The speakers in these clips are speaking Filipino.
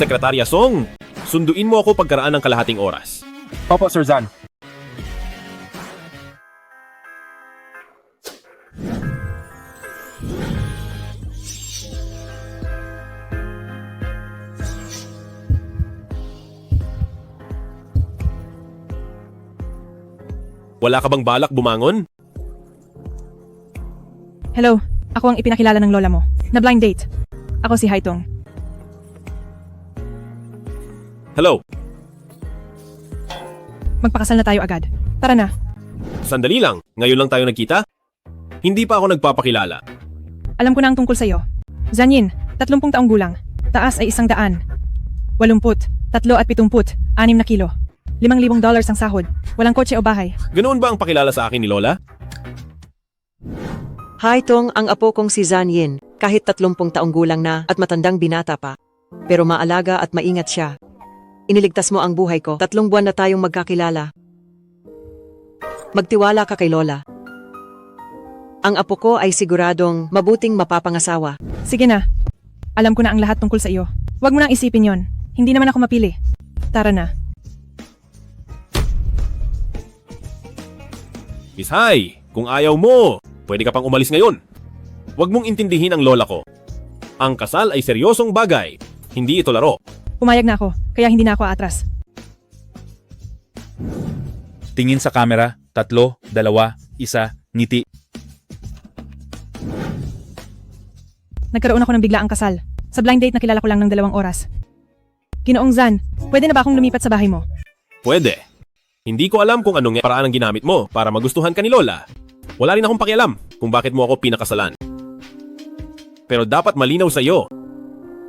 Sekretarya Song, sunduin mo ako pagkaraan ng kalahating oras. Opo, Sir Zan. Wala ka bang balak bumangon? Hello, ako ang ipinakilala ng lola mo. Na blind date. Ako si Haitong. Hello, Magpakasal na tayo agad. Tara na. sandali lang. Ngayon lang tayo nagkita? Hindi pa ako nagpapakilala. Alam ko na ang tungkol sa'yo. Zanyin, 30 taong gulang. Taas ay 100. 80, 3 at 70, 6 na kilo. $5,000 ang sahod. Walang kotse o bahay. Ganoon ba ang pakilala sa akin ni Lola? Haitong ang apo kong si Zan Yin, kahit 30 taong gulang na at matandang binata pa. Pero maalaga at maingat siya. Iniligtas mo ang buhay ko, 3 buwan na tayong magkakilala. Magtiwala ka kay Lola. Ang apo ko ay siguradong mabuting mapapangasawa. Sige na. Alam ko na ang lahat tungkol sa iyo. Huwag mo nang isipin yon. Hindi naman ako mapili. Tara na. Miss Hai, kung ayaw mo, pwede ka pang umalis ngayon. Huwag mong intindihin ang lola ko. Ang kasal ay seryosong bagay. Hindi ito laro. Pumayag na ako, kaya hindi na ako aatras. Tingin sa camera, 3, 2, 1, ngiti. Nagkaroon ako ng biglaang kasal. Sa blind date nakilala ko lang ng 2 oras. Ginoong Zan, pwede na ba akong lumipat sa bahay mo? Pwede. Hindi ko alam kung anong paraan ang ginamit mo para magustuhan ka ni Lola. Wala rin akong pakialam kung bakit mo ako pinakasalan. Pero dapat malinaw sa iyo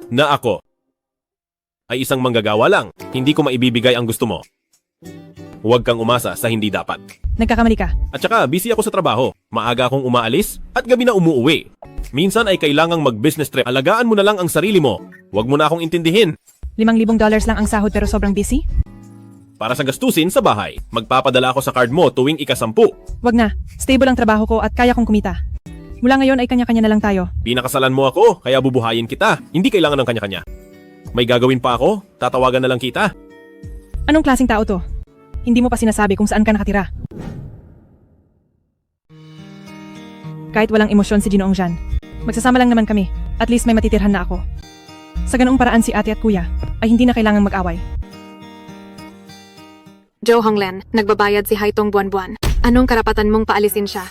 na ako ay isang manggagawa lang. Hindi ko maibibigay ang gusto mo. Huwag kang umasa sa hindi dapat. Nagkakamali ka. At saka, busy ako sa trabaho. Maaga akong umaalis at gabi na umuuwi. Minsan ay kailangang mag-business trip. Alagaan mo na lang ang sarili mo. Huwag mo na akong intindihin. $5,000 lang ang sahod pero sobrang busy? Para sa gastusin sa bahay, magpapadala ako sa card mo tuwing ika-10. Wag na. Stable ang trabaho ko at kaya kong kumita. Mula ngayon ay kanya-kanya na lang tayo. Pinakasalan mo ako, kaya bubuhayin kita. Hindi kailangan ng kanya-kanya. May gagawin pa ako, tatawagan na lang kita. Anong klaseng tao to? Hindi mo pa sinasabi kung saan ka nakatira. Kahit walang emosyon si Ginoong Jan, magsasama lang naman kami. At least may matitirhan na ako. Sa ganoong paraan si ate at kuya ay hindi na kailangang mag-away. Jo Honglen, nagbabayad si Haitong buwan-buwan. Anong karapatan mong paalisin siya?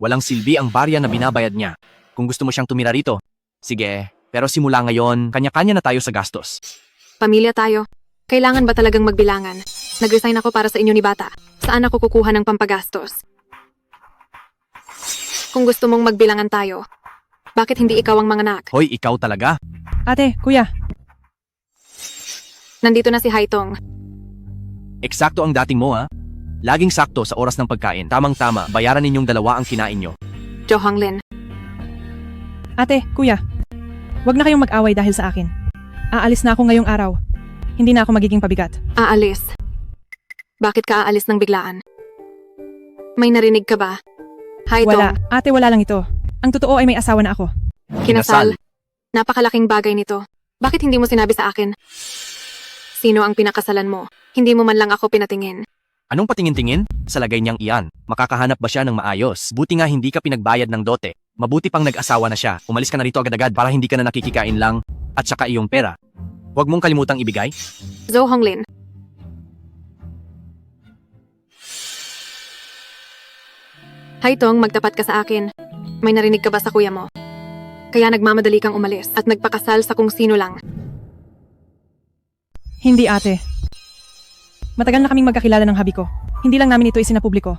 Walang silbi ang barya na binabayad niya. Kung gusto mo siyang tumira rito, sige. Pero simula ngayon, kanya-kanya na tayo sa gastos. Pamilya tayo. Kailangan ba talagang magbilangan? Nag-resign ako para sa inyo ni Bata. Saan ako kukuha ng pampagastos? Kung gusto mong magbilangan tayo, bakit hindi ikaw ang manganak? Hoy, ikaw talaga? Ate, kuya, Nandito na si Haitong. Eksakto ang dating mo, ha? Laging sakto sa oras ng pagkain. Tamang-tama, bayaran ninyong 2 ang kinain nyo. Jo Honglen, ate, kuya. Wag na kayong mag-away dahil sa akin. Aalis na ako ngayong araw. Hindi na ako magiging pabigat. aalis. Bakit ka aalis ng biglaan? May narinig ka ba? Haitong, Wala. Ate, wala lang ito. Ang totoo ay may asawa na ako. kinasal. Napakalaking bagay nito. Bakit hindi mo sinabi sa akin? Sino ang pinakasalan mo? Hindi mo man lang ako pinatingin. Anong patingin-tingin? Sa lagay niyang iyan, makakahanap ba siya ng maayos? Buti nga hindi ka pinagbayad ng dote. Mabuti pang nag-asawa na siya. Umalis ka na rito agad-agad para hindi ka na nakikikain lang. At saka iyong pera. Huwag mong kalimutang ibigay. Jo Honglen, Haitong, magtapat ka sa akin. May narinig ka ba sa kuya mo? Kaya nagmamadali kang umalis at nagpakasal sa kung sino lang. Hindi, ate. Matagal na kaming magkakilala ng habi ko. Hindi lang namin ito isinapubliko.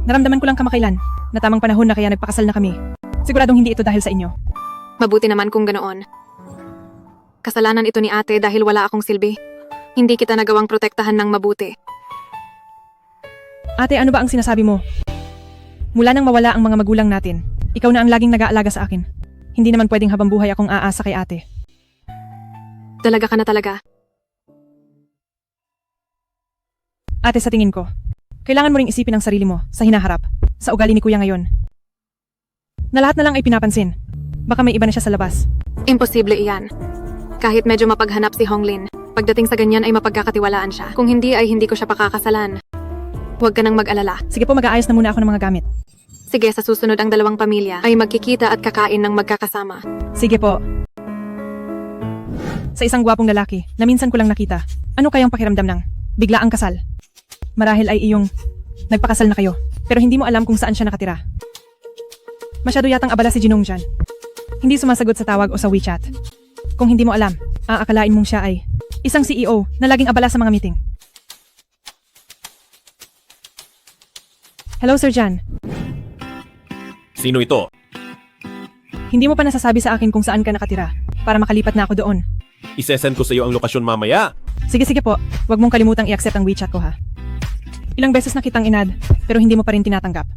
Naramdaman ko lang kamakailan na tamang panahon na kaya nagpakasal na kami. Siguradong hindi ito dahil sa inyo. Mabuti naman kung ganoon. Kasalanan ito ni ate dahil wala akong silbi. Hindi kita nagawang protektahan ng mabuti. Ate, ano ba ang sinasabi mo? Mula nang mawala ang mga magulang natin, ikaw na ang laging nag-aalaga sa akin. Hindi naman pwedeng habang buhay akong aasa kay ate. Talaga ka na talaga. Ate, sa tingin ko, kailangan mo ring isipin ang sarili mo sa hinaharap, sa ugali ni kuya ngayon. Na lahat na lang ay pinapansin. Baka may iba na siya sa labas. Imposible iyan. Kahit medyo mapaghanap si Honglin, pagdating sa ganyan ay mapagkakatiwalaan siya. Kung hindi ay hindi ko siya pakakasalan. Huwag ka nang mag-alala. Sige po, mag-aayos na muna ako ng mga gamit. Sige, sa susunod ang dalawang pamilya ay magkikita at kakain ng magkakasama. Sige po. Sa isang gwapong lalaki na minsan ko lang nakita, ano kayang pakiramdam ng biglaang kasal? Marahil ay iyong nagpakasal na kayo, pero hindi mo alam kung saan siya nakatira. Masyado yatang abala si Jinong dyan. Hindi sumasagot sa tawag o sa WeChat. Kung hindi mo alam, aakalain mong siya ay isang CEO na laging abala sa mga meeting. Hello, Sir Jan. Sino ito? Hindi mo pa nasasabi sa akin kung saan ka nakatira para makalipat na ako doon. Isesend ko sa iyo ang lokasyon mamaya. Sige po, huwag mong kalimutang i-accept ang WeChat ko ha. Ilang beses na kitang inad, pero hindi mo pa rin tinatanggap.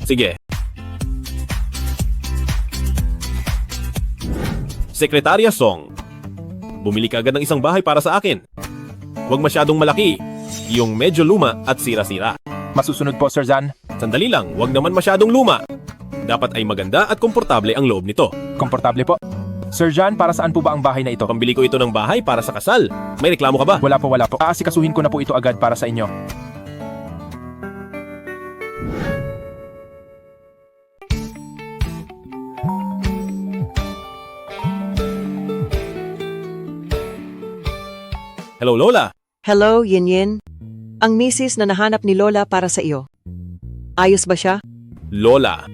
Sige. Sekretarya Song, bumili ka agad ng isang bahay para sa akin. Huwag masyadong malaki, yung medyo luma at sira-sira. Masusunod po, Sir Zan. Sandali lang, huwag naman masyadong luma. Dapat ay maganda at komportable ang loob nito. Komportable po. Sir Jan, para saan po ba ang bahay na ito? Pambili ko ito ng bahay para sa kasal. May reklamo ka ba? Wala po. Aasikasuhin ko na po ito agad para sa inyo. Hello, Lola. Hello, Yin Yin. Ang misis na nahanap ni Lola para sa iyo. Ayos ba siya? Lola,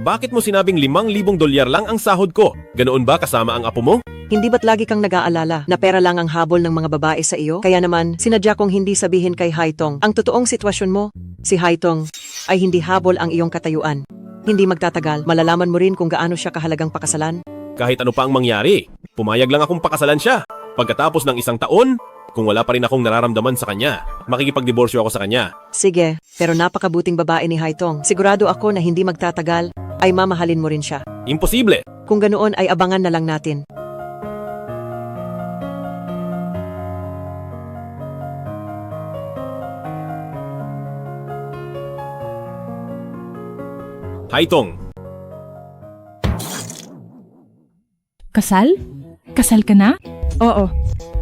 bakit mo sinabing $5,000 lang ang sahod ko? Ganoon ba kasama ang apo mo? Hindi ba't lagi kang nag-aalala na pera lang ang habol ng mga babae sa iyo? Kaya naman, sinadya kong hindi sabihin kay Haitong ang totoong sitwasyon mo. Si Haitong ay hindi habol ang iyong katayuan. Hindi magtatagal, malalaman mo rin kung gaano siya kahalagang pakasalan. Kahit ano pa ang mangyari, pumayag lang akong pakasalan siya. Pagkatapos ng 1 taon, kung wala pa rin akong nararamdaman sa kanya, makikipagdiborsyo ako sa kanya. Sige, pero napakabuting babae ni Haitong. Sigurado ako na hindi magtatagal, ay mamahalin mo rin siya. Imposible! Kung ganoon ay abangan na lang natin. Haitong, Kasal? Kasal ka na? Oo.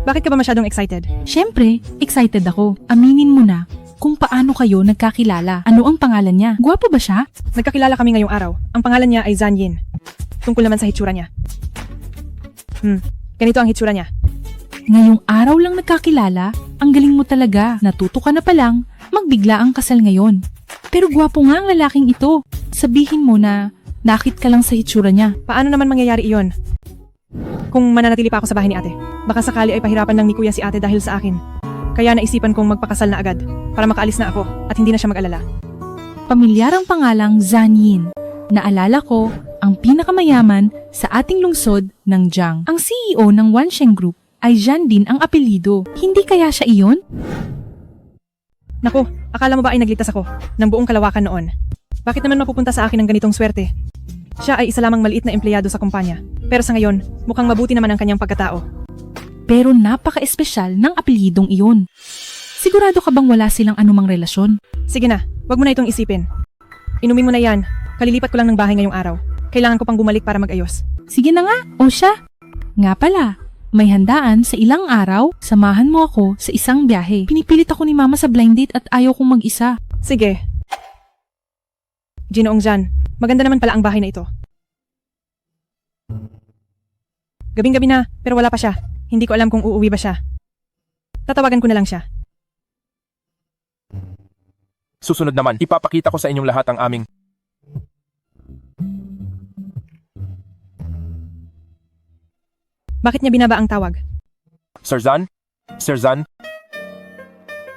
Bakit ka ba masyadong excited? Siyempre, excited ako. Aminin mo na kung paano kayo nagkakilala. Ano ang pangalan niya? Gwapo ba siya? Nagkakilala kami ngayong araw. Ang pangalan niya ay Zan Yin. Tungkol naman sa hitsura niya. Ganito ang hitsura niya. Ngayong araw lang nagkakilala? Ang galing mo talaga. Natuto ka na palang magbigla ang kasal ngayon. Pero gwapo nga ang lalaking ito. Sabihin mo na nakit ka lang sa hitsura niya. Paano naman mangyayari iyon? Kung mananatili pa ako sa bahay ni ate, baka sakali ay pahirapan lang ni kuya si ate dahil sa akin. Kaya naisipan kong magpakasal na agad para makaalis na ako at hindi na siya mag-alala. Pamilyar ang pangalang Zan Yin. Naalala ko, ang pinakamayaman sa ating lungsod ng Jiang. Ang CEO ng Wansheng Group ay Zhan din ang apelido. Hindi kaya siya iyon? Naku, akala mo ba ay nagligtas ako ng buong kalawakan noon? Bakit naman mapupunta sa akin ng ganitong swerte? Siya ay isa lamang maliit na empleyado sa kumpanya. Pero sa ngayon, mukhang mabuti naman ang kanyang pagkatao. Pero napaka-espesyal ng apelyidong iyon. Sigurado ka bang wala silang anumang relasyon? Sige na, wag mo na itong isipin. Inumin mo na yan. Kalilipat ko lang ng bahay ngayong araw. Kailangan ko pang bumalik para mag-ayos. Sige na nga, o siya. Nga pala, may handaan sa ilang araw, samahan mo ako sa isang biyahe. Pinipilit ako ni mama sa blind date at ayaw kong mag-isa. Sige. Ginoong Jan, maganda naman pala ang bahay na ito. Gabing-gabi na, pero wala pa siya. Hindi ko alam kung uuwi ba siya. Tatawagan ko na lang siya. Susunod naman, ipapakita ko sa inyong lahat ang aming... Bakit niya binaba ang tawag? Sir Zan? Sir Zan?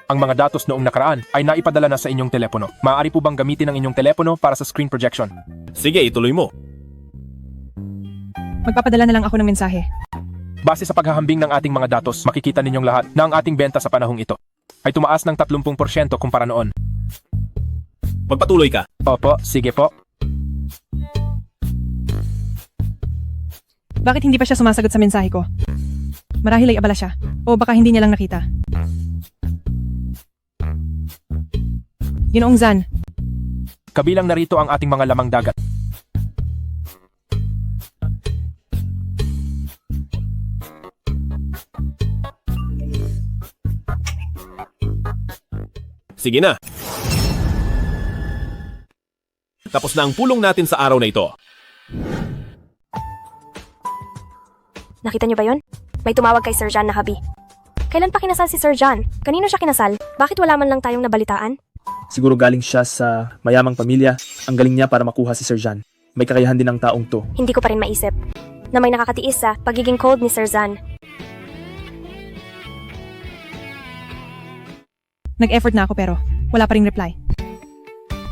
Ang mga datos noong nakaraan ay naipadala na sa inyong telepono. Maaari po bang gamitin ang inyong telepono para sa screen projection? Sige, ituloy mo. Magpapadala na lang ako ng mensahe. Base sa paghahambing ng ating mga datos, makikita ninyong lahat na ang ating benta sa panahong ito ay tumaas ng 30% kumpara noon. Magpatuloy ka. Opo, sige po. Bakit hindi pa siya sumasagot sa mensahe ko? Marahil ay abala siya. O baka hindi niya lang nakita. Ginoong Zan, Kabilang narito ang ating mga lamang dagat. Sige na. Tapos na ang pulong natin sa araw na ito. Nakita niyo ba yon? May tumawag kay Sir John na habi. Kailan pa kinasal si Sir John? Kanino siya kinasal? Bakit wala man lang tayong nabalitaan? Siguro galing siya sa mayamang pamilya. Ang galing niya para makuha si Sir John. May kakayahan din ang taong to. Hindi ko pa rin maisip na may nakakatiis sa pagiging cold ni Sir John. Nag-effort na ako pero wala pa ring reply.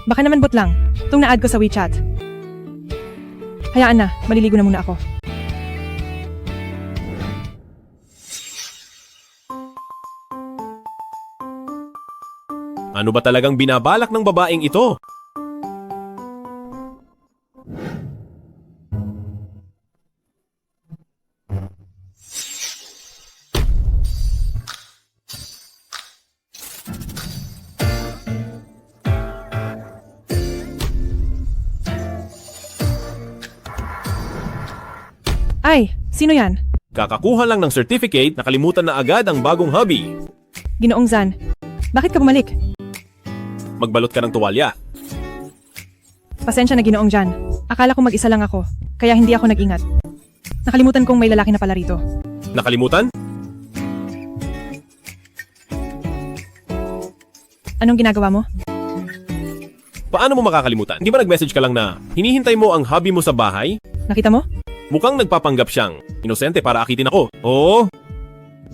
Baka naman bot lang, itong na-add ko sa WeChat. Hayaan na, maliligo na muna ako. Ano ba talagang binabalak ng babaeng ito? Ay, sino yan? Kakakuha lang ng certificate, nakalimutan na agad ang bagong hobby. Ginoong Zan. Bakit ka bumalik? Magbalot ka ng tuwalya. Pasensya na Ginoong Jan. Akala ko mag-isa lang ako, kaya hindi ako nag-ingat. Nakalimutan kong may lalaki na pala rito. Nakalimutan? Anong ginagawa mo? Paano mo makakalimutan? Hindi ba nag-message ka lang na hinihintay mo ang hobby mo sa bahay? Nakita mo? Mukhang nagpapanggap siyang inosente para akitin ako. Oo,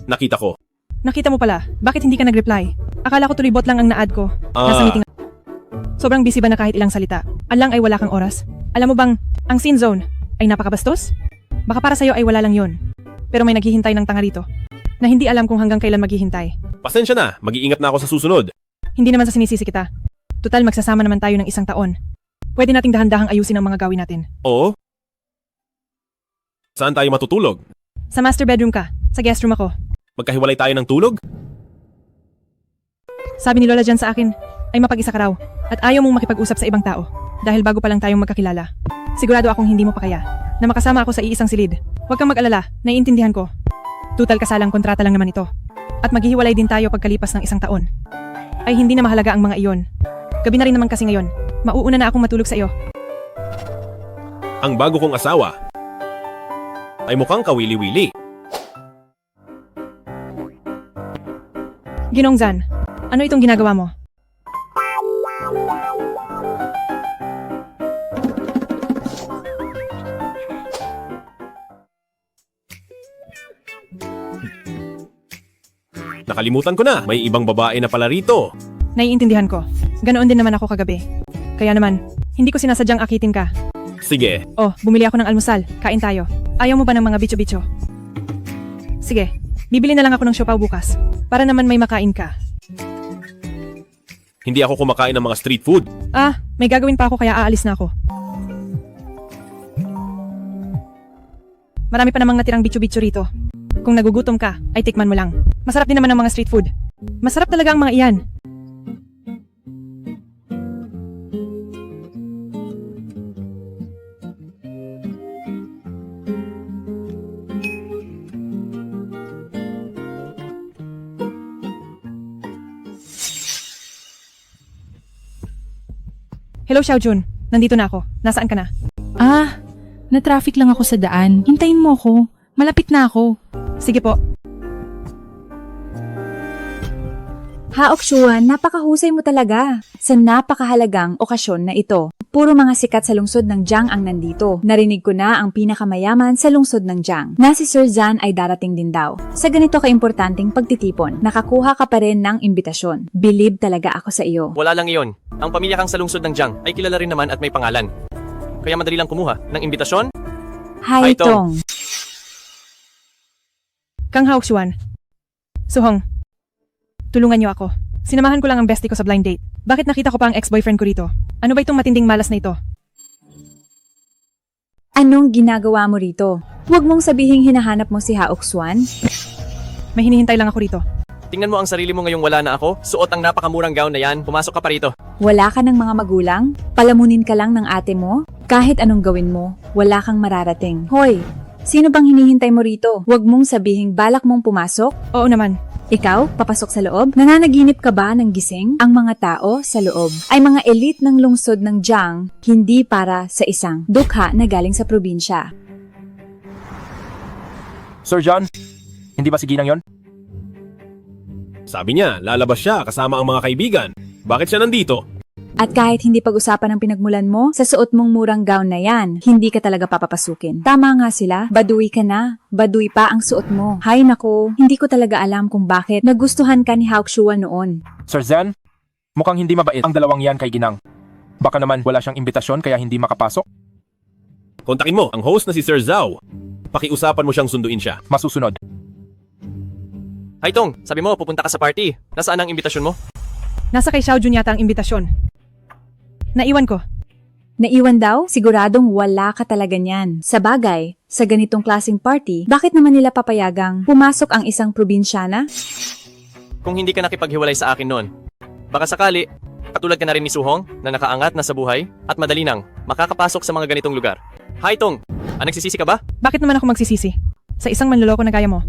nakita ko. Nakita mo pala. Bakit hindi ka nag-reply? Akala ko tuloy bot lang ang na-add ko. Nasa meeting. Sobrang busy ba na kahit ilang salita? Alang ay wala kang oras? Alam mo bang, ang scene zone ay napakabastos? Baka para sa'yo ay wala lang yon. Pero may naghihintay ng tanga rito na hindi alam kung hanggang kailan maghihintay. Pasensya na, mag-iingat na ako sa susunod. Hindi naman sa sinisisi kita. Tutal magsasama naman tayo ng isang taon. Pwede nating dahan-dahang ayusin ang mga gawin natin. Oo? Saan tayo matutulog? Sa master bedroom ka. Sa guest room ako. Magkahiwalay tayo ng tulog? Sabi ni Lola dyan sa akin, ay mapag-isa ka raw. At ayaw mong makipag-usap sa ibang tao. Dahil bago pa lang tayong magkakilala. Sigurado akong hindi mo pa kaya na makasama ako sa iisang silid. Huwag kang mag-alala, naiintindihan ko. Tutal kasalang kontrata lang naman ito. At maghihiwalay din tayo pagkalipas ng isang taon. Ay hindi na mahalaga ang mga iyon. Gabi na rin naman kasi ngayon. Mauuna na akong matulog sa iyo. Ang bago kong asawa ay mukhang kawili-wili. Ginong Zan, ano itong ginagawa mo? Nakalimutan ko na, may ibang babae na pala rito. Naiintindihan ko. Ganoon din naman ako kagabi. Kaya naman, hindi ko sinasadyang akitin ka. Sige, Oh, bumili ako ng almusal. Kain tayo. Ayaw mo ba ng mga bicho-bicho? Sige, bibili na lang ako ng siopaw bukas. Para naman may makain ka. hindi ako kumakain ng mga street food. Ah, may gagawin pa ako kaya aalis na ako. Marami pa namang natirang bicho-bicho rito. Kung nagugutom ka, ay tikman mo lang. Masarap din naman ang mga street food. Masarap talaga ang mga iyan. Hello, Xiaojun. Nandito na ako. Nasaan ka na? Ah, na-traffic lang ako sa daan. Hintayin mo ako. Malapit na ako. Sige po. Haokshuan, napakahusay mo talaga sa napakahalagang okasyon na ito. Puro mga sikat sa lungsod ng Jiang ang nandito. Narinig ko na ang pinakamayaman sa lungsod ng Jiang, na si Sir Zan ay darating din daw. Sa ganito kaimportanteng pagtitipon, nakakuha ka pa rin ng imbitasyon. Believe talaga ako sa iyo. Wala lang iyon. Ang pamilya kang sa lungsod ng Jiang ay kilala rin naman at may pangalan. Kaya madali lang kumuha ng imbitasyon. Haitong. Kang Haokshuan. Suhong. Tulungan niyo ako. Sinamahan ko lang ang bestie ko sa blind date. Bakit nakita ko pa ang ex-boyfriend ko rito? Ano ba itong matinding malas na ito? Anong ginagawa mo rito? Huwag mong sabihing hinahanap mo si Haokshuan. May hinihintay lang ako rito. Tingnan mo ang sarili mo ngayong wala na ako. Suot ang napakamurang gown na yan. Pumasok ka pa rito. Wala ka ng mga magulang? Palamunin ka lang ng ate mo? Kahit anong gawin mo, wala kang mararating. Hoy, sino bang hinihintay mo rito? Huwag mong sabihing balak mong pumasok? Oo naman. Ikaw, papasok sa loob? Nananaginip ka ba ng gising? Ang mga tao sa loob ay mga elite ng lungsod ng Jiang, hindi para sa isang dukha na galing sa probinsya. Sir John, hindi ba si Ginang yon? Sabi niya, lalabas siya kasama ang mga kaibigan. Bakit siya nandito? At kahit hindi pag-usapan ang pinagmulan mo, sa suot mong murang gown na yan, hindi ka talaga papapasukin. Tama nga sila, baduy ka na. Baduy pa ang suot mo. Hay nako, hindi ko talaga alam kung bakit nagustuhan ka ni Hauksua noon. Sir Zan, mukhang hindi mabait ang dalawang yan kay Ginang. Baka naman wala siyang imbitasyon kaya hindi makapasok. Kontakin mo ang host na si Sir Zhao. Pakiusapan mo siyang sunduin siya. Masusunod. Haitong, sabi mo pupunta ka sa party. Nasaan ang imbitasyon mo? Nasa kay Xiaojun yata ang imbitasyon. Naiwan ko. Naiwan daw? Siguradong wala ka talaga niyan. Sa bagay, sa ganitong klaseng party, bakit naman nila papayagang pumasok ang isang probinsyana? Kung hindi ka nakipaghiwalay sa akin noon, baka sakali, katulad ka na rin ni Suhong na nakaangat na sa buhay at madali nang makakapasok sa mga ganitong lugar. Haitong, nagsisisi ka ba? Bakit naman ako magsisisi? Sa isang manloloko na gaya mo.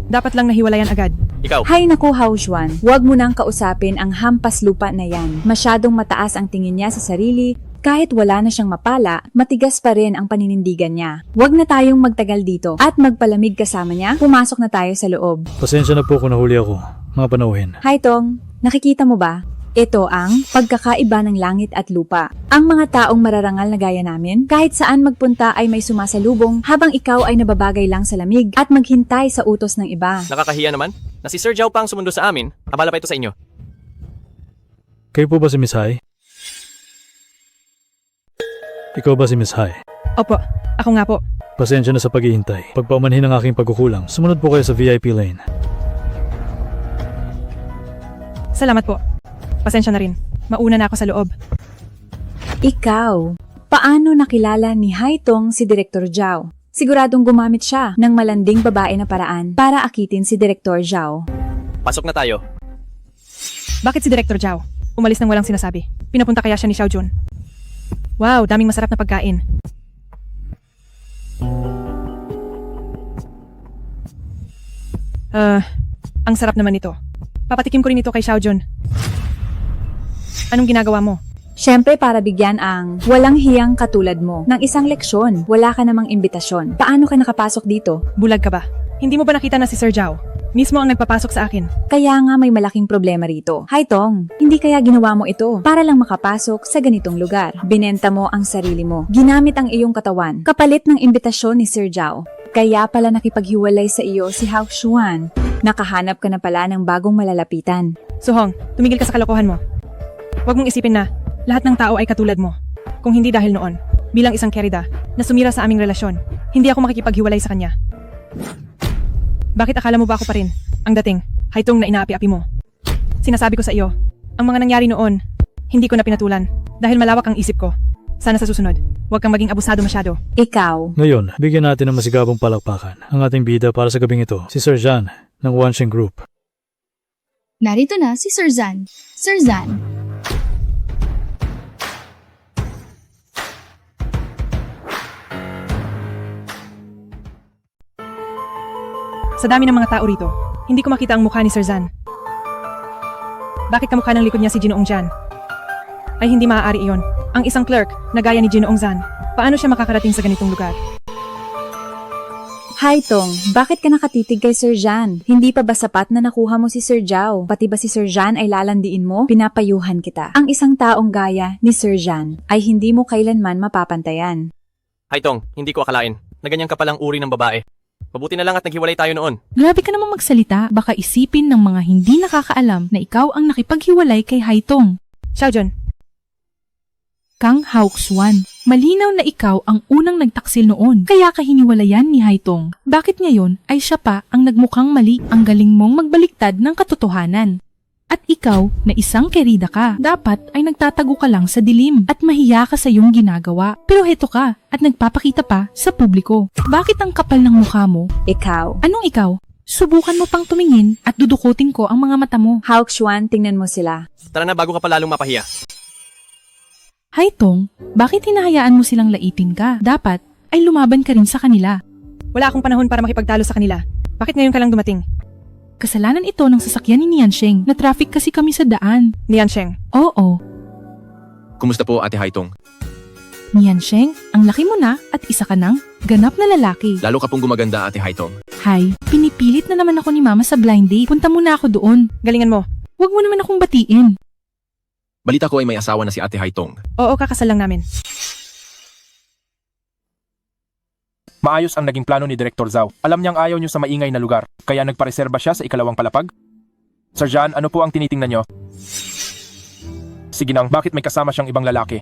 Dapat lang nahiwalayan agad. Ikaw, Hay naku, Haujuan, huwag mo nang kausapin ang hampas lupa na yan. Masyadong mataas ang tingin niya sa sarili, kahit wala na siyang mapala, matigas pa rin ang paninindigan niya. Huwag na tayong magtagal dito at magpalamig kasama niya, pumasok na tayo sa loob. Pasensya na po kung nahuli ako. Mga panauhin. Hay Tong, nakikita mo ba? Ito ang pagkakaiba ng langit at lupa. Ang mga taong mararangal na gaya namin, kahit saan magpunta ay may sumasalubong habang ikaw ay nababagay lang sa lamig at maghintay sa utos ng iba. nakakahiya naman na si Sir Zhao pa ang sumundo sa amin. Abala pa ito sa inyo. Kayo po ba si Miss Hai? Ikaw ba si Miss Hai? Opo, ako nga po. Pasensya na sa paghihintay. Pagpaumanhin ang aking pagkukulang, sumunod po kayo sa VIP lane. Salamat po. Pasensya na rin. Mauna na ako sa loob. Ikaw, paano nakilala ni Haitong si Direktor Zhao? Siguradong gumamit siya ng malanding babae na paraan para akitin si Direktor Zhao. Pasok na tayo. Bakit si Director Zhao? Umalis nang walang sinasabi. Pinapunta kaya siya ni Xiaojun. Wow, daming masarap na pagkain. Ang sarap naman ito. Papatikim ko rin ito kay Xiaojun. Anong ginagawa mo? Siyempre para bigyan ang walang hiyang katulad mo ng isang leksyon. Wala ka namang imbitasyon. Paano ka nakapasok dito? Bulag ka ba? Hindi mo ba nakita na si Sir Zhao? Mismo ang nagpapasok sa akin. Kaya nga may malaking problema rito. Haitong, hindi kaya ginawa mo ito para lang makapasok sa ganitong lugar. Binenta mo ang sarili mo. Ginamit ang iyong katawan. Kapalit ng imbitasyon ni Sir Zhao. Kaya pala nakipaghiwalay sa iyo si Hao Xuan. Nakahanap ka na pala ng bagong malalapitan. Suhong, tumigil ka sa kalokohan mo. Huwag mong isipin na lahat ng tao ay katulad mo. Kung hindi dahil noon, bilang isang kerida na sumira sa aming relasyon, hindi ako makikipaghiwalay sa kanya. Bakit akala mo ba ako pa rin ang dating Haitong na inaapi-api mo? Sinasabi ko sa iyo, ang mga nangyari noon, hindi ko na pinatulan dahil malawak ang isip ko. Sana sa susunod, huwag kang maging abusado masyado. Ikaw, Ngayon, bigyan natin ng masigabong palakpakan ang ating bida para sa gabing ito, si Sir Zhan ng Wansheng Group. Narito na si Sir Zan. Sir Zan. Sa dami ng mga tao rito, hindi ko makita ang mukha ni Sir Zan. Bakit kamukha ng likod niya si Ginoong Jan? Ay hindi maaari iyon. Ang isang clerk na gaya ni Ginoong Zan, paano siya makakarating sa ganitong lugar? Haitong, bakit ka nakatitig kay Sir Jan? Hindi pa ba sapat na nakuha mo si Sir Zhao? Pati ba si Sir Jan ay lalandiin mo? Pinapayuhan kita. Ang isang taong gaya ni Sir Jan ay hindi mo kailanman mapapantayan. Haitong, hindi ko akalain na ganyan ka palang uri ng babae. Mabuti na lang at naghiwalay tayo noon. Grabe ka namang magsalita, baka isipin ng mga hindi nakakaalam na ikaw ang nakipaghiwalay kay Haitong. Xiaojun, Kang Haukswan, malinaw na ikaw ang unang nagtaksil noon, kaya ka hiniwalayan ni Haitong. Bakit ngayon ay siya pa ang nagmukhang mali? Ang galing mong magbaliktad ng katotohanan. At ikaw na isang kerida ka, dapat ay nagtatago ka lang sa dilim at mahiya ka sa iyong ginagawa. Pero heto ka at nagpapakita pa sa publiko. Bakit ang kapal ng mukha mo? Ikaw. Anong ikaw? Subukan mo pang tumingin at dudukutin ko ang mga mata mo. Haukswan, tingnan mo sila. Tara na bago ka pa lalong mapahiya. Haitong, bakit hinahayaan mo silang laitin ka? Dapat ay lumaban ka rin sa kanila. wala akong panahon para makipagtalo sa kanila. Bakit ngayon ka lang dumating? Kasalanan ito ng sasakyan ni Niansheng. Na-traffic kasi kami sa daan. Niansheng, Oo. Kumusta po, Ate Haitong? Niansheng, ang laki mo na at isa ka ng ganap na lalaki. Lalo ka pong gumaganda, Ate Haitong. Hay, pinipilit na naman ako ni Mama sa blind date. Punta muna ako doon. galingan mo. Huwag mo naman akong batiin. Balita ko ay may asawa na si Ate Haitong. Oo, kakasal lang namin. Maayos ang naging plano ni Director Zhao. Alam niyang ayaw niyo sa maingay na lugar, kaya nagpareserba siya sa ikalawang palapag? Sir John, ano po ang tinitingnan niyo? Sige nang, bakit may kasama siyang ibang lalaki?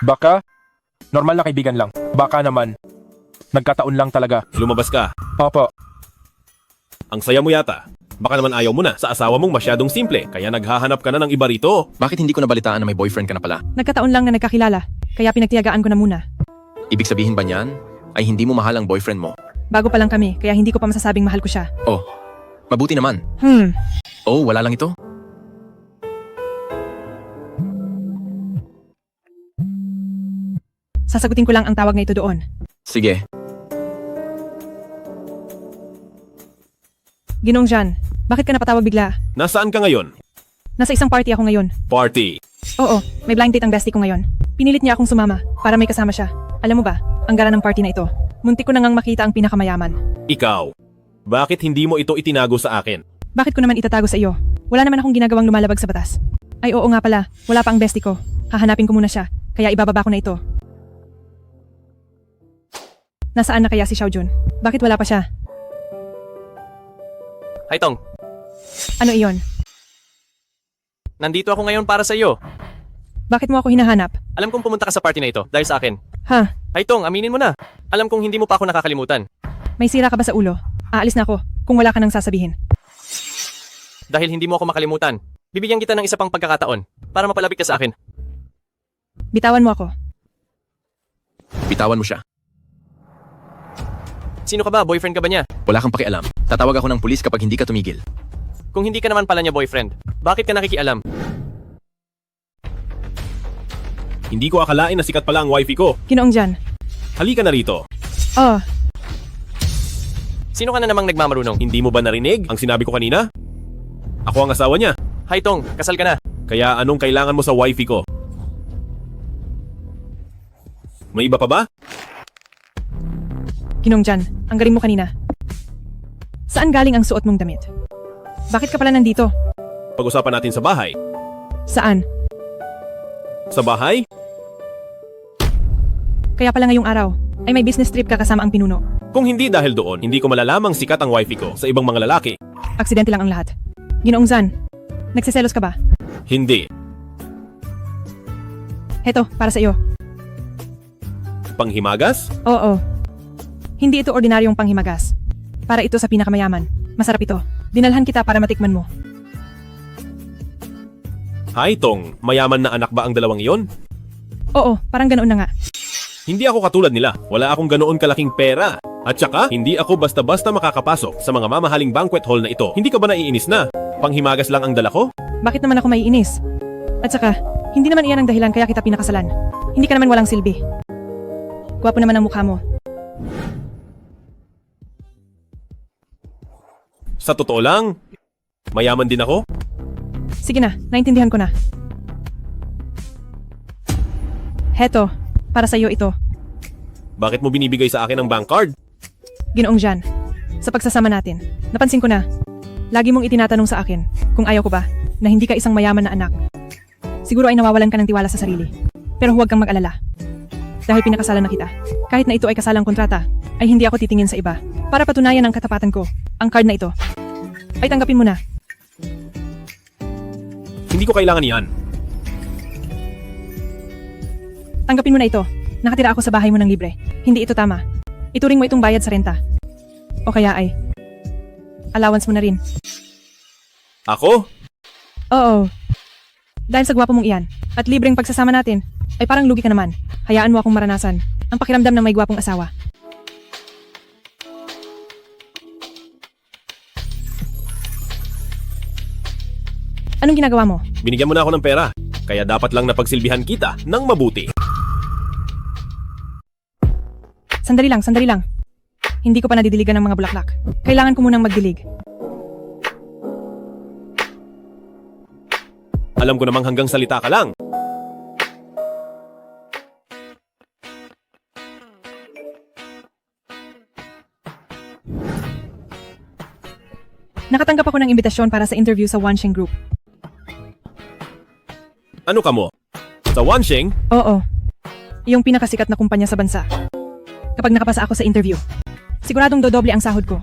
Baka? Normal na kaibigan lang. Baka naman. Nagkataon lang talaga. Lumabas ka. Opo. Ang saya mo yata. Baka naman ayaw mo na. Sa asawa mong masyadong simple, kaya naghahanap ka na ng iba rito. Bakit hindi ko nabalitaan na may boyfriend ka na pala? Nagkataon lang na nagkakilala, kaya pinagtiyagaan ko na muna. Ibig sabihin ba niyan ay hindi mo mahal ang boyfriend mo? Bago pa lang kami, kaya hindi ko pa masasabing mahal ko siya. Oh, mabuti naman. Oh, wala lang ito? Sasagutin ko lang ang tawag na ito doon. Sige. Ginong Jan, bakit ka napatawag bigla? Nasaan ka ngayon? Nasa isang party ako ngayon. Party. Oo, may blind date ang bestie ko ngayon. Pinilit niya akong sumama para may kasama siya. Alam mo ba, ang gara ng party na ito. Muntik ko na ngang makita ang pinakamayaman. Ikaw. Bakit hindi mo ito itinago sa akin? Bakit ko naman itatago sa iyo? Wala naman akong ginagawang lumalabag sa batas. Ay oo nga pala, wala pa ang bestie ko. Hahanapin ko muna siya, kaya ibababa ko na ito. Nasaan na kaya si Xiaojun? Bakit wala pa siya? Haitong, Ano iyon? nandito ako ngayon para sa iyo. Bakit mo ako hinahanap? Alam kong pumunta ka sa party na ito dahil sa akin. Ha? Haitong, aminin mo na. Alam kong hindi mo pa ako nakakalimutan. May sira ka ba sa ulo? Aalis na ako kung wala ka nang sasabihin. Dahil hindi mo ako makalimutan, bibigyan kita ng isa pang pagkakataon para mapalapit ka sa akin. Bitawan mo ako. Bitawan mo siya. Sino ka ba? Boyfriend ka ba niya? Wala kang pakialam. Tatawag ako ng pulis kapag hindi ka tumigil. Kung hindi ka naman pala niya boyfriend, bakit ka nakikialam? Hindi ko akalain na sikat pala ang wifey ko. Ginoong Jan. Halika na rito. Oh, Sino ka na namang nagmamarunong? Hindi mo ba narinig ang sinabi ko kanina? Ako ang asawa niya. Haitong, kasal ka na. Kaya anong kailangan mo sa wifey ko? May iba pa ba? Ginoong Jan, ang galing mo kanina. Saan galing ang suot mong damit? Bakit ka pala nandito? Pag-usapan natin sa bahay. Saan? Sa bahay? Kaya pala ngayong araw, ay may business trip ka kasama ang pinuno. Kung hindi dahil doon, hindi ko malalamang sikat ang wifey ko sa ibang mga lalaki. Aksidente lang ang lahat. Ginoong Zan, nagsiselos ka ba? Hindi. Heto, para sa iyo. Panghimagas? Oo. Hindi ito ordinaryong panghimagas. Para ito sa pinakamayaman. Masarap ito. Dinalhan kita para matikman mo. Haitong, mayaman na anak ba ang dalawang iyon? Oo, parang ganoon na nga. Hindi ako katulad nila. Wala akong ganoon kalaking pera. At saka, hindi ako basta-basta makakapasok sa mga mamahaling banquet hall na ito. Hindi ka ba naiinis na? Panghimagas lang ang dala ko? Bakit naman ako maiinis? At saka, hindi naman iyan ang dahilan kaya kita pinakasalan. Hindi ka naman walang silbi. Gwapo naman ang mukha mo. Sa totoo lang, mayaman din ako? Sige na, naintindihan ko na. Heto, para sa iyo ito. Bakit mo binibigay sa akin ang bank card? Ginoong Jan, sa pagsasama natin, napansin ko na, lagi mong itinatanong sa akin kung ayaw ko ba na hindi ka isang mayaman na anak. Siguro ay nawawalan ka ng tiwala sa sarili. Pero huwag kang mag-alala. Dahil pinakasalan na kita, kahit na ito ay kasalang kontrata, ay hindi ako titingin sa iba. Para patunayan ang katapatan ko, ang card na ito, ay tanggapin mo na. Hindi ko kailangan yan. Tanggapin mo na ito. Nakatira ako sa bahay mo ng libre. Hindi ito tama. Ituring mo itong bayad sa renta. O kaya ay, allowance mo na rin. Ako? Oo. Dahil sa gwapo mong iyan, at libreng pagsasama natin, ay parang lugi ka naman. Hayaan mo akong maranasan ang pakiramdam ng may gwapong asawa. Anong ginagawa mo? Binigyan mo na ako ng pera. Kaya dapat lang napagsilbihan kita ng mabuti. Sandali lang, sandali lang. Hindi ko pa nadidiligan ng mga bulaklak. Kailangan ko munang magdilig. Alam ko namang hanggang salita ka lang. Nakatanggap ako ng imbitasyon para sa interview sa Wansheng Group. Ano ka mo? Sa Wansheng? Oo. Yung pinakasikat na kumpanya sa bansa. Kapag nakapasa ako sa interview, siguradong dodoble ang sahod ko.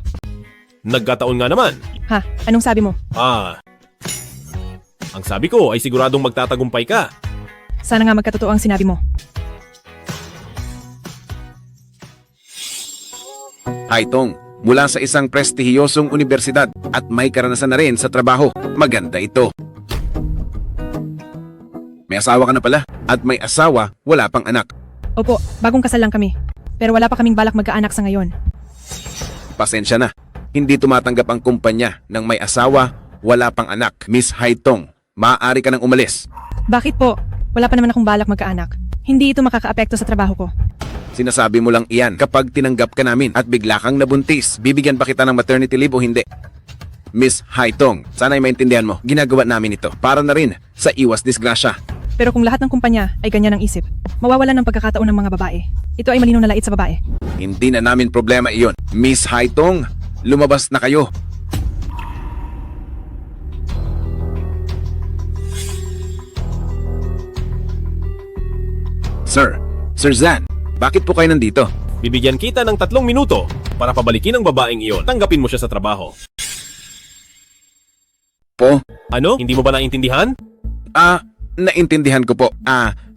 Nagkataon nga naman. Ha? Anong sabi mo? Ang sabi ko ay siguradong magtatagumpay ka. Sana nga magkatotoo ang sinabi mo. Haitong, mula sa isang prestihiyosong universidad at may karanasan na rin sa trabaho. Maganda ito. May asawa ka na pala at may asawa, wala pang anak. Opo, bagong kasal lang kami. Pero wala pa kaming balak magkaanak sa ngayon. Pasensya na. Hindi tumatanggap ang kumpanya ng may asawa, wala pang anak. Miss Haitong, maaari ka nang umalis. Bakit po? Wala pa naman akong balak magkaanak. Hindi ito makakaapekto sa trabaho ko. Sinasabi mo lang iyan kapag tinanggap ka namin at bigla kang nabuntis. Bibigyan ba kita ng maternity leave o hindi? Miss Haitong, sana'y maintindihan mo, ginagawa namin ito para na rin sa iwas disgrasya. Pero kung lahat ng kumpanya ay ganyan ang isip, mawawalan ng pagkakataon ng mga babae. Ito ay malinaw na lait sa babae. Hindi na namin problema iyon. Miss Haitong, lumabas na kayo. Sir Zan, bakit po kayo nandito? Bibigyan kita ng 3 minuto para pabalikin ang babaeng iyon. Tanggapin mo siya sa trabaho. Po? Ano? Hindi mo ba naintindihan? Naintindihan ko po.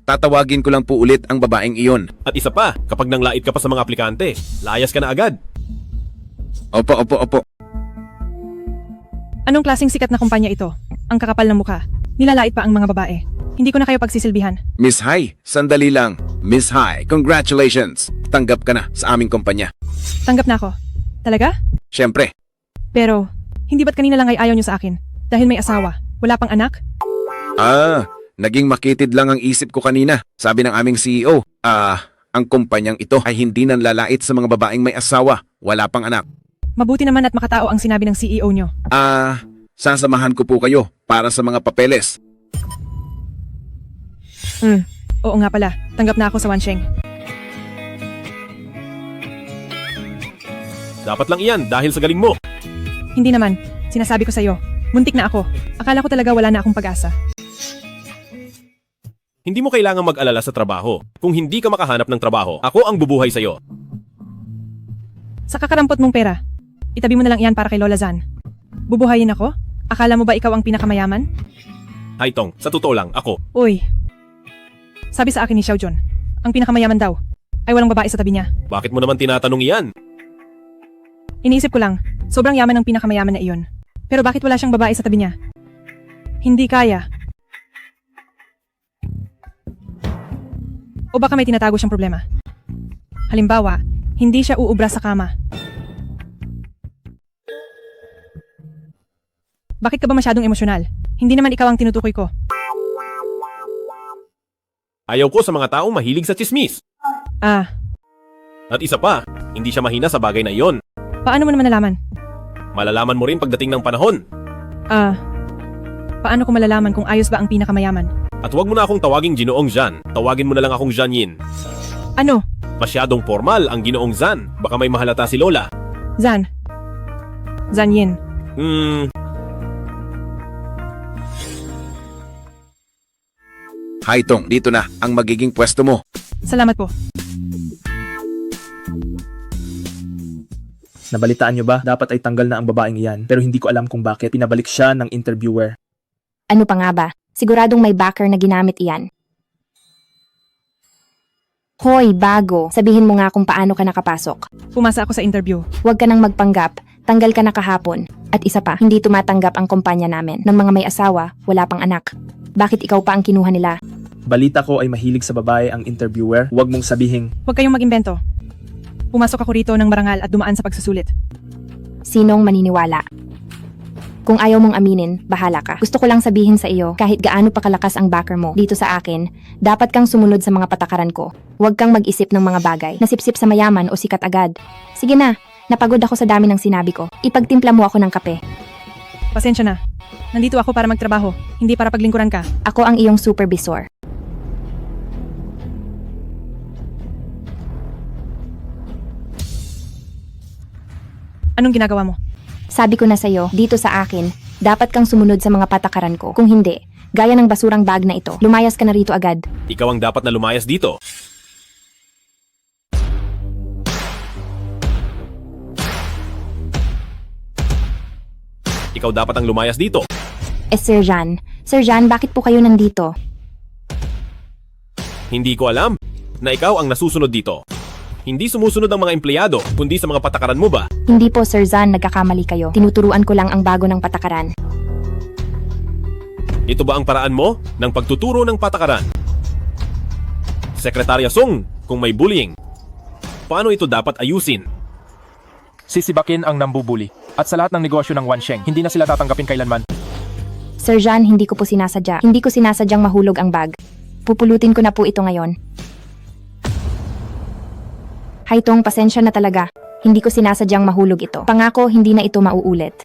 Tatawagin ko lang po ulit ang babaeng iyon. At isa pa, kapag nanglait ka pa sa mga aplikante, layas ka na agad. Opo. Anong klaseng sikat na kumpanya ito? Ang kakapal ng mukha. Nilalait pa ang mga babae. Hindi ko na kayo pagsisilbihan. Miss Hai, sandali lang. Miss Hai, congratulations. Tanggap ka na sa aming kumpanya. Tanggap na ako. Talaga? Siyempre. Pero, hindi ba't kanina lang ay ayaw nyo sa akin? Dahil may asawa. Wala pang anak? Naging makitid lang ang isip ko kanina. Sabi ng aming CEO, ang kumpanyang ito ay hindi nanlalait sa mga babaeng may asawa. Wala pang anak. Mabuti naman at makatao ang sinabi ng CEO nyo. Sasamahan ko po kayo para sa mga papeles. Oo nga pala. Tanggap na ako sa Wansheng. Dapat lang iyan dahil sa galing mo. Hindi naman. Sinasabi ko sa'yo. Muntik na ako. Akala ko talaga wala na akong pag-asa. Hindi mo kailangang mag-alala sa trabaho. Kung hindi ka makahanap ng trabaho, ako ang bubuhay sa'yo. Sa kakarampot mong pera, itabi mo na lang iyan para kay Lola Zan. Bubuhayin ako? Akala mo ba ikaw ang pinakamayaman? Haitong, sa totoo lang, ako. Uy. Sabi sa akin ni Xiaojun, ang pinakamayaman daw ay walang babae sa tabi niya. Bakit mo naman tinatanong iyan? Iniisip ko lang, sobrang yaman ng pinakamayaman na iyon. Pero bakit wala siyang babae sa tabi niya? Hindi kaya. O baka may tinatago siyang problema. Halimbawa, hindi siya uubra sa kama. Bakit ka ba masyadong emosyonal? Hindi naman ikaw ang tinutukoy ko. Ayaw ko sa mga taong mahilig sa tsismis. At isa pa, hindi siya mahina sa bagay na iyon. paano mo naman nalaman? Malalaman mo rin pagdating ng panahon. Paano ko malalaman kung ayos ba ang pinakamayaman? At huwag mo na akong tawaging Ginoong Zan. Tawagin mo na lang akong Zan-yin. Ano? Masyadong formal ang Ginoong Zan. Baka may mahalata si Lola. Zan. Zan-yin. Haitong, dito na ang magiging pwesto mo. Salamat po. Nabalitaan nyo ba? Dapat ay tanggal na ang babaeng iyan. Pero hindi ko alam kung bakit pinabalik siya ng interviewer. Ano pa nga ba? Siguradong may backer na ginamit iyan. Hoy, bago. Sabihin mo nga kung paano ka nakapasok. Pumasa ako sa interview. Huwag ka nang magpanggap. Tanggal ka na kahapon. At isa pa, hindi tumatanggap ang kumpanya namin ng mga may asawa, wala pang anak. Bakit ikaw pa ang kinuha nila? Balita ko ay mahilig sa babae ang interviewer. Huwag mong sabihing, Huwag kayong mag-imbento. Pumasok ako rito ng marangal at dumaan sa pagsusulit. Sinong maniniwala? Kung ayaw mong aminin, bahala ka. Gusto ko lang sabihin sa iyo, kahit gaano pa kalakas ang backer mo dito sa akin, dapat kang sumunod sa mga patakaran ko. Huwag kang mag-isip ng mga bagay, nasipsip sa mayaman o sikat agad. Sige na, Napagod ako sa dami ng sinabi ko. Ipagtimpla mo ako ng kape. Pasensya na. Nandito ako para magtrabaho, hindi para paglingkuran ka. Ako ang iyong supervisor. Anong ginagawa mo? Sabi ko na sa'yo, dito sa akin, dapat kang sumunod sa mga patakaran ko. Kung hindi, gaya ng basurang bag na ito, lumayas ka na rito agad. Ikaw ang dapat na lumayas dito. Ikaw dapat ang lumayas dito. Sir Jan. Sir Jan, bakit po kayo nandito? Hindi ko alam na ikaw ang nasusunod dito. Hindi sumusunod ang mga empleyado, kundi sa mga patakaran mo ba? Hindi po, Sir Jan, nagkakamali kayo. Tinuturuan ko lang ang bago ng patakaran. Ito ba ang paraan mo ng pagtuturo ng patakaran? Sekretarya Sung, kung may bullying, paano ito dapat ayusin? Sisibakin ang nambubuli. At sa lahat ng negosyo ng Wansheng, hindi na sila tatanggapin kailanman. Sir Jan, hindi ko po sinasadya. Hindi ko sinasadyang mahulog ang bag. Pupulutin ko na po ito ngayon. Haitong, pasensya na talaga. Hindi ko sinasadyang mahulog ito. Pangako, hindi na ito mauulit.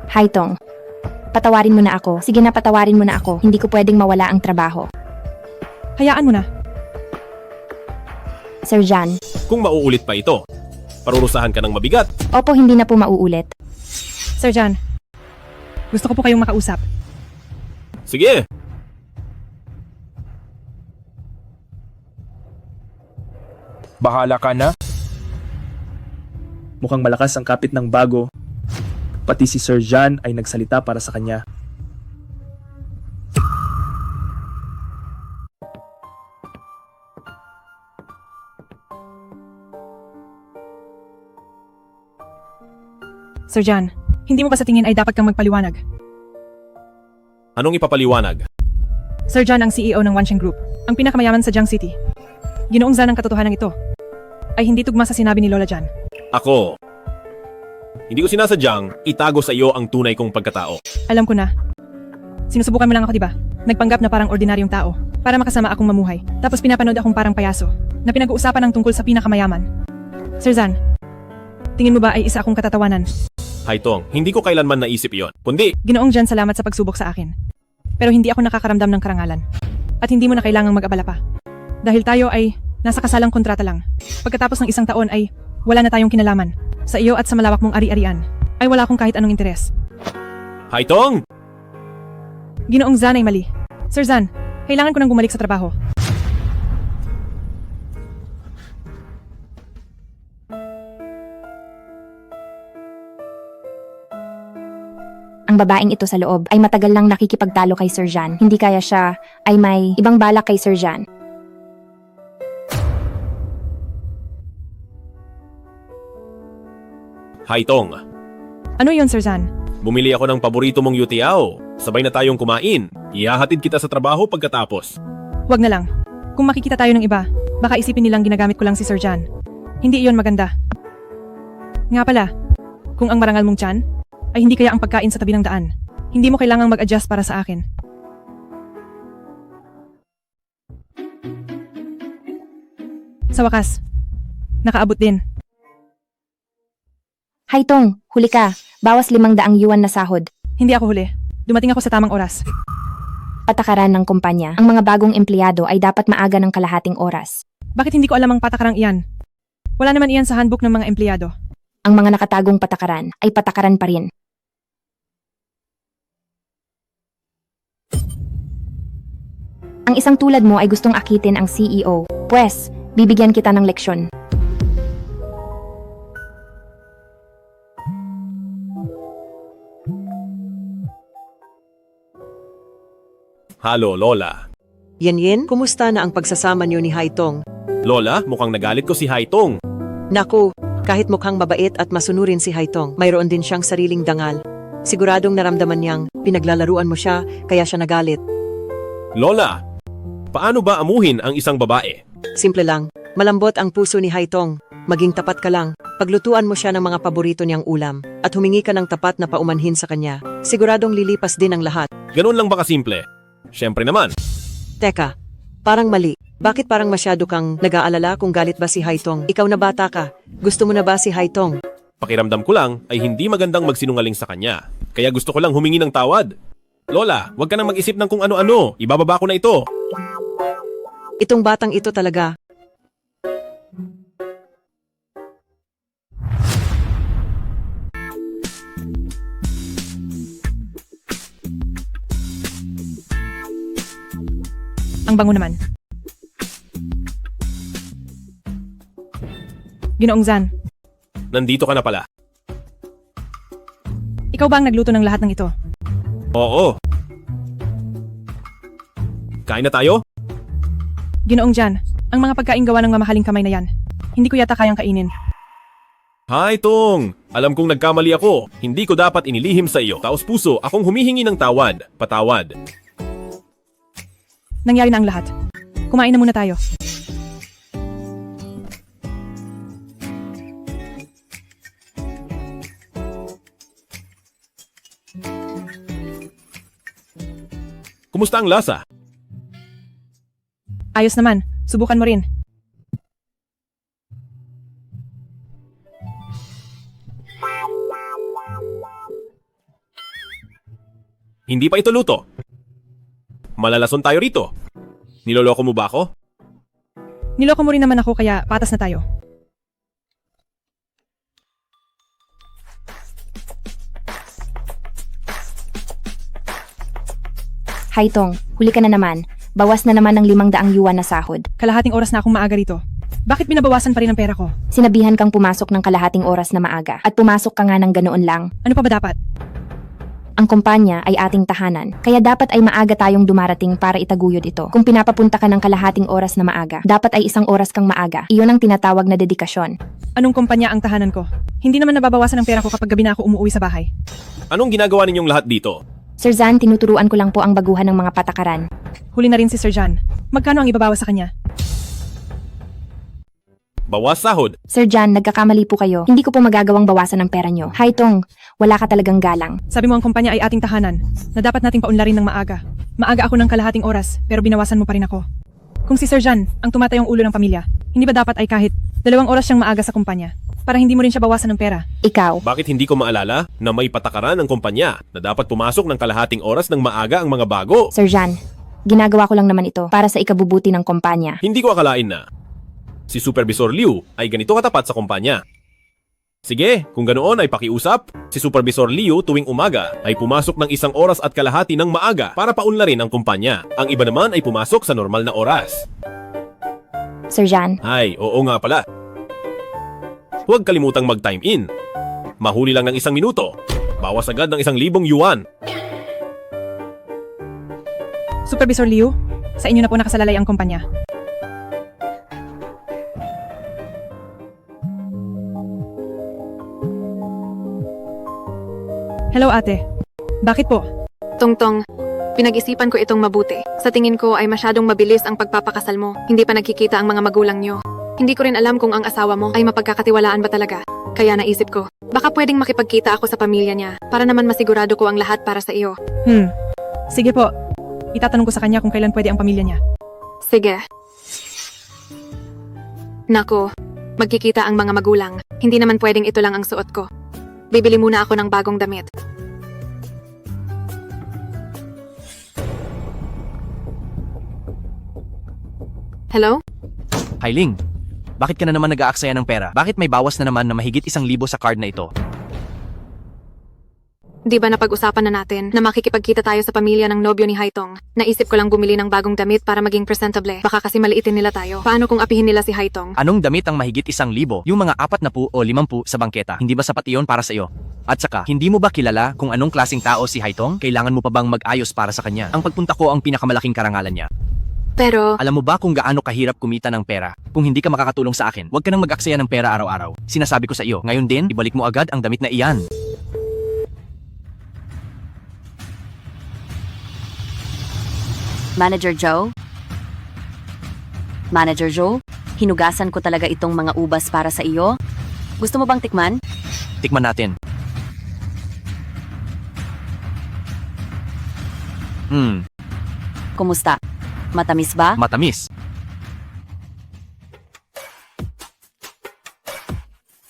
Haitong, patawarin mo na ako. Sige na, patawarin mo na ako. Hindi ko pwedeng mawala ang trabaho. Hayaan mo na. Sir Jan. Kung mauulit pa ito, parurusahan ka ng mabigat. Opo, hindi na po mauulit. Sir Jan, gusto ko po kayong makausap. Sige. Bahala ka na. Mukhang malakas ang kapit ng bago. Pati si Sir Jan ay nagsalita para sa kanya. Sir Jan, hindi mo ba sa tingin ay dapat kang magpaliwanag? Anong ipapaliwanag? Sir Jan ang CEO ng Wansheng Group, ang pinakamayaman sa Jiang City. Ginoong Zan ang katotohanan ito ay hindi tugma sa sinabi ni Lola Jan. Ako. Hindi ko sinasadyang itago sa iyo ang tunay kong pagkatao. Alam ko na. Sinusubukan mo lang ako, di ba? Nagpanggap na parang ordinaryong tao para makasama akong mamuhay. Tapos pinapanood akong parang payaso na pinag-uusapan ng tungkol sa pinakamayaman. Sir Zan, tingin mo ba ay isa akong katatawanan? Haitong, hindi ko kailanman naisip iyon. Kundi, Ginoong Jan, salamat sa pagsubok sa akin. Pero hindi ako nakakaramdam ng karangalan. At hindi mo na kailangang mag-abala pa. Dahil tayo ay nasa kasalang kontrata lang. Pagkatapos ng 1 taon ay wala na tayong kinalaman. Sa iyo at sa malawak mong ari-arian ay wala akong kahit anong interes. Haitong! Ginoong Zan ay mali. Sir Zan, kailangan ko nang bumalik sa trabaho. Ang babaeng ito sa loob ay matagal nang nakikipagtalo kay Sir Jan. Hindi kaya siya ay may ibang balak kay Sir Jan. Haitong, Ano yun, Sir Zan? bumili ako ng paborito mong yutiao. Sabay na tayong kumain. Ihahatid kita sa trabaho pagkatapos. Huwag na lang. Kung makikita tayo ng iba, baka isipin nilang ginagamit ko lang si Sir Jan. Hindi iyon maganda. Nga pala, kung ang marangal mong tiyan ay hindi kaya ang pagkain sa tabi ng daan, hindi mo kailangang mag-adjust para sa akin. Sa wakas, nakaabot din. Haitong, huli ka. Bawas 500 yuan na sahod. Hindi ako huli. Dumating ako sa tamang oras. Patakaran ng kumpanya. Ang mga bagong empleyado ay dapat maaga ng kalahating oras. Bakit hindi ko alam ang patakarang iyan? Wala naman iyan sa handbook ng mga empleyado. Ang mga nakatagong patakaran ay patakaran pa rin. Ang isang tulad mo ay gustong akitin ang CEO. Pwes, bibigyan kita ng leksyon. Halo, Lola. Yan, kumusta na ang pagsasama niyo ni Haitong? Lola, mukhang nagalit ko si Haitong. Naku, kahit mukhang mabait at masunurin si Haitong, mayroon din siyang sariling dangal. Siguradong naramdaman niyang pinaglalaruan mo siya, kaya siya nagalit. Lola, paano ba amuhin ang isang babae? Simple lang, malambot ang puso ni Haitong. Maging tapat ka lang. Paglutuan mo siya ng mga paborito niyang ulam at humingi ka ng tapat na paumanhin sa kanya. Siguradong lilipas din ang lahat. Ganun lang ba kasimple? Siyempre naman. Teka, Parang mali. Bakit parang masyado kang nag-aalala kung galit ba si Haitong? Ikaw na bata ka. Gusto mo na ba si Haitong? Pakiramdam ko lang ay hindi magandang magsinungaling sa kanya. Kaya gusto ko lang humingi ng tawad. Lola, huwag ka nang mag-isip ng kung ano-ano. Ibababa ko na ito. Itong batang ito talaga. Ang bango naman. Ginoong Zan, Nandito ka na pala. ikaw ba ang nagluto ng lahat ng ito? Oo. Kain na tayo? Ginoong Jan, ang mga pagkain gawa ng mamahaling kamay na yan. Hindi ko yata kayang kainin. Hi, Tong! Alam kong nagkamali ako. Hindi ko dapat inilihim sa iyo. Taos puso, akong humihingi ng tawad. Patawad. Nangyari na ang lahat. Kumain na muna tayo. Kumusta ang lasa? Ayos naman. Subukan mo rin. Hindi pa ito luto. Malalason tayo rito. Niloloko mo ba ako? Niloko mo rin naman ako kaya patas na tayo. Haitong, huli ka na naman. Bawas na naman ng 500 yuan na sahod. Kalahating oras na akong maaga rito. Bakit binabawasan pa rin ang pera ko? Sinabihan kang pumasok ng kalahating oras na maaga. At pumasok ka nga ng ganoon lang. Ano pa ba dapat? Ang kumpanya ay ating tahanan. Kaya dapat ay maaga tayong dumarating para itaguyod ito. Kung pinapapunta ka ng kalahating oras na maaga, dapat ay 1 oras kang maaga. Iyon ang tinatawag na dedikasyon. Anong kumpanya ang tahanan ko? Hindi naman nababawasan ang pera ko kapag gabi na ako umuwi sa bahay. Anong ginagawa ninyong lahat dito? Sir Zan, tinuturuan ko lang po ang baguhan ng mga patakaran. Huli na rin si Sir Jan. Magkano ang ibabawas sa kanya? Bawas sahod. Sir Jan, nagkakamali po kayo. Hindi ko po magagawang bawasan ang pera nyo. Haitong, wala ka talagang galang. Sabi mo ang kumpanya ay ating tahanan na dapat nating paunlarin ng maaga. Maaga ako ng kalahating oras pero binawasan mo pa rin ako. Kung si Sir Jan ang tumatayong ulo ng pamilya, hindi ba dapat ay kahit 2 oras siyang maaga sa kumpanya para hindi mo rin siya bawasan ng pera? Ikaw, Bakit hindi ko maalala na may patakaran ng kumpanya na dapat pumasok ng kalahating oras ng maaga ang mga bago? Sir Jan, ginagawa ko lang naman ito para sa ikabubuti ng kumpanya. Hindi ko akalain na si Supervisor Liu ay ganito katapat sa kumpanya. Sige, kung ganoon ay pakiusap, si Supervisor Liu tuwing umaga ay pumasok ng 1 oras at kalahati ng maaga para paunlarin ang kumpanya. Ang iba naman ay pumasok sa normal na oras. Sir Jan, Ay, oo nga pala. Huwag kalimutang mag-time in. Mahuli lang ng 1 minuto. Bawas agad ng 1,000 yuan. Supervisor Liu, sa inyo na po nakasalalay ang kumpanya. Hello ate. Bakit po? Tongtong, pinag-isipan ko itong mabuti. Sa tingin ko ay masyadong mabilis ang pagpapakasal mo. Hindi pa nagkikita ang mga magulang nyo. Hindi ko rin alam kung ang asawa mo ay mapagkakatiwalaan ba talaga. Kaya naisip ko, baka pwedeng makipagkita ako sa pamilya niya para naman masigurado ko ang lahat para sa iyo. Sige po. Itatanong ko sa kanya kung kailan pwede ang pamilya niya. Sige. Nako, magkikita ang mga magulang. Hindi naman pwedeng ito lang ang suot ko. Bibili muna ako ng bagong damit. Hello? Hailing, bakit ka na naman nag-aaksaya ng pera? Bakit may bawas na naman na mahigit 1,000 sa card na ito? Di ba napag-usapan na natin na makikipagkita tayo sa pamilya ng nobyo ni Haitong? Naisip ko lang bumili ng bagong damit para maging presentable. Baka kasi maliitin nila tayo. Paano kung apihin nila si Haitong? Anong damit ang mahigit 1,000? Yung mga 40 o 50 sa bangketa. Hindi ba sapat iyon para sa iyo? At saka, hindi mo ba kilala kung anong klaseng tao si Haitong? Kailangan mo pa bang mag-ayos para sa kanya? Ang pagpunta ko ang pinakamalaking karangalan niya. Pero, Alam mo ba kung gaano kahirap kumita ng pera? Kung hindi ka makakatulong sa akin, huwag ka nang mag-aksaya ng pera araw-araw. Sinasabi ko sa iyo, ngayon din, ibalik mo agad ang damit na iyan. Manager Joe? Manager Joe, hinugasan ko talaga itong mga ubas para sa iyo. Gusto mo bang tikman? Tikman natin. Kumusta? Matamis ba? Matamis.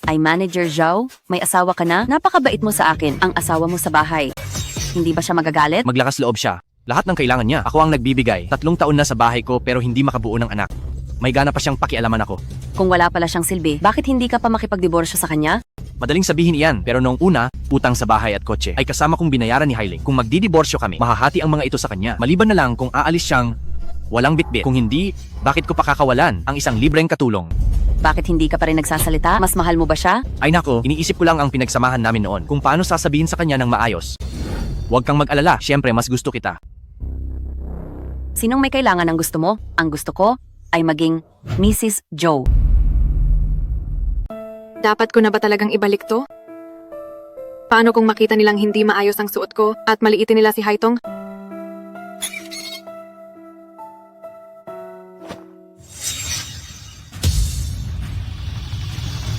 Ay Manager Zhao, may asawa ka na? Napakabait mo sa akin, ang asawa mo sa bahay. Hindi ba siya magagalit? Maglakas loob siya. Lahat ng kailangan niya. Ako ang nagbibigay. 3 taon na sa bahay ko pero hindi makabuo ng anak. May gana pa siyang pakialaman ako. Kung wala pala siyang silbi, bakit hindi ka pa makipagdiborsyo sa kanya? Madaling sabihin iyan, pero noong una, utang sa bahay at kotse ay kasama kong binayaran ni Hailing. Kung magdidiborsyo kami, mahahati ang mga ito sa kanya. Maliban na lang kung aalis siyang walang bitbit. Kung hindi, bakit ko pakakawalan ang isang libreng katulong? Bakit hindi ka pa rin nagsasalita? Mas mahal mo ba siya? Ay nako, iniisip ko lang ang pinagsamahan namin noon. Kung paano sasabihin sa kanya ng maayos. Huwag kang mag-alala, syempre mas gusto kita. Sinong may kailangan ng gusto mo? Ang gusto ko ay maging Mrs. Zhou. Dapat ko na ba talagang ibalik to? Paano kung makita nilang hindi maayos ang suot ko at maliitin nila si Haitong?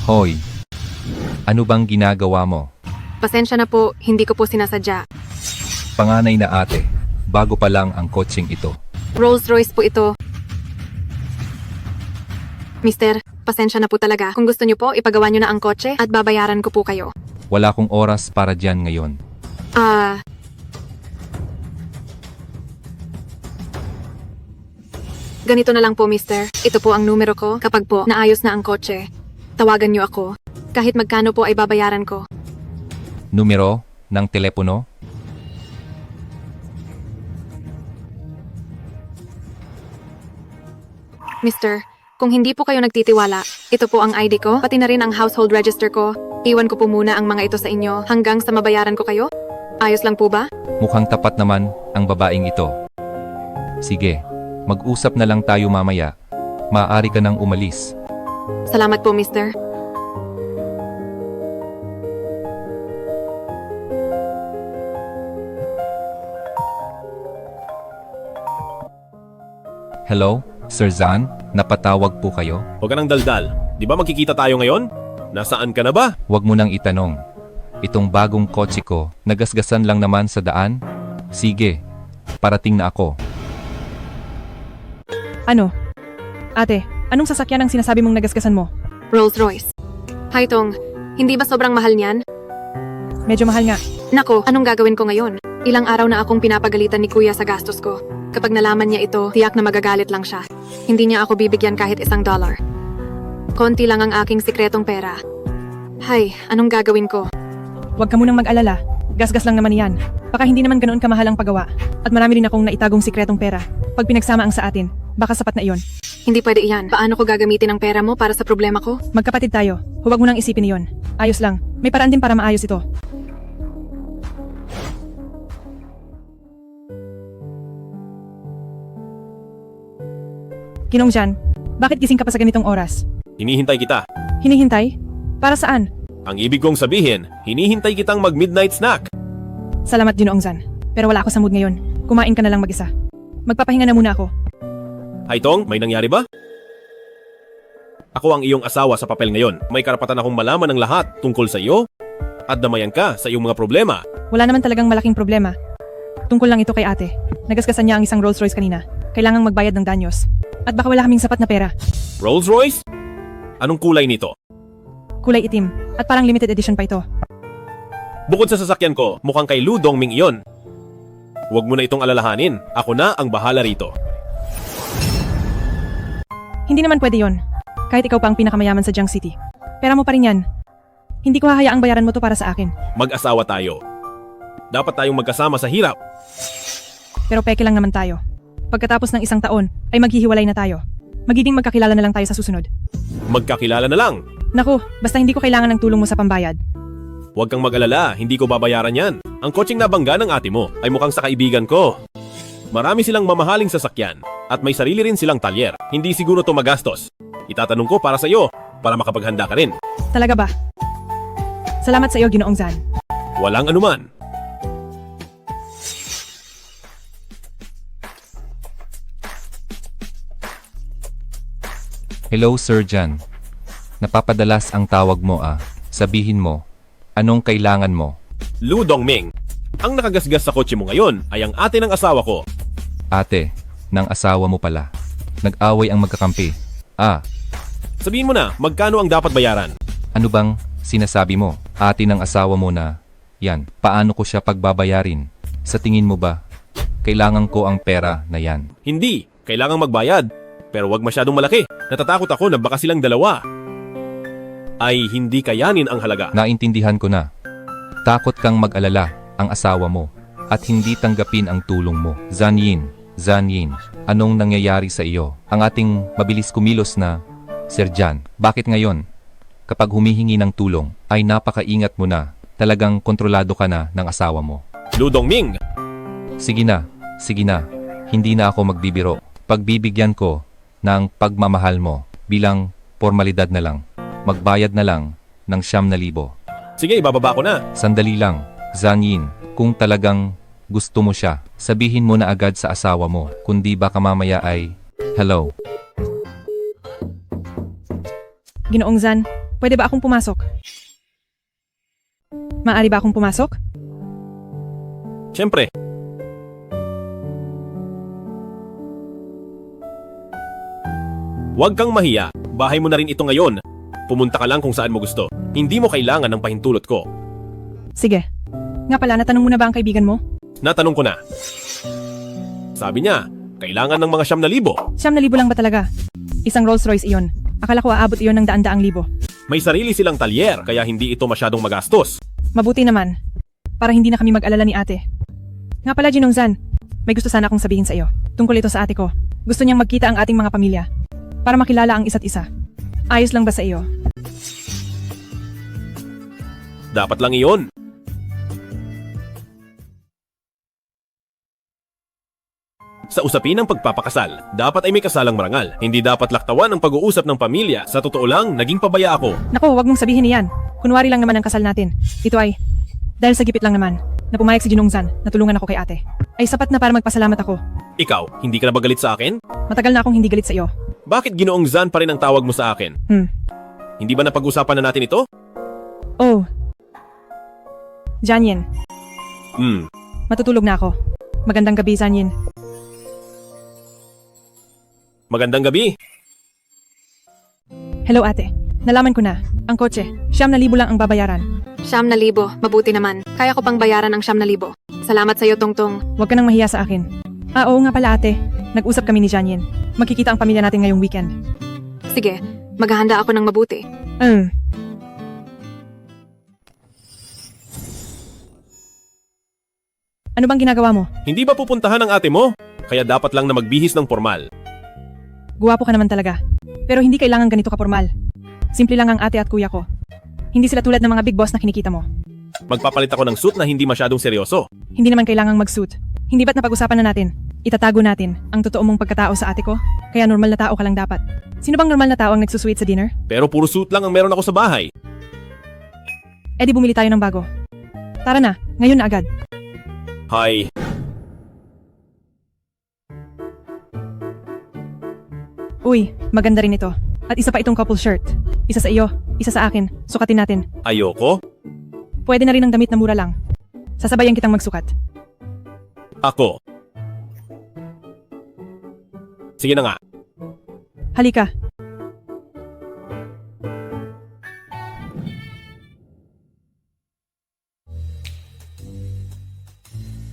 Hoy, ano bang ginagawa mo? Pasensya na po, hindi ko po sinasadya. Panganay na ate, bago pa lang ang coaching ito. Rolls Royce po ito. Mister, pasensya na po talaga. Kung gusto niyo po, ipagawa niyo na ang kotse at babayaran ko po kayo. Wala kong oras para dyan ngayon. Ganito na lang po, mister. Ito po ang numero ko. Kapag po naayos na ang kotse, tawagan niyo ako. Kahit magkano po ay babayaran ko. Numero ng telepono? Mister, kung hindi po kayo nagtitiwala, ito po ang ID ko, pati na rin ang household register ko. Iwan ko po muna ang mga ito sa inyo hanggang sa mabayaran ko kayo. Ayos lang po ba? Mukhang tapat naman ang babaeng ito. Sige, mag-usap na lang tayo mamaya. Maaari ka nang umalis. Salamat po, mister. Hello, Sir Zan? Napatawag po kayo? Huwag ka nang daldal. Di ba magkikita tayo ngayon? Nasaan ka na ba? Huwag mo nang itanong. Itong bagong kotse ko, nagasgasan lang naman sa daan? Sige, parating na ako. Ano? Ate, anong sasakyan ang sinasabi mong nagasgasan mo? Rolls Royce. Haitong, hindi ba sobrang mahal niyan? Medyo mahal nga. Nako, anong gagawin ko ngayon? Ilang araw na akong pinapagalitan ni Kuya sa gastos ko. Kapag nalaman niya ito, tiyak na magagalit lang siya. Hindi niya ako bibigyan kahit $1. Konti lang ang aking sikretong pera. Hay, anong gagawin ko? Huwag ka munang mag-alala. Gasgas lang naman yan. Baka hindi naman ganoon kamahal ang paggawa. At marami rin akong naitagong sikretong pera. Pag pinagsama ang sa atin, baka sapat na iyon. Hindi pwede iyan. Paano ko gagamitin ang pera mo para sa problema ko? Magkapatid tayo. Huwag mo nang isipin iyon. Ayos lang. May paraan din para maayos ito. Ginong Jan, bakit gising ka pa sa ganitong oras? Hinihintay kita. Hinihintay? Para saan? Ang ibig kong sabihin, hinihintay kitang mag-midnight snack. Salamat, Ginoong Zan. Pero wala ako sa mood ngayon. Kumain ka na lang mag-isa. Magpapahinga na muna ako. Haitong, may nangyari ba? Ako ang iyong asawa sa papel ngayon. May karapatan akong malaman ang lahat tungkol sa iyo at damayan ka sa iyong mga problema. Wala naman talagang malaking problema. Tungkol lang ito kay ate. Nagasgasan niya ang isang Rolls Royce kanina. Kailangang magbayad ng danyos. At baka wala kaming sapat na pera. Rolls Royce? Anong kulay nito? Kulay itim. At parang limited edition pa ito. Bukod sa sasakyan ko, mukhang kay Lu Dongming iyon. Huwag mo na itong alalahanin. Ako na ang bahala rito. Hindi naman pwede yon. Kahit ikaw pa ang pinakamayaman sa Jiang City. Pera mo pa rin yan. Hindi ko hahayaang bayaran mo to para sa akin. Mag-asawa tayo. Dapat tayong magkasama sa hirap. Pero peke lang naman tayo. Pagkatapos ng 1 taon, ay maghihiwalay na tayo. Magiging magkakilala na lang tayo sa susunod. Magkakilala na lang. Naku, basta hindi ko kailangan ng tulong mo sa pambayad. Huwag kang mag-alala, hindi ko babayaran yan. Ang kotseng nabangga ng ate mo ay mukhang sa kaibigan ko. Marami silang mamahaling sasakyan at may sarili rin silang talyer. Hindi siguro to magastos. Itatanong ko para sa iyo, para makapaghanda ka rin. Talaga ba? Salamat sa iyo, Ginoong Zan. Walang anuman. Hello, Sir Jan. Napapadalas ang tawag mo ah. Sabihin mo, anong kailangan mo? Lu Dongming, ang nakagasgas sa kotse mo ngayon ay ang ate ng asawa ko. Ate, ng asawa mo pala. Nag-away ang magkakampi. Sabihin mo na, magkano ang dapat bayaran? Ano bang sinasabi mo? Ate ng asawa mo na, yan, paano ko siya pagbabayarin? Sa tingin mo ba, kailangan ko ang pera na yan? Hindi, kailangang magbayad. Pero wag masyadong malaki. Natatakot ako na baka silang dalawa ay hindi kayanin ang halaga. Naintindihan ko na. Takot kang mag-alala ang asawa mo at hindi tanggapin ang tulong mo. Zanyin, anong nangyayari sa iyo? Ang ating mabilis kumilos na Sir John, bakit ngayon? Kapag humihingi ng tulong, ay napakaingat mo na. Talagang kontrolado ka na ng asawa mo. Ludong Ming! Sige na. Hindi na ako magbibiro. Pagbibigyan ko ng pagmamahal mo bilang formalidad na lang. Magbayad na lang ng 9,000. Sige, ibababa ko na. Sandali lang, Zanyin, kung talagang gusto mo siya, sabihin mo na agad sa asawa mo, kundi baka mamaya ay, hello. Ginoong Zan, pwede ba akong pumasok? Maaari ba akong pumasok? Siyempre. Huwag kang mahiya. Bahay mo na rin ito ngayon. Pumunta ka lang kung saan mo gusto. Hindi mo kailangan ng pahintulot ko. Sige. Nga pala, natanong mo na ba ang kaibigan mo? Natanong ko na. Sabi niya, kailangan ng mga 9,000. 9,000 lang ba talaga? Isang Rolls Royce iyon. Akala ko aabot iyon ng daan-daang libo. May sarili silang talyer, kaya hindi ito masyadong magastos. Mabuti naman. Para hindi na kami mag-alala ni ate. Nga pala, Ginong Zan, may gusto sana akong sabihin sa iyo. Tungkol ito sa ate ko. Gusto niyang magkita ang ating mga pamilya. Para makilala ang isa't isa. Ayos lang ba sa iyo? Dapat lang iyon. Sa usapin ng pagpapakasal, dapat ay may kasalang marangal. Hindi dapat laktawan ang pag-uusap ng pamilya. Sa totoo lang, naging pabaya ako. Naku, wag mong sabihin niyan. Kunwari lang naman ang kasal natin. Ito ay, dahil sa gipit lang naman, na pumayag si Ginong Zan, natulungan ako kay ate. Ay sapat na para magpasalamat ako. Ikaw, hindi ka na ba galit sa akin? Matagal na akong hindi galit sa iyo. Bakit Ginoong Zan pa rin ang tawag mo sa akin? Hindi ba napag-usapan na natin ito? Oh. Janyin, matutulog na ako. Magandang gabi, Zanyin. Magandang gabi. Hello ate. Nalaman ko na. Ang kotse, 9,000 lang ang babayaran. 9,000, mabuti naman. Kaya ko pang bayaran ang 9,000. Salamat sa iyo, Tongtong. Huwag ka nang mahiya sa akin. Oo nga pala ate. Nag-usap kami ni Janyin. Magkikita ang pamilya natin ngayong weekend. Sige, maghahanda ako ng mabuti. Ano bang ginagawa mo? Hindi ba pupuntahan ang ate mo? Kaya dapat lang na magbihis ng formal. Guwapo ka naman talaga. Pero hindi kailangan ganito ka-formal. Simple lang ang ate at kuya ko. Hindi sila tulad ng mga big boss na kinikita mo. Magpapalit ako ng suit na hindi masyadong seryoso. Hindi naman kailangang mag-suit. Hindi ba't napag-usapan na natin? Itatago natin ang totoo mong pagkatao sa ate ko? Kaya normal na tao ka lang dapat. Sino bang normal na tao ang nagsusweet sa dinner? Pero puro suit lang ang meron ako sa bahay. Eh di bumili tayo ng bago. Tara na, ngayon na agad. Hi. Uy, maganda rin ito. At isa pa itong couple shirt. Isa sa iyo, isa sa akin. Sukatin natin. Ayoko. Pwede na rin ng damit na mura lang. Sasabayan kitang magsukat. Ako. Sige na nga. Halika.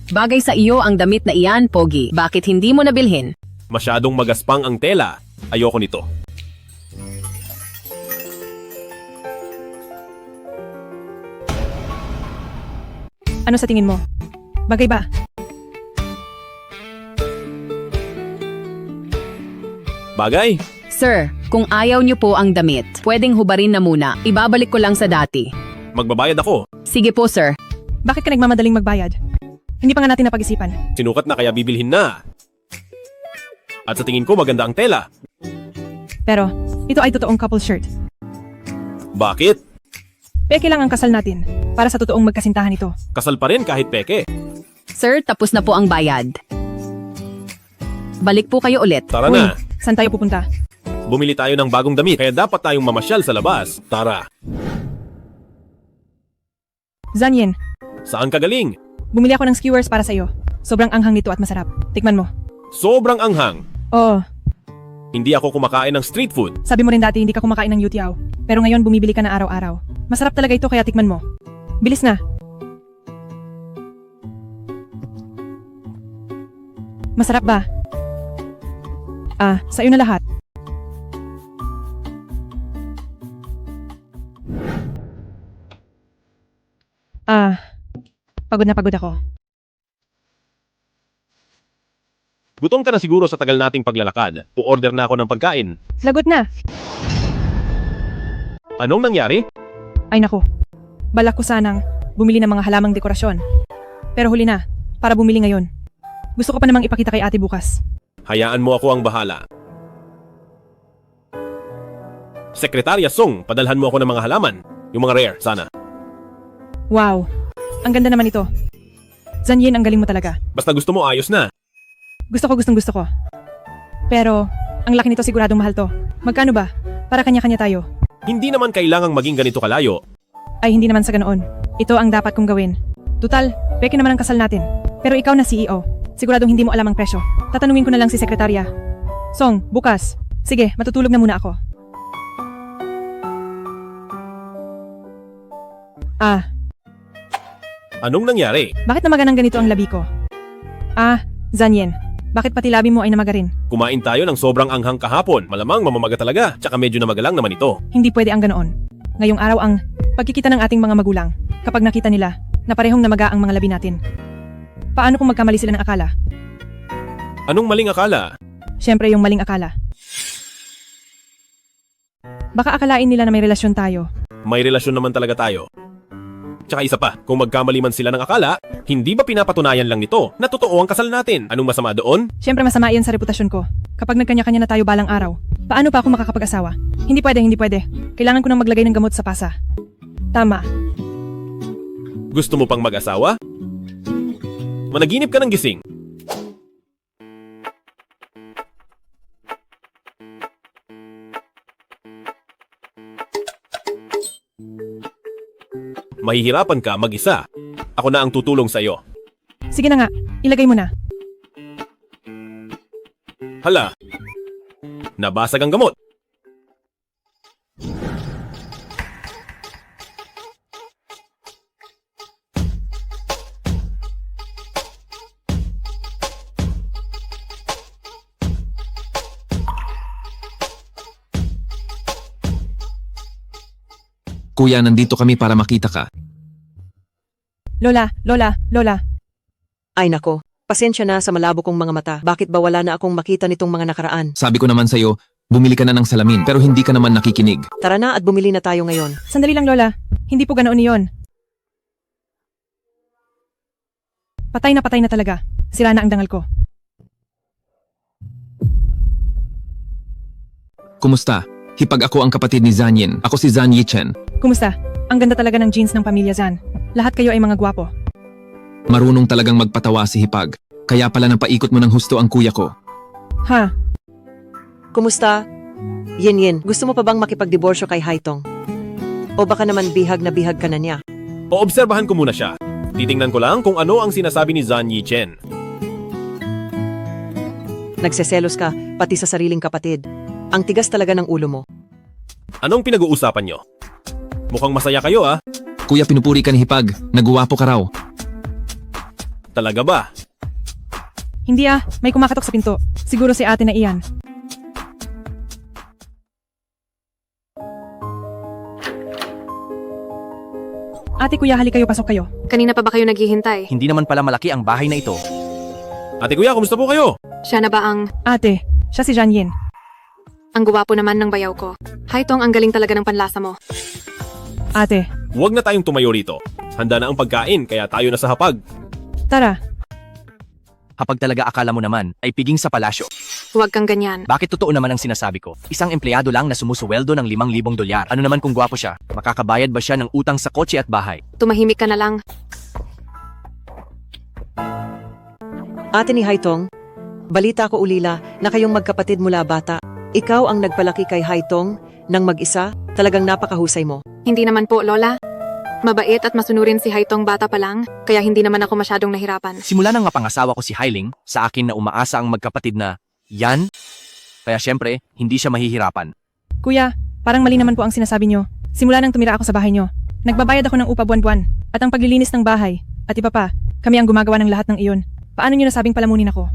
Bagay sa iyo ang damit na iyan, Pogi. Bakit hindi mo nabilhin? Masyadong magaspang ang tela. Ayoko nito. Ano sa tingin mo? Bagay ba? Bagay? Sir, kung ayaw niyo po ang damit, pwedeng hubarin na muna. Ibabalik ko lang sa dati. Magbabayad ako. Sige po, sir. Bakit ka nagmamadaling magbayad? Hindi pa nga natin napag-isipan. Sinukat na kaya bibilhin na. At sa tingin ko maganda ang tela. Pero, ito ay totoong couple shirt. Bakit? Peke lang ang kasal natin para sa totoong magkasintahan ito. Kasal pa rin kahit peke. Sir, tapos na po ang bayad. Balik po kayo ulit. Tara Uy, na. saan tayo pupunta? Bumili tayo ng bagong damit kaya dapat tayong mamasyal sa labas. Tara. Zanyin, Saan ka galing? bumili ako ng skewers para sa iyo. Sobrang anghang nito at masarap. Tikman mo. Sobrang anghang. Oh, Hindi ako kumakain ng street food. sabi mo rin dati hindi ka kumakain ng youtiao. Pero ngayon bumibili ka na araw-araw. Masarap talaga ito kaya tikman mo. Bilis na. Masarap ba? Sa'yo na lahat. Pagod na pagod ako. Gutom ka na siguro sa tagal nating paglalakad. O-order na ako ng pagkain. Lagot na. Anong nangyari? Ay naku. Balak ko sanang bumili ng mga halamang dekorasyon. Pero huli na, para bumili ngayon. Gusto ko pa namang ipakita kay ate bukas. Hayaan mo ako ang bahala. Sekretarya Song, padalhan mo ako ng mga halaman. Yung mga rare, sana. Wow, ang ganda naman ito. Zanyin, ang galing mo talaga. Basta gusto mo, ayos na. Gusto ko. Pero, ang laki nito siguradong mahal to. Magkano ba? Para kanya-kanya tayo. Hindi naman kailangang maging ganito kalayo. Ay hindi naman sa ganoon. Ito ang dapat kong gawin. Tutal, peke naman ang kasal natin. Pero ikaw na CEO. Siguradong hindi mo alam ang presyo. Tatanungin ko na lang si sekretarya. Song, bukas. Sige, matutulog na muna ako. Anong nangyari? Bakit namaga ng ganito ang labi ko? Zanyen. Bakit pati labi mo ay namaga rin? Kumain tayo ng sobrang anghang kahapon. Malamang mamamaga talaga. Tsaka medyo namagalang naman ito. Hindi pwede ang ganoon. Ngayong araw ang pagkikita ng ating mga magulang. Kapag nakita nila na parehong namaga ang mga labi natin. Paano kung magkamali sila ng akala? Anong maling akala? Siyempre yung maling akala. Baka akalain nila na may relasyon tayo. May relasyon naman talaga tayo. Tsaka isa pa, kung magkamali man sila ng akala, hindi ba pinapatunayan lang nito na totoo ang kasal natin? Anong masama doon? Siyempre masama iyon sa reputasyon ko. Kapag nagkanya-kanya na tayo balang araw, paano pa ako makakapag-asawa? Hindi pwede. Kailangan ko nang maglagay ng gamot sa pasa. Tama. Gusto mo pang mag-asawa? Managinip ka ng gising. Mahihirapan ka mag-isa. Ako na ang tutulong sa iyo. Sige na nga, ilagay mo na. Hala, nabasag ang gamot. Kuya, nandito kami para makita ka. Lola. Ay nako, pasensya na sa malabo kong mga mata. Bakit ba wala na akong makita nitong mga nakaraan? Sabi ko naman sa'yo, bumili ka na ng salamin pero hindi ka naman nakikinig. Tara na at bumili na tayo ngayon. Sandali lang Lola, hindi po ganoon iyon. Patay na talaga. Sira na ang dangal ko. Kumusta? Hipag ako ang kapatid ni Zanyin. Ako si Zan Yichen. Kumusta? Ang ganda talaga ng jeans ng pamilya Zan. Lahat kayo ay mga gwapo. Marunong talagang magpatawa si Hipag. Kaya pala napaikot mo ng husto ang kuya ko. Ha? Kumusta? Yin, gusto mo pa bang makipagdiborsyo kay Haitong? O baka naman bihag na bihag ka na niya? Oobserbahan ko muna siya. Titingnan ko lang kung ano ang sinasabi ni Zan Yichen. Nagseselos ka, pati sa sariling kapatid. Ang tigas talaga ng ulo mo. Anong pinag-uusapan nyo? Mukhang masaya kayo ah. Kuya, pinupuri ka ni Hipag. Naguwapo ka raw. Talaga ba? Hindi may kumakatok sa pinto. Siguro si ate na iyan. Ate kuya, hali kayo, pasok kayo. Kanina pa ba kayo naghihintay? Hindi naman pala malaki ang bahay na ito. Ate kuya, kumusta po kayo? Siya na ba ang... Ate, siya si Janyin. Ang guwapo naman ng bayaw ko. Haitong, ang galing talaga ng panlasa mo. Ate, Huwag na tayong tumayo rito. Handa na ang pagkain, kaya tayo na sa hapag. tara. Kapag talaga akala mo naman, ay piging sa palasyo. Huwag kang ganyan. Bakit totoo naman ang sinasabi ko? Isang empleyado lang na sumusuweldo ng $5,000. Ano naman kung gwapo siya? Makakabayad ba siya ng utang sa kotse at bahay? Tumahimik ka na lang. Ate ni Haitong, balita ko ulila na kayong magkapatid mula bata. Ikaw ang nagpalaki kay Haitong nang mag-isa, talagang napakahusay mo. Hindi naman po, Lola. Mabait at masunurin si Haitong bata pa lang, kaya hindi naman ako masyadong nahirapan. Simula nang mapangasawa ko si Hailing, sa akin na umaasa ang magkapatid na yan. Kaya syempre, hindi siya mahihirapan. Kuya, parang mali naman po ang sinasabi nyo. Simula nang tumira ako sa bahay nyo, nagbabayad ako ng upa buwan-buwan, at ang paglilinis ng bahay, at iba pa, kami ang gumagawa ng lahat ng iyon. Paano nyo nasabing palamunin ako?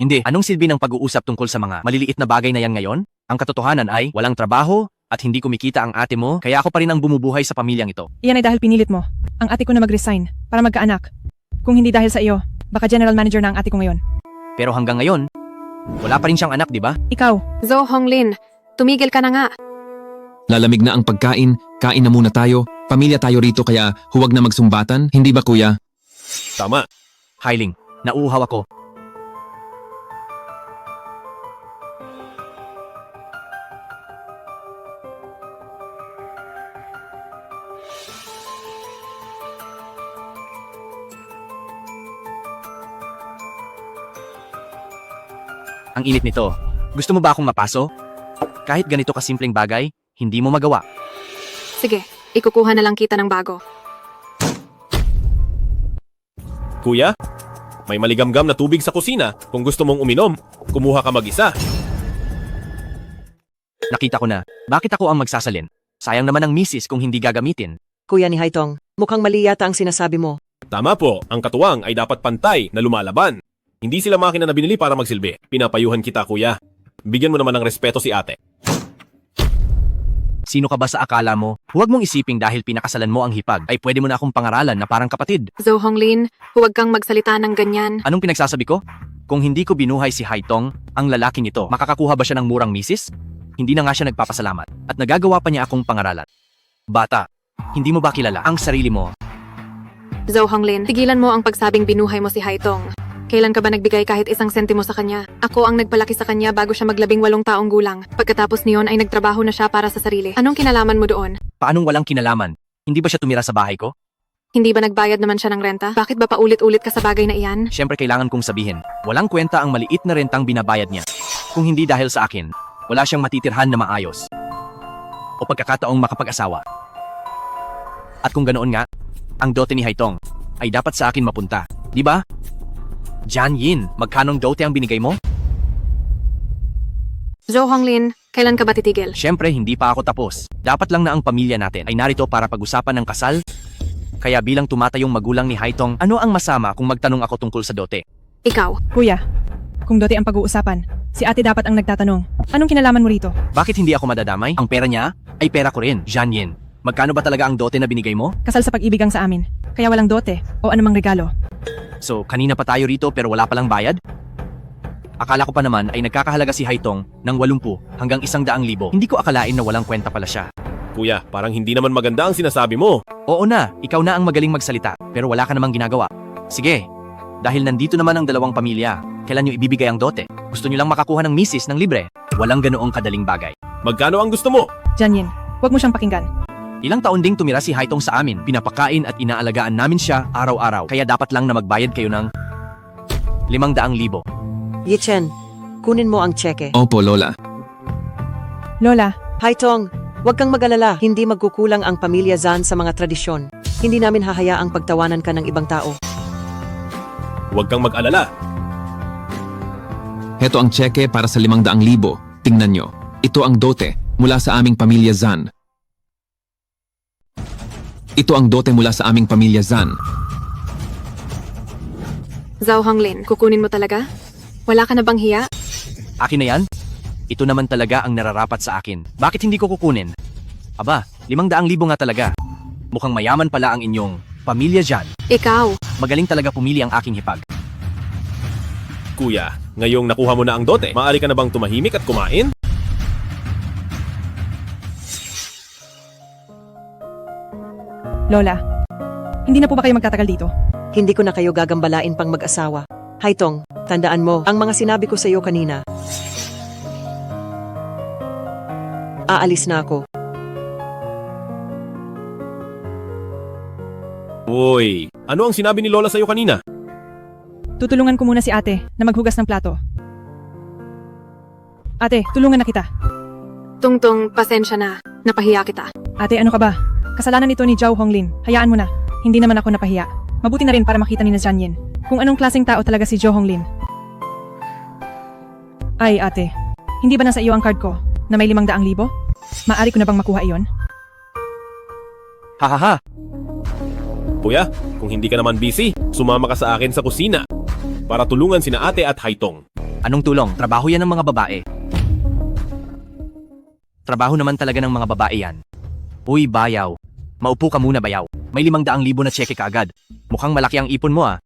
Hindi, anong silbi ng pag-uusap tungkol sa mga maliliit na bagay na yan ngayon? Ang katotohanan ay walang trabaho at hindi kumikita ang ate mo, kaya ako pa rin ang bumubuhay sa pamilyang ito. Iyan ay dahil pinilit mo, ang ate ko na mag-resign, para magkaanak. Kung hindi dahil sa iyo, baka general manager na ang ate ko ngayon. Pero hanggang ngayon, wala pa rin siyang anak, di ba? Ikaw, Zo Honglin, tumigil ka na nga. Lalamig na ang pagkain, kain na muna tayo, pamilya tayo rito kaya huwag na magsumbatan, hindi ba kuya? Tama. Hailing, nauuhaw ako. Ang init nito. Gusto mo ba akong mapaso? Kahit ganito kasimpleng bagay, hindi mo magawa. Sige, ikukuha na lang kita ng bago. Kuya, may maligamgam na tubig sa kusina. Kung gusto mong uminom, kumuha ka mag-isa. Nakita ko na. Bakit ako ang magsasalin? Sayang naman ang misis kung hindi gagamitin. Kuya ni Haitong, mukhang mali yata ang sinasabi mo. Tama po, ang katuwang ay dapat pantay na lumalaban. Hindi sila makina na binili para magsilbi. Pinapayuhan kita, kuya. Bigyan mo naman ng respeto si ate. Sino ka ba sa akala mo? Huwag mong isiping dahil pinakasalan mo ang hipag ay pwede mo na akong pangaralan na parang kapatid. Zo Honglin, huwag kang magsalita ng ganyan. Anong pinagsasabi ko? Kung hindi ko binuhay si Haitong, ang lalaking ito, makakakuha ba siya ng murang misis? Hindi na nga siya nagpapasalamat at nagagawa pa niya akong pangaralan. Bata, hindi mo ba kilala ang sarili mo? Zo Honglin, tigilan mo ang pagsabing binuhay mo si Haitong. Kailan ka ba nagbigay kahit isang sentimo sa kanya? Ako ang nagpalaki sa kanya bago siya mag-18 taong gulang. Pagkatapos niyon ay nagtrabaho na siya para sa sarili. Anong kinalaman mo doon? Paanong walang kinalaman? Hindi ba siya tumira sa bahay ko? Hindi ba nagbayad naman siya ng renta? Bakit ba paulit-ulit ka sa bagay na iyan? Siyempre kailangan kong sabihin, walang kwenta ang maliit na rentang binabayad niya. Kung hindi dahil sa akin, wala siyang matitirhan na maayos. O pagkakataong makapag-asawa. At kung ganoon nga, ang dote ni Haitong ay dapat sa akin mapunta. Di ba? Jan Yin, magkanong dote ang binigay mo? Zo Honglin, kailan ka ba titigil? Siyempre, hindi pa ako tapos. Dapat lang na ang pamilya natin ay narito para pag-usapan ng kasal. Kaya bilang tumatayong magulang ni Haitong, ano ang masama kung magtanong ako tungkol sa dote? Ikaw. kuya, kung dote ang pag-uusapan, si ate dapat ang nagtatanong. Anong kinalaman mo rito? Bakit hindi ako madadamay? Ang pera niya ay pera ko rin, Jan Yin. Magkano ba talaga ang dote na binigay mo? Kasal sa pag-ibig ang sa amin, kaya walang dote o anumang regalo. So, kanina pa tayo rito pero wala palang bayad? Akala ko pa naman ay nagkakahalaga si Haitong ng 80 hanggang 100,000. Hindi ko akalain na walang kwenta pala siya. Kuya, parang hindi naman maganda ang sinasabi mo. Oo na, ikaw na ang magaling magsalita pero wala ka namang ginagawa. Sige, dahil nandito naman ang dalawang pamilya, kailan nyo ibibigay ang dote? Gusto nyo lang makakuha ng misis ng libre? Walang ganoong kadaling bagay. Magkano ang gusto mo? Janyin, huwag mo siyang pakinggan. Ilang taon ding tumira si Haitong sa amin, pinapakain at inaalagaan namin siya araw-araw. Kaya dapat lang na magbayad kayo ng 500,000. Yichen, kunin mo ang tseke. Opo, Lola. Lola, Haitong, huwag kang mag-alala. Hindi magkukulang ang pamilya Zan sa mga tradisyon. Hindi namin hahayaang pagtawanan ka ng ibang tao. Huwag kang mag-alala. Heto ang tseke para sa 500,000. Tingnan nyo. Ito ang dote mula sa aming pamilya Zan. Ito ang dote mula sa aming pamilya Zan. Zhao Honglin, kukunin mo talaga? Wala ka na bang hiya? Akin na yan? Ito naman talaga ang nararapat sa akin. Bakit hindi ko kukunin? Aba, 500,000 nga talaga. Mukhang mayaman pala ang inyong pamilya dyan. Ikaw. Magaling talaga pumili ang aking hipag. Kuya, ngayong nakuha mo na ang dote, maaari ka na bang tumahimik at kumain? Lola, hindi na po ba kayo magtatagal dito? Hindi ko na kayo gagambalain pang mag-asawa. Haitong, tandaan mo ang mga sinabi ko sa iyo kanina. Aalis na ako. Uy, ano ang sinabi ni Lola sa'yo kanina? Tutulungan ko muna si ate na maghugas ng plato. Ate, tulungan na kita. Tungtong, pasensya na. Napahiya kita. Ate, ano ka ba? Kasalanan ito ni Zhao Honglin. Hayaan mo na. Hindi naman ako napahiya. Mabuti na rin para makita ni na Jianyin kung anong klaseng tao talaga si Zhao Honglin. Ay ate, hindi ba nasa iyo ang card ko na may 500,000? Maari ko na bang makuha iyon? Hahaha, Kuya, kung hindi ka naman busy, sumama ka sa akin sa kusina para tulungan sina ate at Haitong. anong tulong? Trabaho yan ng mga babae. Trabaho naman talaga ng mga babae yan. Uy, bayaw. Maupo ka muna, bayaw. May 500,000 na cheque kaagad. Mukhang malaki ang ipon mo ah.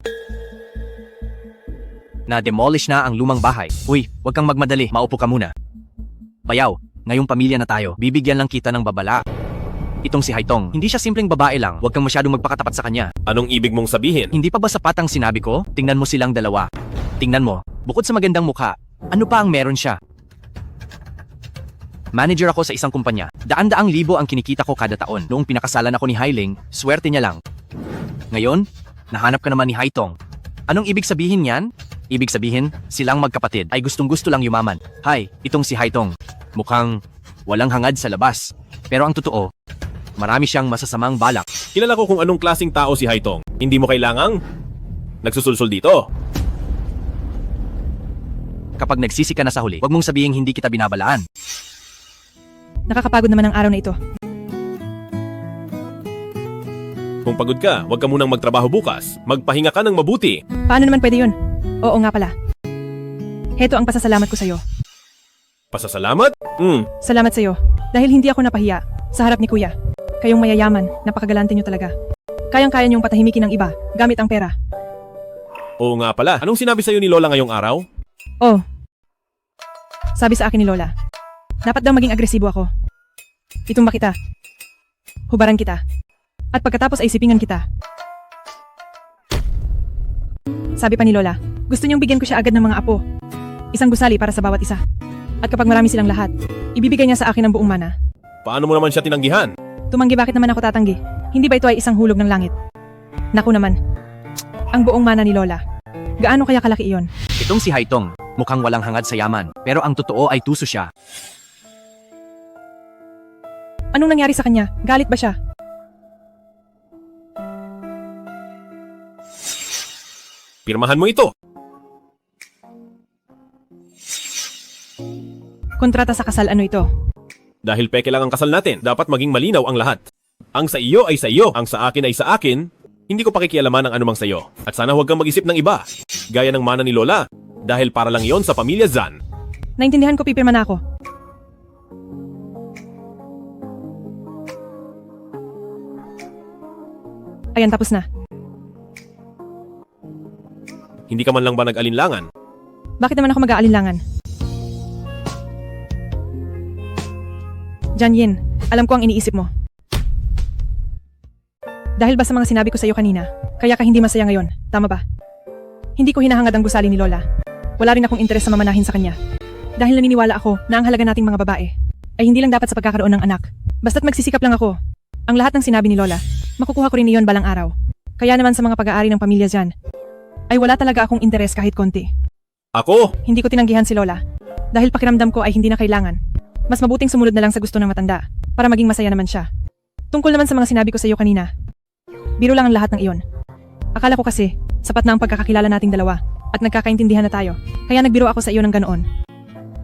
Na-demolish na ang lumang bahay. Uy, wag kang magmadali. Maupo ka muna. Bayaw, ngayong pamilya na tayo. Bibigyan lang kita ng babala. Itong si Haitong, hindi siya simpleng babae lang. Huwag kang masyadong magpakatapat sa kanya. Anong ibig mong sabihin? Hindi pa ba sapat ang sinabi ko? Tingnan mo silang dalawa. Tingnan mo, bukod sa magandang mukha, ano pa ang meron siya? Manager ako sa isang kumpanya. Daan-daang libo ang kinikita ko kada taon. Noong pinakasalan ako ni Hailing, swerte niya lang. Ngayon, nahanap ka naman ni Haitong. Anong ibig sabihin yan? Ibig sabihin, silang magkapatid ay gustong-gusto lang yumaman. Hay, itong si Haitong. Mukhang walang hangad sa labas. Pero ang totoo, marami siyang masasamang balak. Kilala ko kung anong klaseng tao si Haitong. Hindi mo kailangang nagsusulsul dito. Kapag nagsisi ka na sa huli, wag mong sabihin hindi kita binabalaan. Nakakapagod naman ang araw na ito. Kung pagod ka, huwag ka munang magtrabaho bukas. Magpahinga ka ng mabuti. Paano naman pwede yun? Oo nga pala. Heto ang pasasalamat ko sa'yo. Pasasalamat? Salamat sa'yo. Dahil hindi ako napahiya sa harap ni Kuya. Kayong mayayaman, napakagalante nyo talaga. Kayang-kaya nyong patahimikin ng iba gamit ang pera. Oo nga pala. Anong sinabi sa'yo ni Lola ngayong araw? Oh. Sabi sa akin ni Lola, dapat daw maging agresibo ako. Itumba kita. Hubaran kita. At pagkatapos ay sipingan kita. Sabi pa ni Lola, gusto niyong bigyan ko siya agad ng mga apo. Isang gusali para sa bawat isa. At kapag marami silang lahat, ibibigay niya sa akin ang buong mana. Paano mo naman siya tinanggihan? Tumanggi, bakit naman ako tatanggi? Hindi ba ito ay isang hulog ng langit? Naku naman. Ang buong mana ni Lola. Gaano kaya kalaki iyon? Itong si Haitong, mukhang walang hangad sa yaman. Pero ang totoo ay tuso siya. Anong nangyari sa kanya? Galit ba siya? Pirmahan mo ito. Kontrata sa kasal, ano ito? Dahil peke lang ang kasal natin, dapat maging malinaw ang lahat. Ang sa iyo ay sa iyo, ang sa akin ay sa akin. Hindi ko pakikialaman ang anumang sa iyo. At sana huwag kang mag-isip ng iba. Gaya ng mana ni Lola. Dahil para lang iyon sa pamilya Zan. Naintindihan ko, pipirma na ako. Ayan, tapos na. Hindi ka man lang ba nag-alinlangan? Bakit naman ako mag-aalinlangan? Jianyin, alam ko ang iniisip mo. Dahil ba sa mga sinabi ko sa iyo kanina, kaya ka hindi masaya ngayon, tama ba? Hindi ko hinahangad ang gusali ni Lola. Wala rin akong interes sa mamanahin sa kanya. Dahil naniniwala ako na ang halaga nating mga babae ay hindi lang dapat sa pagkakaroon ng anak. Basta't magsisikap lang ako. Ang lahat ng sinabi ni Lola, makukuha ko rin iyon balang araw. Kaya naman sa mga pag-aari ng pamilya dyan, ay wala talaga akong interes kahit konti. Ako? Hindi ko tinanggihan si Lola. Dahil pakiramdam ko ay hindi na kailangan. Mas mabuting sumunod na lang sa gusto ng matanda para maging masaya naman siya. Tungkol naman sa mga sinabi ko sa iyo kanina, biro lang ang lahat ng iyon. Akala ko kasi, sapat na ang pagkakakilala nating dalawa at nagkakaintindihan na tayo. Kaya nagbiro ako sa iyo ng ganoon.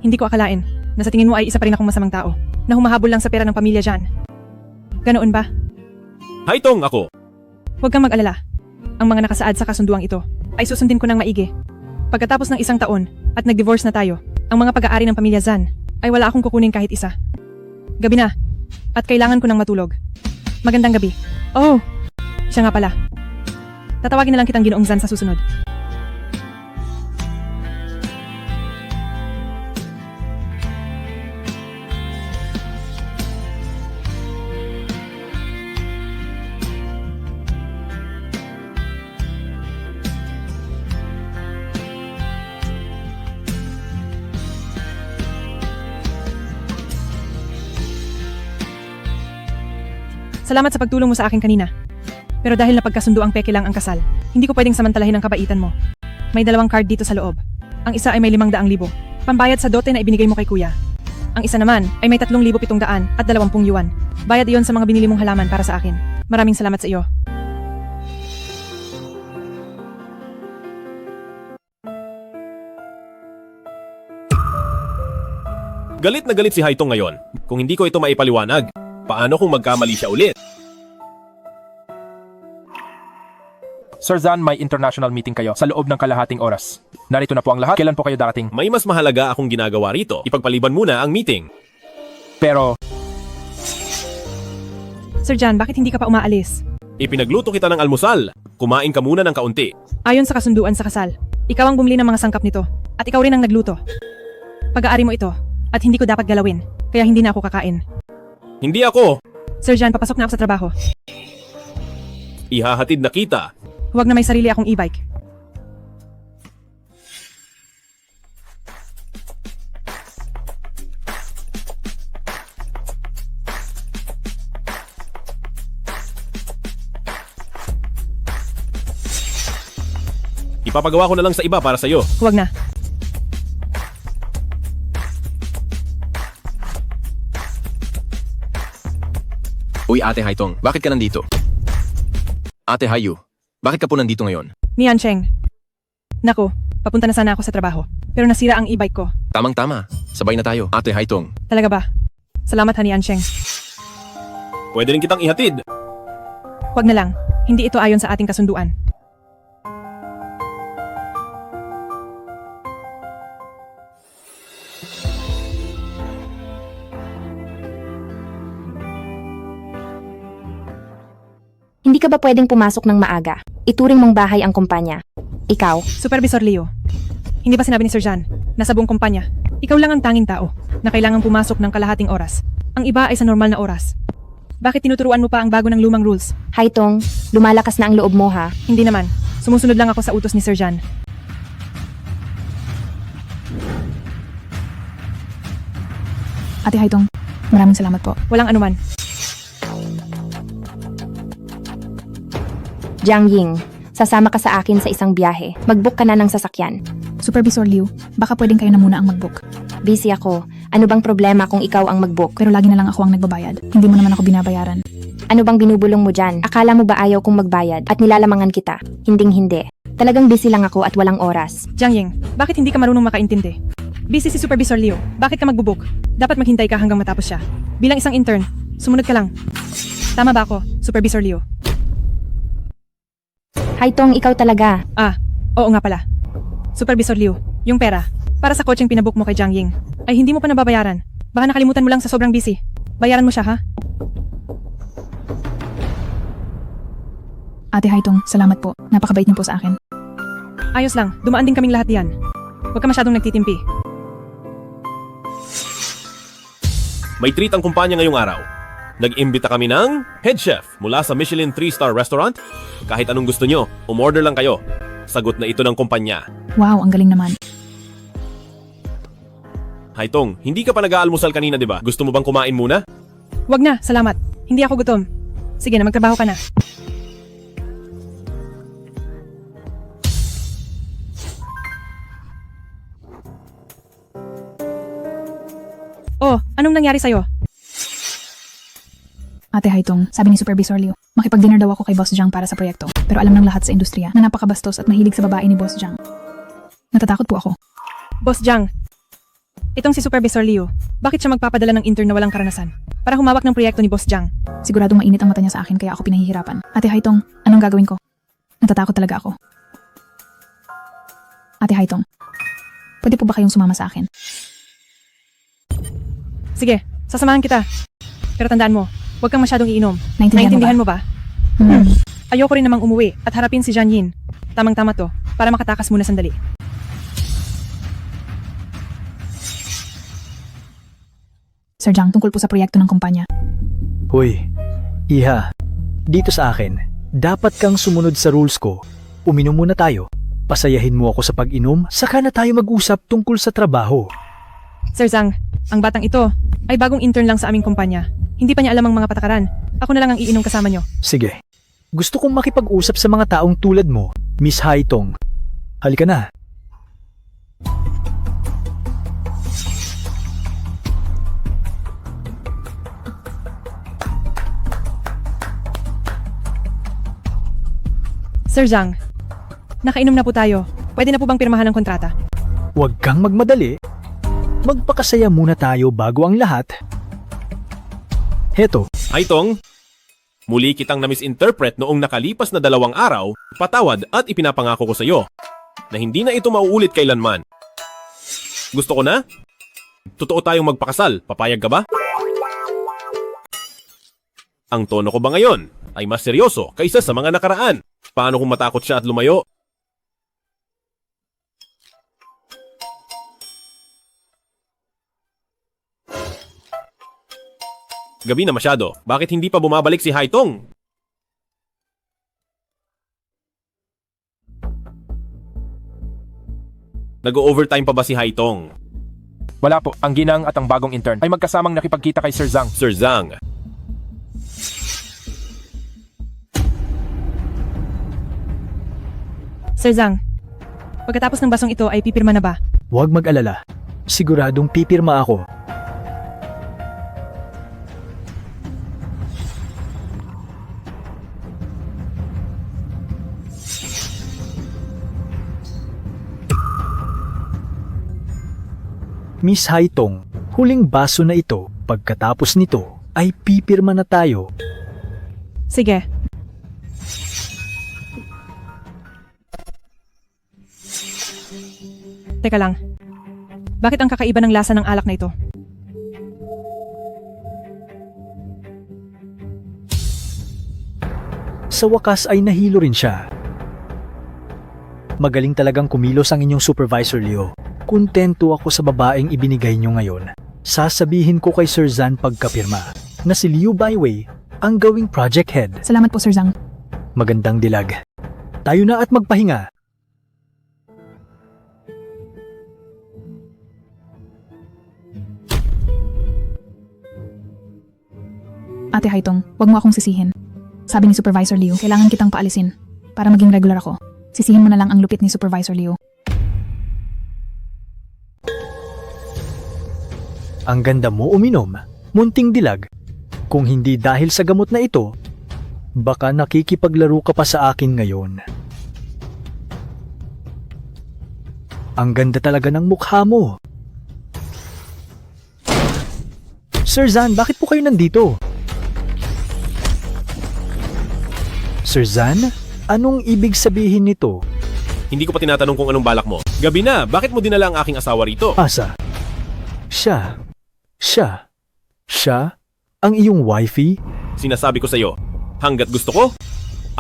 Hindi ko akalain na sa tingin mo ay isa pa rin akong masamang tao na humahabol lang sa pera ng pamilya dyan. Ganoon ba? Haitong ako. Huwag kang mag-alala. Ang mga nakasaad sa kasunduang ito ay susundin ko ng maigi. Pagkatapos ng 1 taon at nag-divorce na tayo, ang mga pag-aari ng pamilya Zan ay wala akong kukunin kahit isa. Gabi na at kailangan ko ng matulog. Magandang gabi. Oh, siya nga pala. Tatawagin na lang kitang Ginoong Zan sa susunod. Salamat sa pagtulong mo sa akin kanina. Pero dahil napagkasundo ang peke lang ang kasal, hindi ko pwedeng samantalahin ang kabaitan mo. May 2 card dito sa loob. Ang isa ay may 500,000. Pambayad sa dote na ibinigay mo kay Kuya. Ang isa naman ay may 3,720 yuan. Bayad iyon sa mga binili mong halaman para sa akin. Maraming salamat sa iyo. Galit na galit si Haitong ngayon. Kung hindi ko ito maipaliwanag, paano kung magkamali siya ulit? Sir Zan, may international meeting kayo sa loob ng kalahating oras. Narito na po ang lahat. Kailan po kayo darating? May mas mahalaga akong ginagawa rito. Ipagpaliban muna ang meeting. Pero, Sir Jan, bakit hindi ka pa umaalis? Ipinagluto kita ng almusal. Kumain ka muna ng kaunti. Ayon sa kasunduan sa kasal, ikaw ang bumili ng mga sangkap nito. At ikaw rin ang nagluto. Pag-aari mo ito. At hindi ko dapat galawin. Kaya hindi na ako kakain. Hindi ako. Sir Jan, papasok na ako sa trabaho. Ihahatid na kita. Huwag na may sarili akong e-bike. Ipapagawa ko na lang sa iba para sa'yo. Huwag na. Uy, Ate Haitong, bakit ka nandito? Ate Hayu, bakit ka po nandito ngayon? Ni Ancheng. Naku, papunta na sana ako sa trabaho. Pero nasira ang e-bike ko. Tamang-tama, sabay na tayo. Ate Haitong, Talaga ba? Salamat, Hani Ancheng. Pwede rin kitang ihatid. Huwag na lang. Hindi ito ayon sa ating kasunduan. Hindi ka ba pwedeng pumasok ng maaga? Ituring mong bahay ang kumpanya. Ikaw, Supervisor Leo. Hindi ba sinabi ni Sir Jan, nasa buong kumpanya, ikaw lang ang tanging tao na kailangang pumasok ng kalahating oras. Ang iba ay sa normal na oras. Bakit tinuturuan mo pa ang bago ng lumang rules? Haitong, lumalakas na ang loob mo ha. Hindi naman. Sumusunod lang ako sa utos ni Sir Jan. Ate Haitong, maraming salamat po. Walang anuman. Jiang Ying, sasama ka sa akin sa isang biyahe. Mag-book ka na ng sasakyan. Supervisor Liu, baka pwedeng kayo na muna ang mag-book. Busy ako. Ano bang problema kung ikaw ang mag-book? Pero lagi na lang ako ang nagbabayad. Hindi mo naman ako binabayaran. Ano bang binubulong mo dyan? Akala mo ba ayaw kong magbayad at nilalamangan kita? Hinding-hindi. Talagang busy lang ako at walang oras. Jiang Ying, bakit hindi ka marunong makaintindi? Busy si Supervisor Leo. Bakit ka magbubuk? Dapat maghintay ka hanggang matapos siya. Bilang isang intern, sumunod ka lang. Tama ba ako, Supervisor Leo? Haitong, ikaw talaga. Oo nga pala. Supervisor Liu, yung pera, para sa coaching pinabook mo kay Jiang Ying, ay hindi mo pa nababayaran. Baka nakalimutan mo lang sa sobrang busy. Bayaran mo siya, ha? Ate Haitong, salamat po. Napakabait niyo po sa akin. Ayos lang, dumaan din kaming lahat diyan. Huwag ka masyadong nagtitimpi. May treat ang kumpanya ngayong araw. Nag-imbita kami ng head chef mula sa Michelin 3-star restaurant. Kahit anong gusto nyo, umorder lang kayo. Sagot na ito ng kumpanya. Wow, ang galing naman. Haitong, hindi ka pa nag-aalmusal kanina, di ba? Gusto mo bang kumain muna? Huwag na, salamat. Hindi ako gutom. Sige na, magtrabaho ka na. Oh, anong nangyari sa'yo? Ate Haitong, sabi ni Supervisor Liu, makipag-dinner daw ako kay Boss Jiang para sa proyekto. Pero alam ng lahat sa industriya na napakabastos at mahilig sa babae ni Boss Jiang. Natatakot po ako. Boss Jiang, itong si Supervisor Liu, bakit siya magpapadala ng intern na walang karanasan? Para humawak ng proyekto ni Boss Jiang. Siguradong mainit ang mata niya sa akin kaya ako pinahihirapan. Ate Haitong, anong gagawin ko? Natatakot talaga ako. Ate Haitong, pwede po ba kayong sumama sa akin? Sige, sasamahan kita. Pero tandaan mo, huwag kang masyadong iinom. Naintindihan mo ba? Ayoko rin namang umuwi at harapin si Jiang Yin. Tamang-tama to, para makatakas muna sandali. Sir Jiang, tungkol po sa proyekto ng kumpanya. Hoy, Iha, dito sa akin, dapat kang sumunod sa rules ko. Uminom muna tayo. Pasayahin mo ako sa pag-inom, saka na tayo mag-usap tungkol sa trabaho. Sir Zhang, ang batang ito ay bagong intern lang sa aming kumpanya. Hindi pa niya alam ang mga patakaran. Ako na lang ang iinom kasama niyo. Sige. Gusto kong makipag-usap sa mga taong tulad mo, Miss Haitong. Halika na. Sir Zhang, nakainom na po tayo. Pwede na po bang pirmahan ng kontrata? Huwag kang magmadali. Magpakasaya muna tayo bago ang lahat. Heto, Haitong, muli kitang na-misinterpret noong nakalipas na 2 araw, patawad at ipinapangako ko sa iyo na hindi na ito mauulit kailanman. Gusto ko na? Totoo tayong magpakasal, papayag ka ba? Ang tono ko ba ngayon ay mas seryoso kaysa sa mga nakaraan? Paano kung matakot siya at lumayo? Gabi na masyado. Bakit hindi pa bumabalik si Haitong? Nag-overtime pa ba si Haitong? Wala po, ang ginang at ang bagong intern ay magkasamang nakipagkita kay Sir Zhang. Sir Zhang, Sir Zhang, pagkatapos ng basong ito ay pipirma na ba? huwag mag-alala. Siguradong pipirma ako. Miss Haitong, huling baso na ito. Pagkatapos nito, ay pipirma na tayo. Sige. Teka lang. Bakit ang kakaiba ng lasa ng alak na ito? Sa wakas ay nahilo rin siya. Magaling talagang kumilos ang inyong supervisor, Leo. Kontento ako sa babaeng ibinigay niyo ngayon. Sasabihin ko kay Sir Zhan pagkapirma na si Liu Baiwei ang gawing project head. Salamat po, Sir Zhang. Magandang dilag. Tayo na at magpahinga. Ate Haitong, wag mo akong sisihin. Sabi ni Supervisor Liu, kailangan kitang paalisin para maging regular ako. Sisihin mo na lang ang lupit ni Supervisor Liu. Ang ganda mo uminom, munting dilag. Kung hindi dahil sa gamot na ito, baka nakikipaglaro ka pa sa akin ngayon. Ang ganda talaga ng mukha mo. Sir Zhan, bakit po kayo nandito? Sir Zhan, anong ibig sabihin nito? Hindi ko pa tinatanong kung anong balak mo. Gabi na, bakit mo dinala ang aking asawa rito? Asa? Siya? Ang iyong wifey? Sinasabi ko sa iyo, hanggat gusto ko,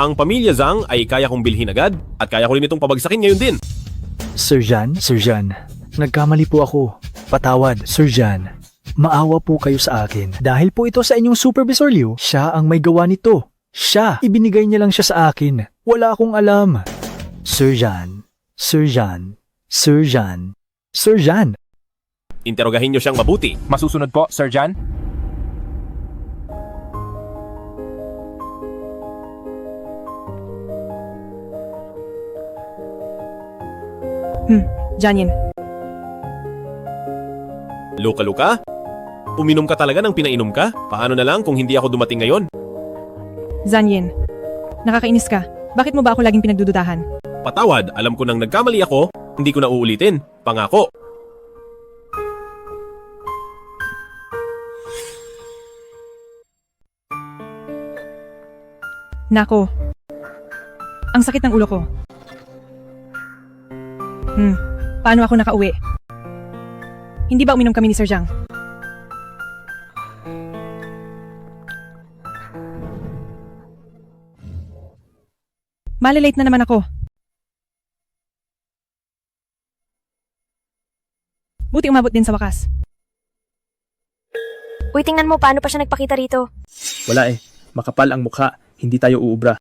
ang pamilya Zhang ay kaya kong bilhin agad at kaya ko rin itong pabagsakin ngayon din. Sir Zhan, nagkamali po ako. Patawad, Sir Zhan. Maawa po kayo sa akin. Dahil po ito sa inyong supervisor Liu, siya ang may gawa nito. Siya, ibinigay niya lang siya sa akin. Wala akong alam. Sir Zhan. Interogahin niyo siyang mabuti. Masusunod po, Sir Zhan. Janyin. Luka-luka? Uminom ka talaga ng pinainom ka? Paano na lang kung hindi ako dumating ngayon? Zanyin, nakakainis ka. Bakit mo ba ako laging pinagdududahan? Patawad, alam ko nang nagkamali ako, hindi ko na uulitin. Pangako. Nako. Ang sakit ng ulo ko. Paano ako nakauwi? Hindi ba uminom kami ni Sir Zhang? Malilate na naman ako. Buti umabot din sa wakas. Uy, tingnan mo paano pa siya nagpakita rito. Wala eh. Makapal ang mukha. Hindi tayo uubra.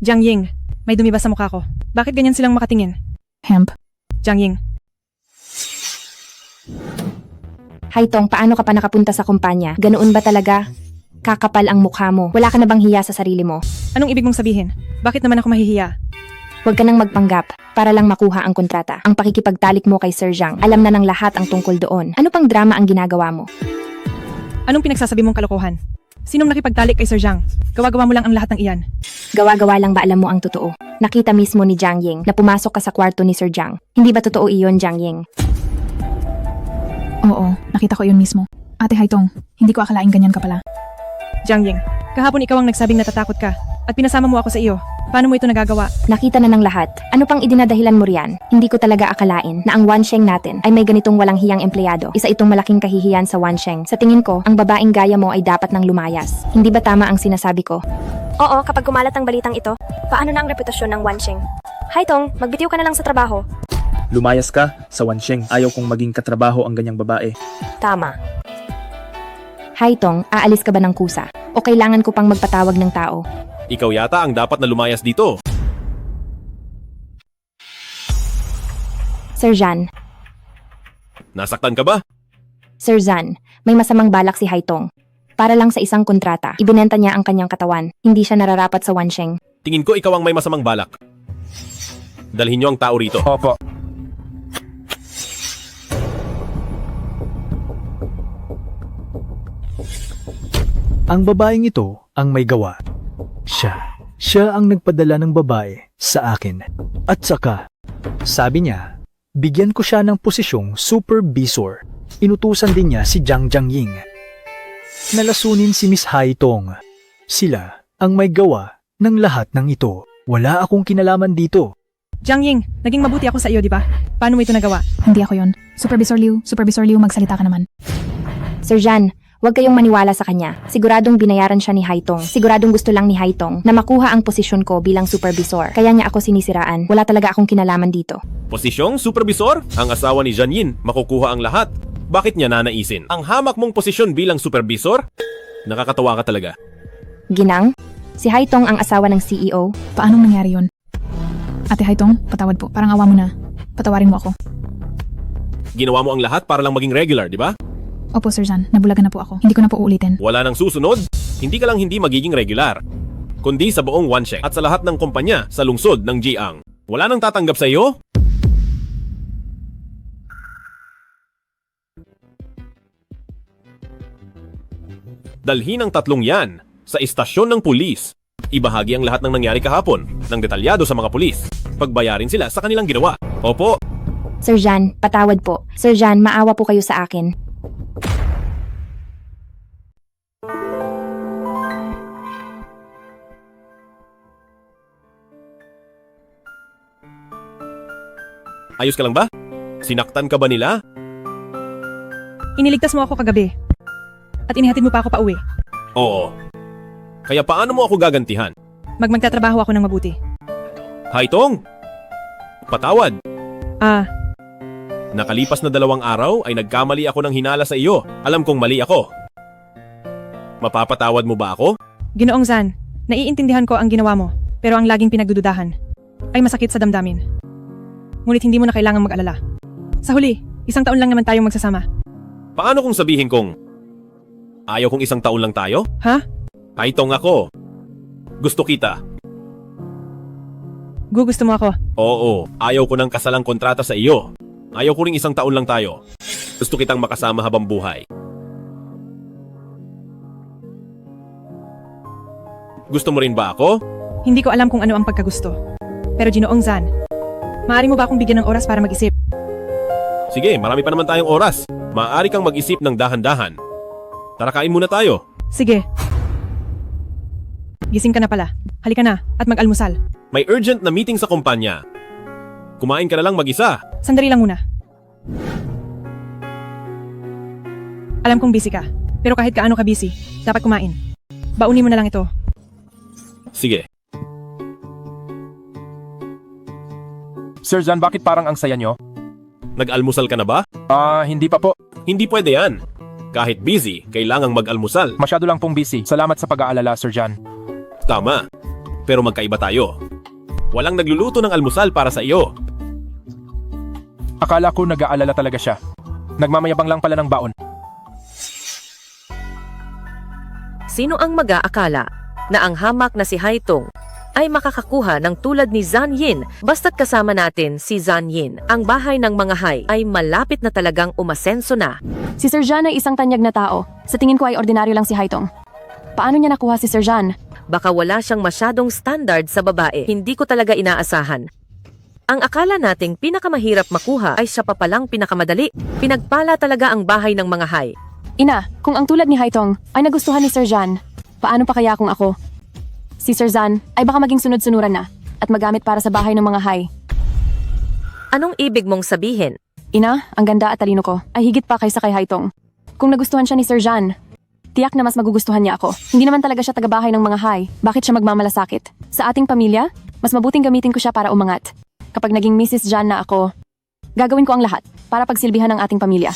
Jiang Ying, may dumi ba sa mukha ko? Bakit ganyan silang makatingin? Hemp. Jiang Ying. Haitong, paano ka pa nakapunta sa kumpanya? Ganoon ba talaga? Kakapal ang mukha mo. Wala ka na bang hiya sa sarili mo? Anong ibig mong sabihin? Bakit naman ako mahihiya? Huwag ka nang magpanggap para lang makuha ang kontrata. Ang pakikipagtalik mo kay Sir Zhang, alam na ng lahat ang tungkol doon. Ano pang drama ang ginagawa mo? Anong pinagsasabi mong kalokohan? Sinong nakipagtalik kay Sir Jiang? Gawa-gawa mo lang ang lahat ng iyan. Gawa-gawa lang ba alam mo ang totoo? Nakita mismo ni Jiang Ying na pumasok ka sa kwarto ni Sir Jiang. Hindi ba totoo iyon, Jiang Ying? Oo, nakita ko iyon mismo. Ate Haitong, hindi ko akalain ganyan ka pala. Jiang Ying, kahapon ikaw ang nagsabing natatakot ka at pinasama mo ako sa iyo. Paano mo ito nagagawa? Nakita na ng lahat. Ano pang idinadahilan mo riyan? Hindi ko talaga akalain na ang Wansheng natin ay may ganitong walang hiyang empleyado. Isa itong malaking kahihiyan sa Wansheng. Sa tingin ko, ang babaeng gaya mo ay dapat nang lumayas. Hindi ba tama ang sinasabi ko? Oo, kapag kumalat ang balitang ito, paano na ang reputasyon ng Wansheng? Haitong, magbitiw ka na lang sa trabaho. Lumayas ka sa Wansheng. Ayaw kong maging katrabaho ang ganyang babae. Tama. Haitong, aalis ka ba ng kusa? O kailangan ko pang magpatawag ng tao? Ikaw yata ang dapat na lumayas dito. Sir Jan. Nasaktan ka ba? Sir Zan, may masamang balak si Haitong. Para lang sa isang kontrata, ibinenta niya ang kanyang katawan. Hindi siya nararapat sa Wansheng. Tingin ko ikaw ang may masamang balak. Dalhin niyo ang tao rito. Opo. Ang babaeng ito ang may gawa. Siya ang nagpadala ng babae sa akin. At saka, sabi niya, bigyan ko siya ng posisyong supervisor. Inutusan din niya si Jiang Ying. Nalasunin si Miss Haitong. Sila ang may gawa ng lahat ng ito. Wala akong kinalaman dito. Jiang Ying, naging mabuti ako sa iyo, di ba? Paano mo ito nagawa? Hindi ako yon. Supervisor Liu, magsalita ka naman. Sir Jan, huwag kayong maniwala sa kanya. Siguradong binayaran siya ni Haitong. Siguradong gusto lang ni Haitong na makuha ang posisyon ko bilang supervisor. Kaya niya ako sinisiraan. Wala talaga akong kinalaman dito. Posisyong supervisor? Ang asawa ni Janine, makukuha ang lahat. Bakit niya nanaisin? Ang hamak mong posisyon bilang supervisor? Nakakatawa ka talaga. Ginang, si Haitong ang asawa ng CEO. Paanong nangyari yon? Ate Haitong, patawad po. Parang awa mo na. Patawarin mo ako. Ginawa mo ang lahat para lang maging regular, di ba? Opo, Sir Jan. Nabulagan na po ako. Hindi ko na po uulitin. Wala nang susunod, hindi ka lang hindi magiging regular, kundi sa buong Wansheng at sa lahat ng kumpanya sa lungsod ng Jiang. Wala nang tatanggap sa iyo? Dalhin ang tatlong yan sa istasyon ng pulis. Ibahagi ang lahat ng nangyari kahapon ng detalyado sa mga pulis. Pagbayarin sila sa kanilang ginawa. Opo. Sir Jan, patawad po. Sir Jan, maawa po kayo sa akin. Ayos ka lang ba? Sinaktan ka ba nila? Iniligtas mo ako kagabi. At inihatid mo pa ako pa uwi. Oo. Kaya paano mo ako gagantihan? Magtatrabaho ako ng mabuti. Haitong! Patawad! Ah, Nakalipas na 2 araw ay nagkamali ako ng hinala sa iyo. Alam kong mali ako. Mapapatawad mo ba ako? Ginoong Zan, naiintindihan ko ang ginawa mo, pero ang laging pinagdududahan ay masakit sa damdamin. Ngunit hindi mo na kailangang mag-alala. Sa huli, 1 taon lang naman tayong magsasama. Paano kung sabihin kong ayaw kong 1 taon lang tayo? Ha? Haitong ako. Gusto kita. Gusto mo ako? Oo, ayaw ko ng kasalang kontrata sa iyo. Ayaw ko ring 1 taon lang tayo. Gusto kitang makasama habang buhay. Gusto mo rin ba ako? Hindi ko alam kung ano ang pagkagusto. Pero Ginoong Zan, maaari mo ba akong bigyan ng oras para mag-isip? Sige, marami pa naman tayong oras. Maaari kang mag-isip ng dahan-dahan. Tara, kain muna tayo. Sige. Gising ka na pala. Halika na at mag-almusal. May urgent na meeting sa kumpanya. Kumain ka na lang mag-isa. Sandali lang muna. Alam kong busy ka, pero kahit kaano ka busy, dapat kumain. Baunin mo na lang ito. Sige. Sir Jan, bakit parang ang saya nyo? Nag-almusal ka na ba? Hindi pa po. Hindi pwede yan. Kahit busy, kailangang mag-almusal. Masyado lang pong busy. Salamat sa pag-aalala, Sir Jan. Tama. Pero magkaiba tayo. Walang nagluluto ng almusal para sa iyo. Akala ko nag-aalala talaga siya. Nagmamayabang lang pala ng baon. Sino ang mag-aakala na ang hamak na si Haitong ay makakakuha ng tulad ni Zan Yin basta't kasama natin si Zan Yin. Ang bahay ng mga Hai ay malapit na talagang umasenso na. Si Sir Jan ay isang tanyag na tao. Sa tingin ko ay ordinaryo lang si Haitong. Paano niya nakuha si Sir John? Baka wala siyang masyadong standard sa babae. Hindi ko talaga inaasahan. Ang akala nating pinakamahirap makuha ay siya pa palang pinakamadali. Pinagpala talaga ang bahay ng mga hay. Ina, kung ang tulad ni Haitong ay nagustuhan ni Sir John, paano pa kaya kung ako? Si Sir John ay baka maging sunod-sunuran na at magamit para sa bahay ng mga hay. Anong ibig mong sabihin? Ina, ang ganda at talino ko ay higit pa kaysa kay Haitong. Kung nagustuhan siya ni Sir John, tiyak na mas magugustuhan niya ako. Hindi naman talaga siya tagabahay ng mga hay. Bakit siya magmamalasakit? Sa ating pamilya, mas mabuting gamitin ko siya para umangat. Kapag naging Mrs. John na ako, gagawin ko ang lahat para pagsilbihan ng ating pamilya.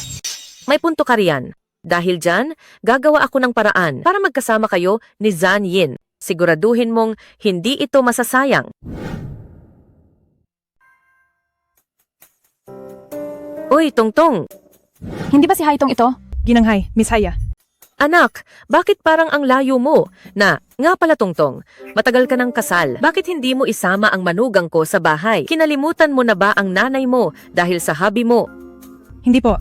May punto ka riyan. Dahil dyan, gagawa ako ng paraan para magkasama kayo ni Zan Yin. Siguraduhin mong hindi ito masasayang. Uy, Tongtong! Hindi ba si Haitong ito? Ginanghay, Miss Haya. Anak, bakit parang ang layo mo? Nga pala Tongtong, matagal ka ng kasal. Bakit hindi mo isama ang manugang ko sa bahay? Kinalimutan mo na ba ang nanay mo dahil sa hobby mo? Hindi po.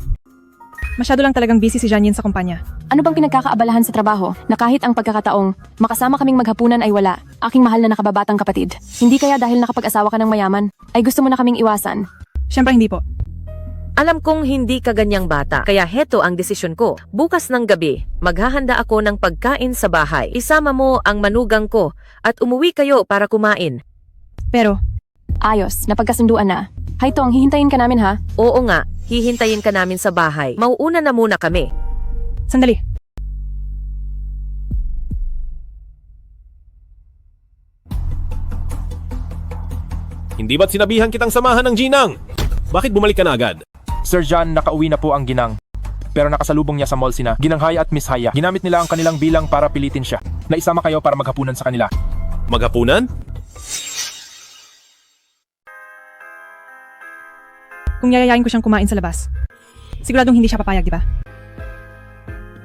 Masyado lang talagang busy si Janine sa kumpanya. Ano bang pinagkakaabalahan sa trabaho na kahit ang pagkakataong makasama kaming maghapunan ay wala, aking mahal na nakababatang kapatid? Hindi kaya dahil nakapag-asawa ka ng mayaman, ay gusto mo na kaming iwasan? Siyempre hindi po. Alam kong hindi ka ganyang bata, kaya heto ang desisyon ko. Bukas ng gabi, maghahanda ako ng pagkain sa bahay. Isama mo ang manugang ko at umuwi kayo para kumain. Pero, ayos, napagkasunduan na. Haitong, hihintayin ka namin ha? Oo nga, hihintayin ka namin sa bahay. Mauuna na muna kami. Sandali. Hindi ba't sinabihan kitang samahan ng Ginang? Bakit bumalik ka na agad? Sir John, nakauwi na po ang ginang. Pero nakasalubong niya sa mall sina Ginanghay at Miss Haya. Ginamit nila ang kanilang bilang para pilitin siya. Naisama kayo para maghapunan sa kanila. Maghapunan? Kung yayayain ko siyang kumain sa labas, siguradong hindi siya papayag, di ba?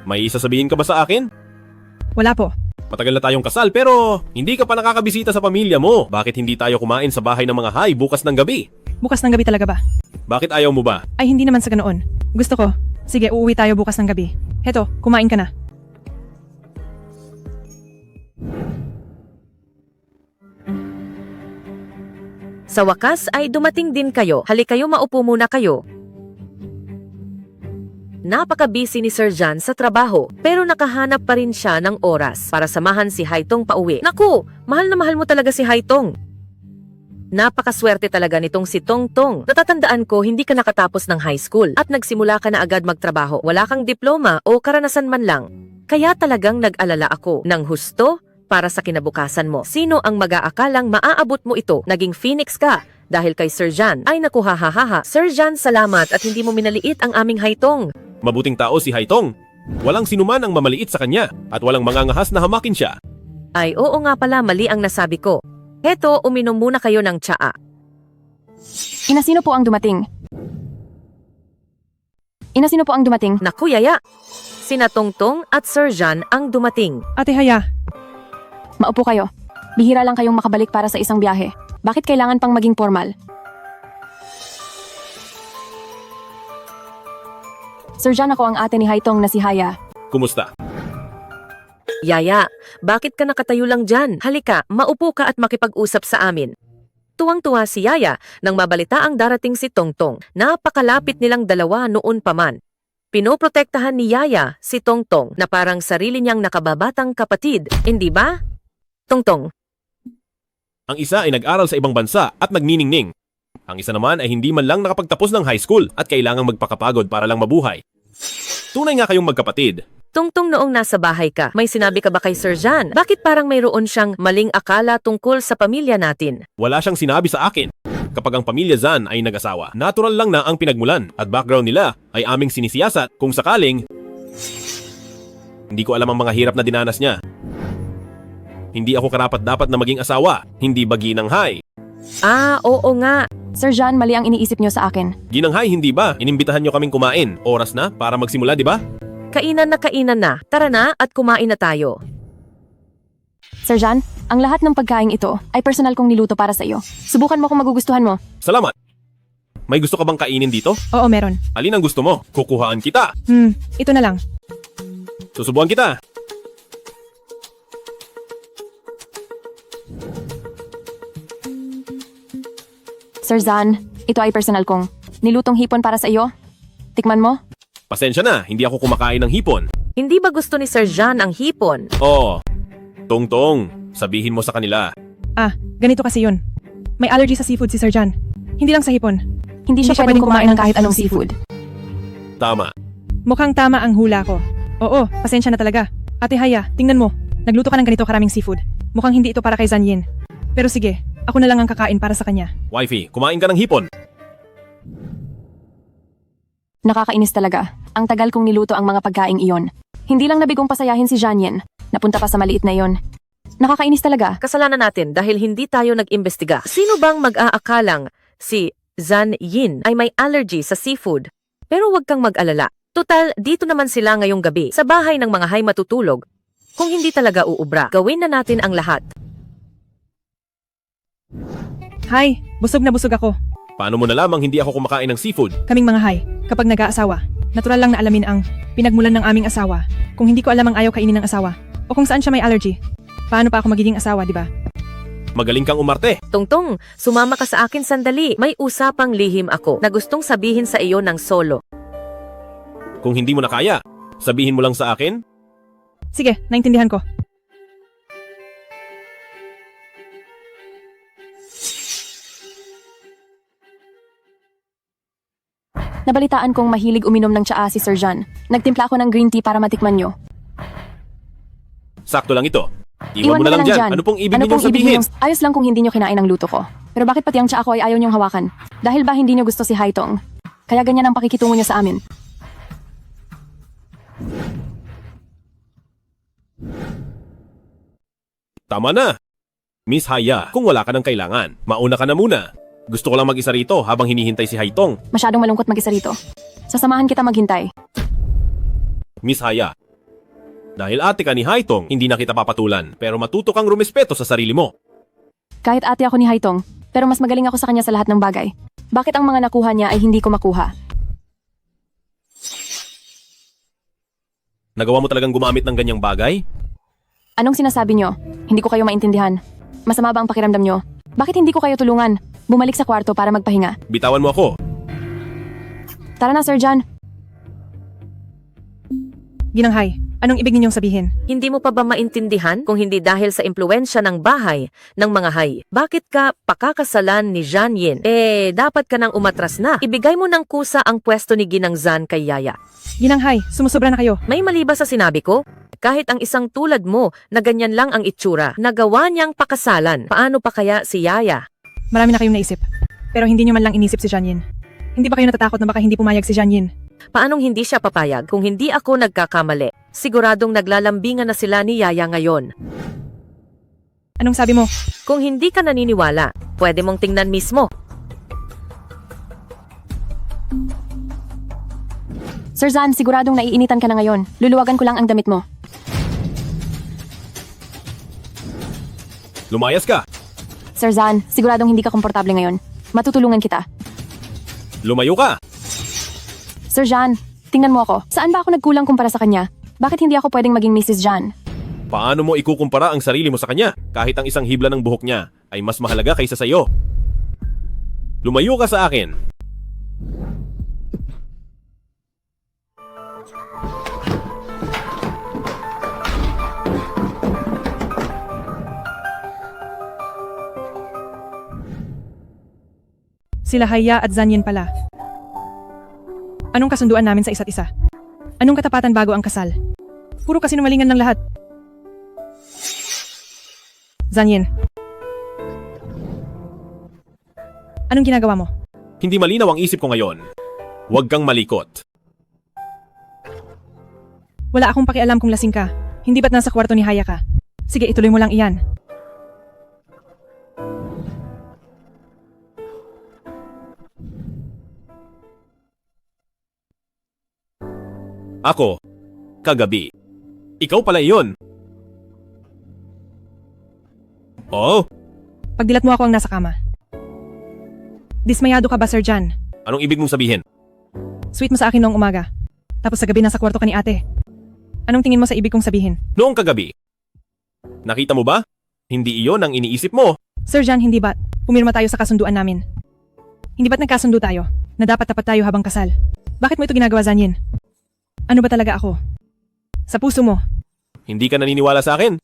May sasabihin ka ba sa akin? Wala po. Matagal na tayong kasal pero hindi ka pa nakakabisita sa pamilya mo. Bakit hindi tayo kumain sa bahay ng mga hay bukas ng gabi? Bukas ng gabi talaga ba? Bakit ayaw mo ba? Ay hindi naman sa ganoon. Gusto ko. Sige, uuwi tayo bukas ng gabi. Heto, kumain ka na. Sa wakas ay dumating din kayo. Halik kayo, maupo muna kayo. Napaka-busy ni Sir John sa trabaho, pero nakahanap pa rin siya ng oras para samahan si Haitong pauwi. Naku, mahal na mahal mo talaga si Haitong. Napakaswerte talaga nitong si Tongtong. Natatandaan ko hindi ka nakatapos ng high school at nagsimula ka na agad magtrabaho. Wala kang diploma o karanasan man lang. Kaya talagang nag-alala ako ng husto para sa kinabukasan mo. Sino ang mag-aakalang maaabot mo ito? Naging Phoenix ka dahil kay Sir John. Ay naku, hahaha. Sir John, salamat at hindi mo minaliit ang aming Haitong. Mabuting tao si Haitong. Walang sinuman ang mamaliit sa kanya at walang mangangahas na hamakin siya. Ay oo nga pala, mali ang nasabi ko. Heto, uminom muna kayo ng tsaa. Ina, sino po ang dumating? Ina, sino po ang dumating? Naku, Yaya. Sina Tongtong at Sir John ang dumating. Ate Haya. Maupo kayo. Bihira lang kayong makabalik para sa isang biyahe. Bakit kailangan pang maging formal? Sir John, ako ang ate ni Haitong na si Haya. Kumusta? Yaya, bakit ka nakatayo lang dyan? Halika, maupo ka at makipag-usap sa amin. Tuwang-tuwa si Yaya nang mabalita ang darating si Tongtong. Napakalapit nilang dalawa noon pa man. Pinoprotektahan ni Yaya si Tongtong na parang sarili niyang nakababatang kapatid, hindi ba? Tongtong. Ang isa ay nag-aral sa ibang bansa at nagniningning. Ang isa naman ay hindi man lang nakapagtapos ng high school at kailangang magpakapagod para lang mabuhay. Tunay nga kayong magkapatid. Tongtong, noong nasa bahay ka, may sinabi ka ba kay Sir John? Bakit parang mayroon siyang maling akala tungkol sa pamilya natin? Wala siyang sinabi sa akin. Kapag ang pamilya Zan ay nag-asawa, natural lang na ang pinagmulan at background nila ay aming sinisiyasat kung sakaling hindi ko alam ang mga hirap na dinanas niya. Hindi ako karapat-dapat na maging asawa, hindi ba Ginanghay? Ah, oo nga. Sir John, mali ang iniisip niyo sa akin. Ginanghay, hindi ba? Inimbitahan niyo kaming kumain. Oras na para magsimula, di ba? Kainan na. Tara na at kumain na tayo. Sir John, ang lahat ng pagkain ito ay personal kong niluto para sa iyo. Subukan mo kung magugustuhan mo. Salamat. May gusto ka bang kainin dito? Oo, meron. Alin ang gusto mo? Kukuhaan kita. Ito na lang. Susubukan kita. Sir Zan, ito ay personal kong nilutong hipon para sa iyo. Tikman mo? Pasensya na, hindi ako kumakain ng hipon. Hindi ba gusto ni Sir John ang hipon? Oh, Tongtong, sabihin mo sa kanila. Ah, ganito kasi yun. May allergy sa seafood si Sir John. Hindi lang sa hipon. Hindi siya pwedeng kumain ng kahit anong seafood. Tama. Mukhang tama ang hula ko. Oo, pasensya na talaga. Ate Haya, tingnan mo. Nagluto ka ng ganito karaming seafood. Mukhang hindi ito para kay Zanyin. Pero sige, ako na lang ang kakain para sa kanya. Wifey, kumain ka ng hipon. Nakakainis talaga. Ang tagal kong niluto ang mga pagkaing iyon. Hindi lang nabigong pasayahin si Zanyin. Napunta pa sa maliit na iyon. Nakakainis talaga. Kasalanan natin dahil hindi tayo nag-imbestiga. Sino bang mag-aakalang si Zan Yin ay may allergy sa seafood? Pero huwag kang mag-alala. Total, dito naman sila ngayong gabi sa bahay ng mga hay matutulog. Kung hindi talaga uubra, gawin na natin ang lahat. Hay, busog na busog ako. Paano mo nalamang hindi ako kumakain ng seafood? Kaming mga hay, kapag nag-aasawa, natural lang na alamin ang pinagmulan ng aming asawa. Kung hindi ko alam ang ayaw kainin ng asawa, o kung saan siya may allergy, paano pa ako magiging asawa, di ba? Magaling kang umarte. Tongtong, sumama ka sa akin sandali. May usapang lihim ako na gustong sabihin sa iyo ng solo. Kung hindi mo na kaya, sabihin mo lang sa akin. Sige, naintindihan ko. Nabalitaan kong mahilig uminom ng tsaa si Sir John. Nagtimpla ako ng green tea para matikman nyo. Sakto lang ito. Iwan mo na lang dyan. Ano pong ibig ninyong sabihin? Ayos lang kung hindi nyo kinain ang luto ko. Pero bakit pati ang tsaa ko ay ayaw nyong hawakan? Dahil ba hindi nyo gusto si Haitong? Kaya ganyan ang pakikitungo nyo sa amin. Tama na. Miss Haya, kung wala ka ng kailangan, mauna ka na muna. Gusto ko lang mag-isa rito habang hinihintay si Haitong. Masyadong malungkot mag-isa rito. Sasamahan kita maghintay. Miss Haya, dahil ate ka ni Haitong, hindi na kita papatulan, pero matuto kang rumespeto sa sarili mo. Kahit ate ako ni Haitong, pero mas magaling ako sa kanya sa lahat ng bagay. Bakit ang mga nakuha niya ay hindi ko makuha? Nagawa mo talagang gumamit ng ganyang bagay? Anong sinasabi nyo? Hindi ko kayo maintindihan. Masama ba ang pakiramdam nyo? Bakit hindi ko kayo tulungan? Bumalik sa kwarto para magpahinga. Bitawan mo ako. Tara na, Sir John. Ginanghay, anong ibig ninyong sabihin? Hindi mo pa ba maintindihan kung hindi dahil sa impluensya ng bahay ng mga hay? Bakit ka pakakasalan ni Zan Yin? Dapat ka nang umatras na. Ibigay mo ng kusa ang pwesto ni Ginang Zan kay Yaya. Ginanghay, sumusobra na kayo. May mali ba sa sinabi ko? Kahit ang isang tulad mo na ganyan lang ang itsura, nagawa niyang pakasalan. Paano pa kaya si Yaya? Marami na kayong naisip. Pero hindi nyo man lang inisip si Zanyin. Hindi ba kayo natatakot na baka hindi pumayag si Zanyin? Paanong hindi siya papayag kung hindi ako nagkakamali? Siguradong naglalambingan na sila ni Yaya ngayon. Anong sabi mo? Kung hindi ka naniniwala, pwede mong tingnan mismo. Sir Zan, siguradong naiinitan ka na ngayon. Luluwagan ko lang ang damit mo. Lumayas ka. Sir Zan, siguradong hindi ka komportable ngayon. Matutulungan kita. Lumayo ka. Sir John, tingnan mo ako. Saan ba ako nagkulang kumpara sa kanya? Bakit hindi ako pwedeng maging Mrs. John? Paano mo ikukumpara ang sarili mo sa kanya? Kahit ang isang hibla ng buhok niya ay mas mahalaga kaysa sayo. Lumayo ka sa akin. Sila Haya at Zanyin pala. Anong kasunduan namin sa isa't isa? Anong katapatan bago ang kasal? Puro kasinungalingan ng lahat. Zanyin. Anong ginagawa mo? Hindi malinaw ang isip ko ngayon. Huwag kang malikot. Wala akong pakialam kung lasing ka. Hindi ba't nasa kwarto ni Haya ka? Sige, ituloy mo lang iyan. Ako, kagabi. Ikaw pala iyon. Oh, Pagdilat mo ako ang nasa kama. Dismayado ka ba, Sir John? anong ibig mong sabihin? Sweet mo sa akin noong umaga. Tapos sa gabi nasa kwarto ka ni ate. Anong tingin mo sa ibig kong sabihin? Noong kagabi. Nakita mo ba? Hindi iyon ang iniisip mo. Sir John, hindi ba? Pumirma tayo sa kasunduan namin. Hindi ba't nagkasundo tayo na dapat tapat tayo habang kasal? Bakit mo ito ginagawa, Zanyin? Ano ba talaga ako? Sa puso mo. Hindi ka naniniwala sa akin?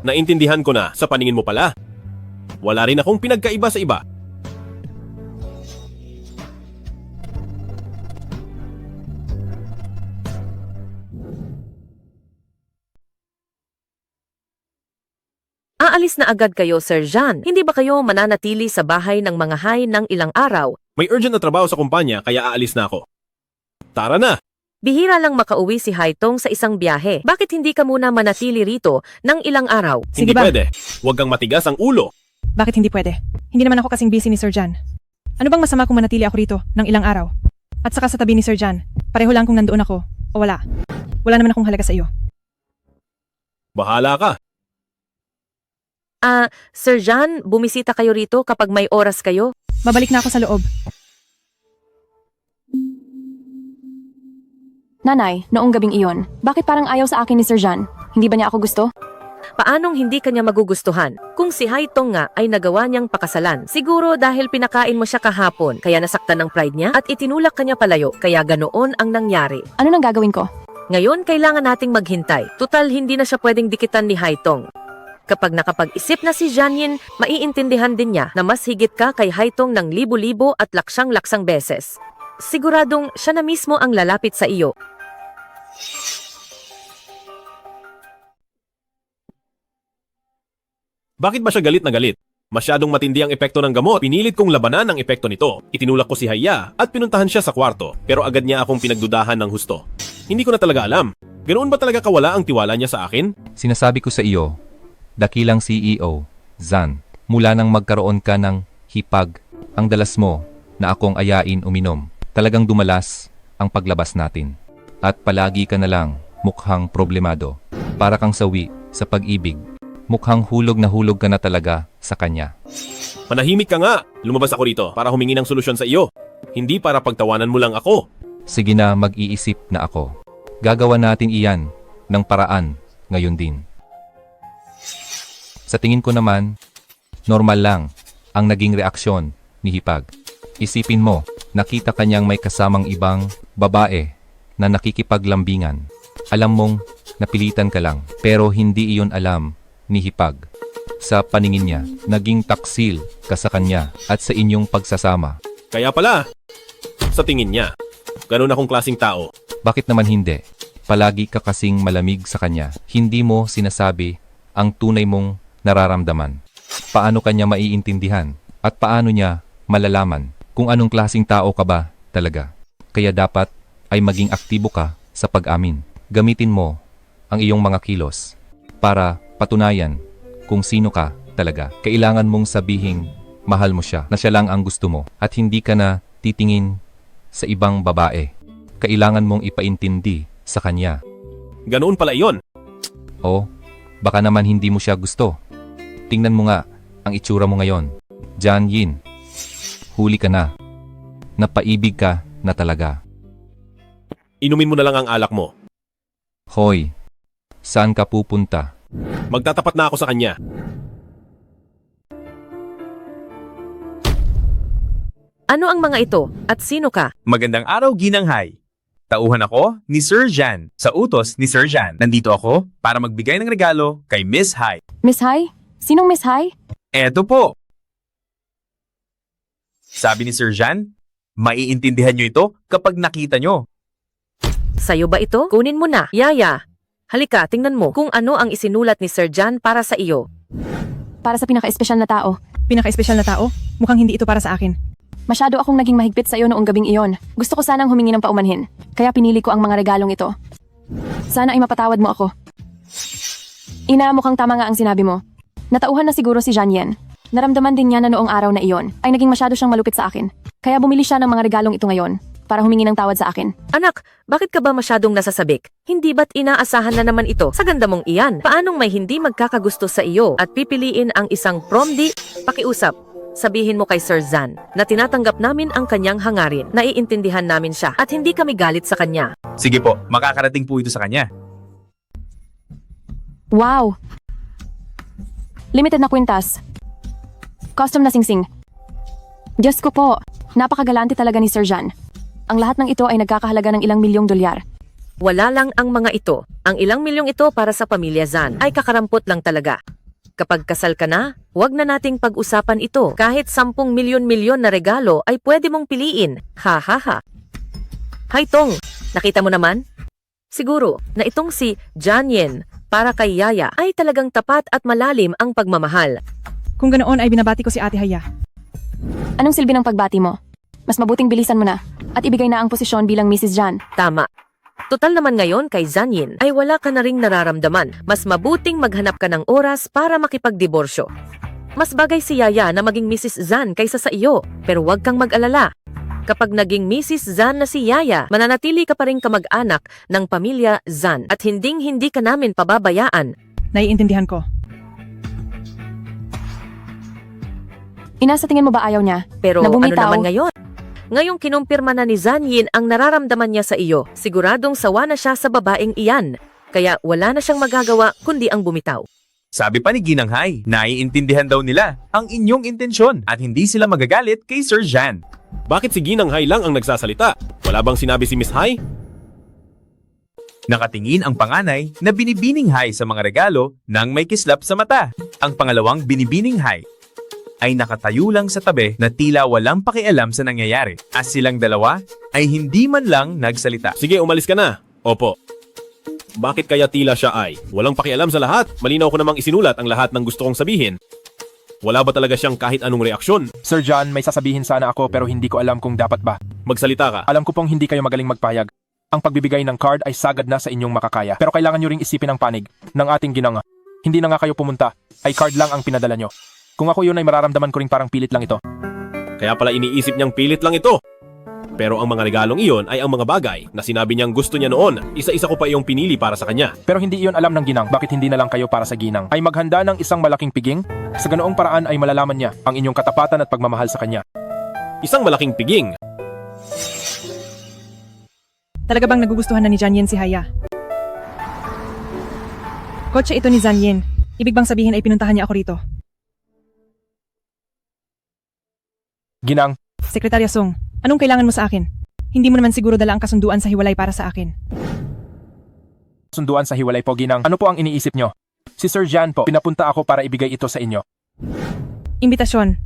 Naintindihan ko na sa paningin mo pala. Wala rin akong pinagkaiba sa iba. Aalis na agad kayo, Sir Jan. Hindi ba kayo mananatili sa bahay ng mga hay ng ilang araw? May urgent na trabaho sa kumpanya kaya aalis na ako. Tara na! Bihira lang makauwi si Haitong sa isang biyahe. Bakit hindi ka muna manatili rito ng ilang araw? Hindi pwede. Huwag kang matigas ang ulo. Bakit hindi pwede? Hindi naman ako kasing busy ni Sir Jan. Ano bang masama kung manatili ako rito ng ilang araw? At saka sa tabi ni Sir Jan, pareho lang kung nandoon ako o wala. Wala naman akong halaga sa iyo. Bahala ka. Sir Jan, bumisita kayo rito kapag may oras kayo? Babalik na ako sa loob. Nanay, noong gabing iyon, bakit parang ayaw sa akin ni Sir Jan? Hindi ba niya ako gusto? Paanong hindi kanya magugustuhan? Kung si Haitong nga ay nagawa niyang pakasalan, siguro dahil pinakain mo siya kahapon, kaya nasaktan ng pride niya at itinulak kanya palayo, kaya ganoon ang nangyari. Ano nang gagawin ko? Ngayon, kailangan nating maghintay. Tutal, hindi na siya pwedeng dikitan ni Haitong. Kapag nakapag-isip na si Zanyin, maiintindihan din niya na mas higit ka kay Haitong ng libo-libo at laksyang-laksang beses. Siguradong siya na mismo ang lalapit sa iyo. Bakit ba siya galit na galit? Masyadong matindi ang epekto ng gamot. Pinilit kong labanan ang epekto nito. Itinulak ko si Haya at pinuntahan siya sa kwarto. Pero agad niya akong pinagdudahan ng husto. Hindi ko na talaga alam. Ganoon ba talaga kawala ang tiwala niya sa akin? Sinasabi ko sa iyo, dakilang CEO, Zan, mula nang magkaroon ka ng hipag, ang dalas mo na akong ayain uminom. Talagang dumalas ang paglabas natin. At palagi ka na lang mukhang problemado. Para kang sawi sa pag-ibig. Mukhang hulog na hulog ka na talaga sa kanya. Manahimik ka nga! Lumabas ako rito para humingi ng solusyon sa iyo. Hindi para pagtawanan mo lang ako. Sige na, mag-iisip na ako. Gagawa natin iyan ng paraan ngayon din. Sa tingin ko naman, normal lang ang naging reaksyon ni Hipag. Isipin mo, nakita kanyang may kasamang ibang babae na nakikipaglambingan. Alam mong napilitan ka lang, pero hindi iyon alam ni Hipag. Sa paningin niya, naging taksil ka sa kanya at sa inyong pagsasama. Kaya pala, sa tingin niya, ganun akong klaseng tao. Bakit naman hindi? Palagi ka kasing malamig sa kanya. Hindi mo sinasabi ang tunay mong nararamdaman. Paano kanya maiintindihan? At paano niya malalaman kung anong klaseng tao ka ba talaga? Kaya dapat ay maging aktibo ka sa pag-amin. Gamitin mo ang iyong mga kilos para patunayan kung sino ka talaga. Kailangan mong sabihing mahal mo siya, na siya lang ang gusto mo at hindi ka na titingin sa ibang babae. Kailangan mong ipaintindi sa kanya. Ganoon pala iyon. O, baka naman hindi mo siya gusto. Tingnan mo nga ang itsura mo ngayon. Zanyin, huli ka na. Napaibig ka na talaga. Inumin mo na lang ang alak mo. Hoy, saan ka pupunta? Magtatapat na ako sa kanya. Ano ang mga ito at sino ka? Magandang araw, Ginanghay. Tauhan ako ni Sir Jan. Sa utos ni Sir Jan. Nandito ako para magbigay ng regalo kay Miss Hai. Miss Hai? Sinong Miss Hai? Eto po. Sabi ni Sir Jan, maiintindihan nyo ito kapag nakita nyo. Sa'yo ba ito? Kunin mo na. Yaya. Halika, tingnan mo kung ano ang isinulat ni Sir Jan para sa iyo. Para sa pinaka-espesyal na tao. Pinaka-espesyal na tao? Mukhang hindi ito para sa akin. Masyado akong naging mahigpit sa iyo noong gabing iyon. Gusto ko sanang humingi ng paumanhin. Kaya pinili ko ang mga regalong ito. Sana ay mapatawad mo ako. Ina, mukhang tama nga ang sinabi mo. Natauhan na siguro si Zanyin. Naramdaman din niya na noong araw na iyon ay naging masyado siyang malupit sa akin. Kaya bumili siya ng mga regalong ito ngayon para humingi ng tawad sa akin. Anak, bakit ka ba masyadong nasasabik? Hindi ba't inaasahan na naman ito sa ganda mong iyan? Paanong may hindi magkakagusto sa iyo at pipiliin ang isang prom-di? Pakiusap. Sabihin mo kay Sir Zan na tinatanggap namin ang kanyang hangarin. Naiintindihan namin siya at hindi kami galit sa kanya. Sige po, makakarating po ito sa kanya. Wow! Limited na kwintas. Custom na singsing. Diyos ko po, napakagalante talaga ni Sir Jan. Ang lahat ng ito ay nagkakahalaga ng ilang milyong dolyar. Wala lang ang mga ito. Ang ilang milyong ito para sa pamilya Zan ay kakarampot lang talaga. Kapag kasal ka na, huwag na nating pag-usapan ito. Kahit 10 milyon-milyon na regalo ay pwede mong piliin. Ha ha ha. Haitong, nakita mo naman? Siguro na itong si Janyen para kay Yaya ay talagang tapat at malalim ang pagmamahal. Kung ganoon ay binabati ko si Ate Haya. Anong silbi ng pagbati mo? Mas mabuting bilisan mo na at ibigay na ang posisyon bilang Mrs. Jan. Tama. Total naman ngayon kay Zanyin ay wala ka na ring nararamdaman. Mas mabuting maghanap ka ng oras para makipagdiborsyo. Mas bagay si Yaya na maging Mrs. Zan kaysa sa iyo. Pero huwag kang mag-alala. Kapag naging Mrs. Zan na si Yaya, mananatili ka pa rin kamag-anak ng pamilya Zan at hinding-hindi ka namin pababayaan. Naiintindihan ko. Ina, sa tingin mo ba ayaw niya? Pero Na ano bumitaw? naman ngayon? Ngayong kinumpirma na ni Zanyin ang nararamdaman niya sa iyo, siguradong sawa na siya sa babaeng iyan. Kaya wala na siyang magagawa kundi ang bumitaw. Sabi pa ni Ginang Hai, naiintindihan daw nila ang inyong intensyon at hindi sila magagalit kay Sir Jan. Bakit si Ginang Hai lang ang nagsasalita? Wala bang sinabi si Miss Hai? Nakatingin ang panganay na binibining Hai sa mga regalo nang may kislap sa mata. Ang pangalawang binibining Hai ay nakatayo lang sa tabi na tila walang pakialam sa nangyayari. At silang dalawa ay hindi man lang nagsalita. Sige, umalis ka na. Opo. Bakit kaya tila siya ay walang pakialam sa lahat? Malinaw ko namang isinulat ang lahat ng gusto kong sabihin. Wala ba talaga siyang kahit anong reaksyon? Sir John, may sasabihin sana ako pero hindi ko alam kung dapat ba. Magsalita ka. Alam ko pong hindi kayo magaling magpayag. Ang pagbibigay ng card ay sagad na sa inyong makakaya. Pero kailangan nyo ring isipin ang panig ng ating ginanga. Hindi na nga kayo pumunta, ay card lang ang pinadala nyo. Kung ako yun ay mararamdaman ko ring parang pilit lang ito. Kaya pala iniisip niyang pilit lang ito. Pero ang mga regalong iyon ay ang mga bagay na sinabi niyang gusto niya noon. Isa-isa ko pa iyong pinili para sa kanya. Pero hindi iyon alam ng ginang. Bakit hindi na lang kayo para sa ginang? Ay maghanda ng isang malaking piging? Sa ganoong paraan ay malalaman niya ang inyong katapatan at pagmamahal sa kanya. Isang malaking piging? Talaga bang nagugustuhan na ni Janyen si Haya? Kotse ito ni Zanyen. Ibig bang sabihin ay pinuntahan niya ako rito? Ginang, Sekretarya Song, anong kailangan mo sa akin? Hindi mo naman siguro dala ang kasunduan sa hiwalay para sa akin. sunduan sa hiwalay po ginang. Ano po ang iniisip nyo? Si Sir Jan po, pinapunta ako para ibigay ito sa inyo. Imbitasyon.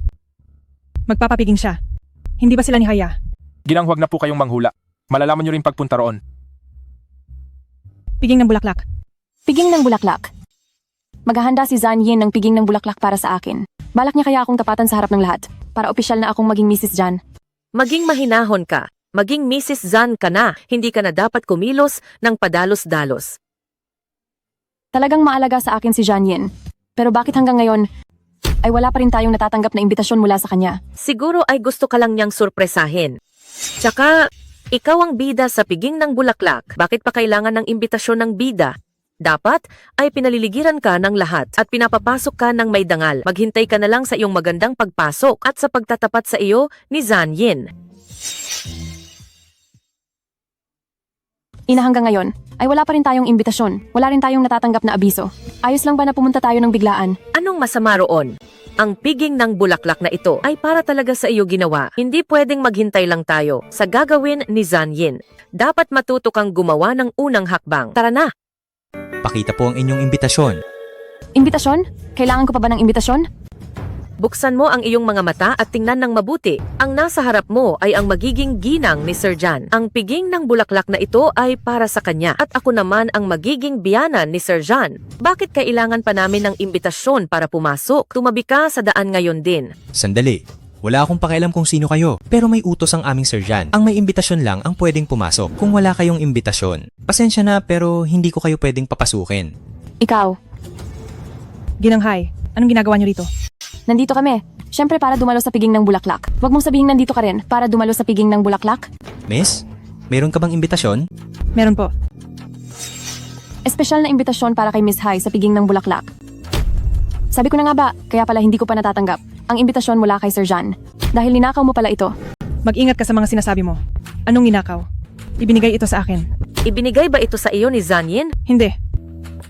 Magpapapiging siya. Hindi ba sila ni Haya? Ginang, huwag na po kayong manghula. Malalaman nyo rin pagpunta roon. Piging ng bulaklak. Piging ng bulaklak. Maghahanda si Zanyin ng piging ng bulaklak para sa akin. Balak niya kaya akong tapatan sa harap ng lahat para opisyal na akong maging Mrs. Jan. Maging mahinahon ka. Maging Mrs. Zan ka na. Hindi ka na dapat kumilos ng padalos-dalos. Talagang maalaga sa akin si Janyen. Pero bakit hanggang ngayon ay wala pa rin tayong natatanggap na imbitasyon mula sa kanya? Siguro ay gusto ka lang niyang surpresahin. Tsaka, ikaw ang bida sa piging ng bulaklak. Bakit pa kailangan ng imbitasyon ng bida? Dapat ay pinaliligiran ka ng lahat at pinapapasok ka ng may dangal. Maghintay ka na lang sa iyong magandang pagpasok at sa pagtatapat sa iyo ni Zanyin. Ina, hanggang ngayon ay wala pa rin tayong imbitasyon. Wala rin tayong natatanggap na abiso. Ayos lang ba na pumunta tayo ng biglaan? Anong masama roon? Ang piging ng bulaklak na ito ay para talaga sa iyo ginawa. Hindi pwedeng maghintay lang tayo sa gagawin ni Zanyin. Dapat matuto kang gumawa ng unang hakbang. Tara na! Pakita po ang inyong imbitasyon. Imbitasyon? Kailangan ko pa ba ng imbitasyon? Buksan mo ang iyong mga mata at tingnan ng mabuti. Ang nasa harap mo ay ang magiging ginang ni Sir Jan. Ang piging ng bulaklak na ito ay para sa kanya at ako naman ang magiging biyanan ni Sir Jan. Bakit kailangan pa namin ng imbitasyon para pumasok? Tumabi ka sa daan ngayon din. Sandali. Wala akong pakialam kung sino kayo, pero may utos ang aming Sir Jan. Ang may imbitasyon lang ang pwedeng pumasok. Kung wala kayong imbitasyon, pasensya na pero hindi ko kayo pwedeng papasukin. Ikaw. Ginanghay, anong ginagawa niyo rito? Nandito kami. Siyempre para dumalo sa piging ng bulaklak. Huwag mong sabihin nandito ka rin para dumalo sa piging ng bulaklak. Miss, meron ka bang imbitasyon? Meron po. Espesyal na imbitasyon para kay Miss Hai sa piging ng bulaklak. Sabi ko na nga ba, kaya pala hindi ko pa natatanggap ang imbitasyon mula kay Sir Jan. Dahil ninakaw mo pala ito. Mag-ingat ka sa mga sinasabi mo. Anong ninakaw? Ibinigay ito sa akin. Ibinigay ba ito sa iyo ni Zanyin? Hindi.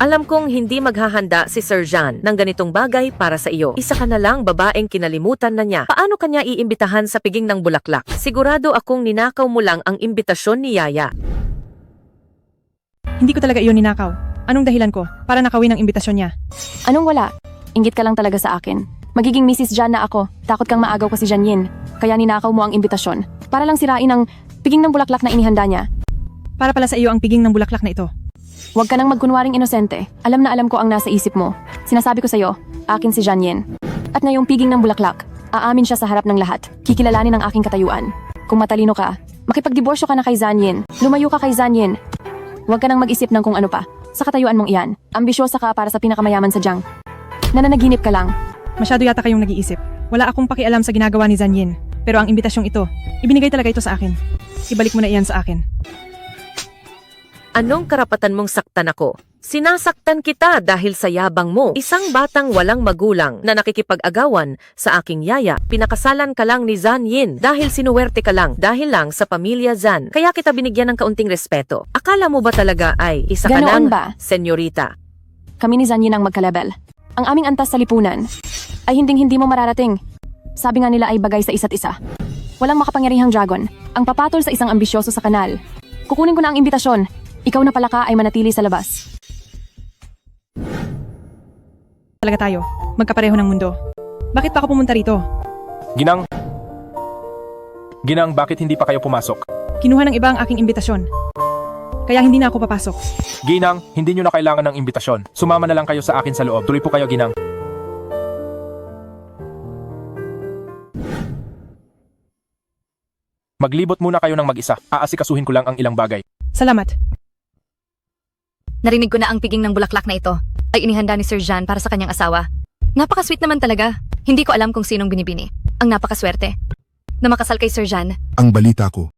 Alam kong hindi maghahanda si Sir John ng ganitong bagay para sa iyo. Isa ka na lang babaeng kinalimutan na niya. Paano kanya iimbitahan sa piging ng bulaklak? Sigurado akong ninakaw mo lang ang imbitasyon ni Yaya. Hindi ko talaga iyon ninakaw. Anong dahilan ko para nakawin ang imbitasyon niya? Anong wala? Inggit ka lang talaga sa akin. Magiging Mrs. John na ako. Takot kang maagaw ko si Janine. Kaya ninakaw mo ang imbitasyon. Para lang sirain ang piging ng bulaklak na inihanda niya. Para pala sa iyo ang piging ng bulaklak na ito. Huwag ka nang magkunwaring inosente. Alam na alam ko ang nasa isip mo. Sinasabi ko sa'yo, akin si Janine. At ngayong piging ng bulaklak, aamin siya sa harap ng lahat. Kikilalanin ang aking katayuan. Kung matalino ka, makipagdiborsyo ka na kay Zanyin. Lumayo ka kay Zanyin. Huwag ka nang mag-isip ng kung ano pa. Sa katayuan mong iyan, ambisyosa ka para sa pinakamayaman sa Jiang. Nananaginip ka lang. Masyado yata kayong nag-iisip. Wala akong pakialam sa ginagawa ni Zanyin. Pero ang imbitasyong ito, ibinigay talaga ito sa akin. Ibalik mo na iyan sa akin. Anong karapatan mong saktan ako? Sinasaktan kita dahil sa yabang mo. Isang batang walang magulang na nakikipag-agawan sa aking yaya. Pinakasalan ka lang ni Zan Yin dahil sinuwerte ka lang dahil lang sa pamilya Zan. Kaya kita binigyan ng kaunting respeto. Akala mo ba talaga ay isa ka Ganoon ng ba? senyorita? Kami ni Zanyin ang magkalebel. Ang aming antas sa lipunan ay hinding-hindi mo mararating. Sabi nga nila ay bagay sa isa't isa. Walang makapangyarihang dragon ang papatol sa isang ambisyoso sa kanal. Kukunin ko na ang imbitasyon. Ikaw na pala ka ay manatili sa labas. Talaga tayo, magkapareho ng mundo. Bakit pa ako pumunta rito? Ginang, bakit hindi pa kayo pumasok? Kinuha ng iba ang aking imbitasyon. Kaya hindi na ako papasok. Ginang, hindi nyo na kailangan ng imbitasyon. Sumama na lang kayo sa akin sa loob. Tuloy po kayo, Ginang. Maglibot muna kayo ng mag-isa. Aasikasuhin ko lang ang ilang bagay. Salamat. Narinig ko na ang piging ng bulaklak na ito ay inihanda ni Sir John para sa kanyang asawa. Napaka-sweet naman talaga. Hindi ko alam kung sinong binibini. Ang napakaswerte na makasal kay Sir John. Ang balita ko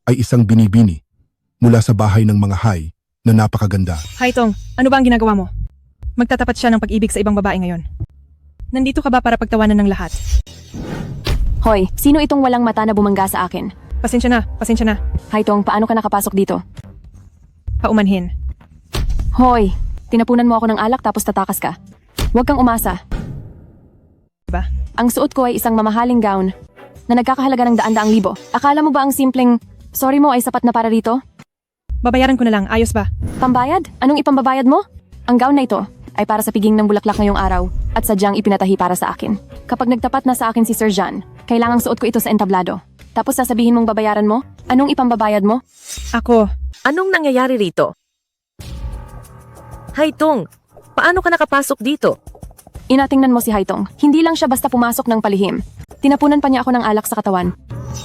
ay isang binibini mula sa bahay ng mga hay na napakaganda. Haitong, ano ba ang ginagawa mo? Magtatapat siya ng pag-ibig sa ibang babae ngayon. Nandito ka ba para pagtawanan ng lahat? Hoy, sino itong walang mata na bumangga sa akin? Pasensya na, pasensya na. Haitong, paano ka nakapasok dito? Paumanhin. Hoy, tinapunan mo ako ng alak tapos tatakas ka. Huwag kang umasa. Diba? Ang suot ko ay isang mamahaling gown na nagkakahalaga ng daan-daang libo. Akala mo ba ang simpleng sorry mo ay sapat na para rito? Babayaran ko na lang, ayos ba? Pambayad? Anong ipambabayad mo? Ang gown na ito ay para sa piging ng bulaklak ngayong araw at sadyang ipinatahi para sa akin. Kapag nagtapat na sa akin si Sir John, kailangang suot ko ito sa entablado. Tapos sasabihin mong babayaran mo? Anong ipambabayad mo? Ako. Anong nangyayari rito? Haitong, paano ka nakapasok dito? Inatingnan mo si Haitong. Hindi lang siya basta pumasok ng palihim. Tinapunan pa niya ako ng alak sa katawan.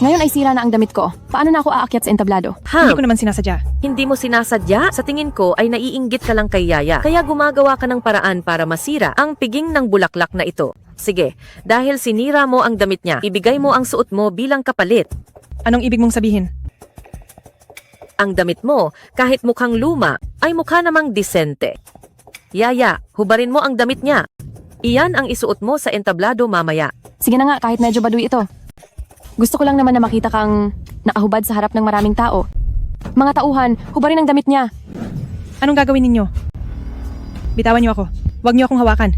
Ngayon ay sira na ang damit ko. Paano na ako aakyat sa entablado? Hindi ko naman sinasadya. Hindi mo sinasadya? Sa tingin ko ay naiinggit ka lang kay Yaya. Kaya gumagawa ka ng paraan para masira ang piging ng bulaklak na ito. Sige, dahil sinira mo ang damit niya, ibigay mo ang suot mo bilang kapalit. Anong ibig mong sabihin? Ang damit mo, kahit mukhang luma, ay mukha namang disente. Yaya, hubarin mo ang damit niya. Iyan ang isuot mo sa entablado mamaya. Sige na nga, kahit medyo baduy ito. Gusto ko lang naman na makita kang nakahubad sa harap ng maraming tao. Mga tauhan, hubarin ang damit niya. Anong gagawin ninyo? Bitawan niyo ako. Huwag niyo akong hawakan.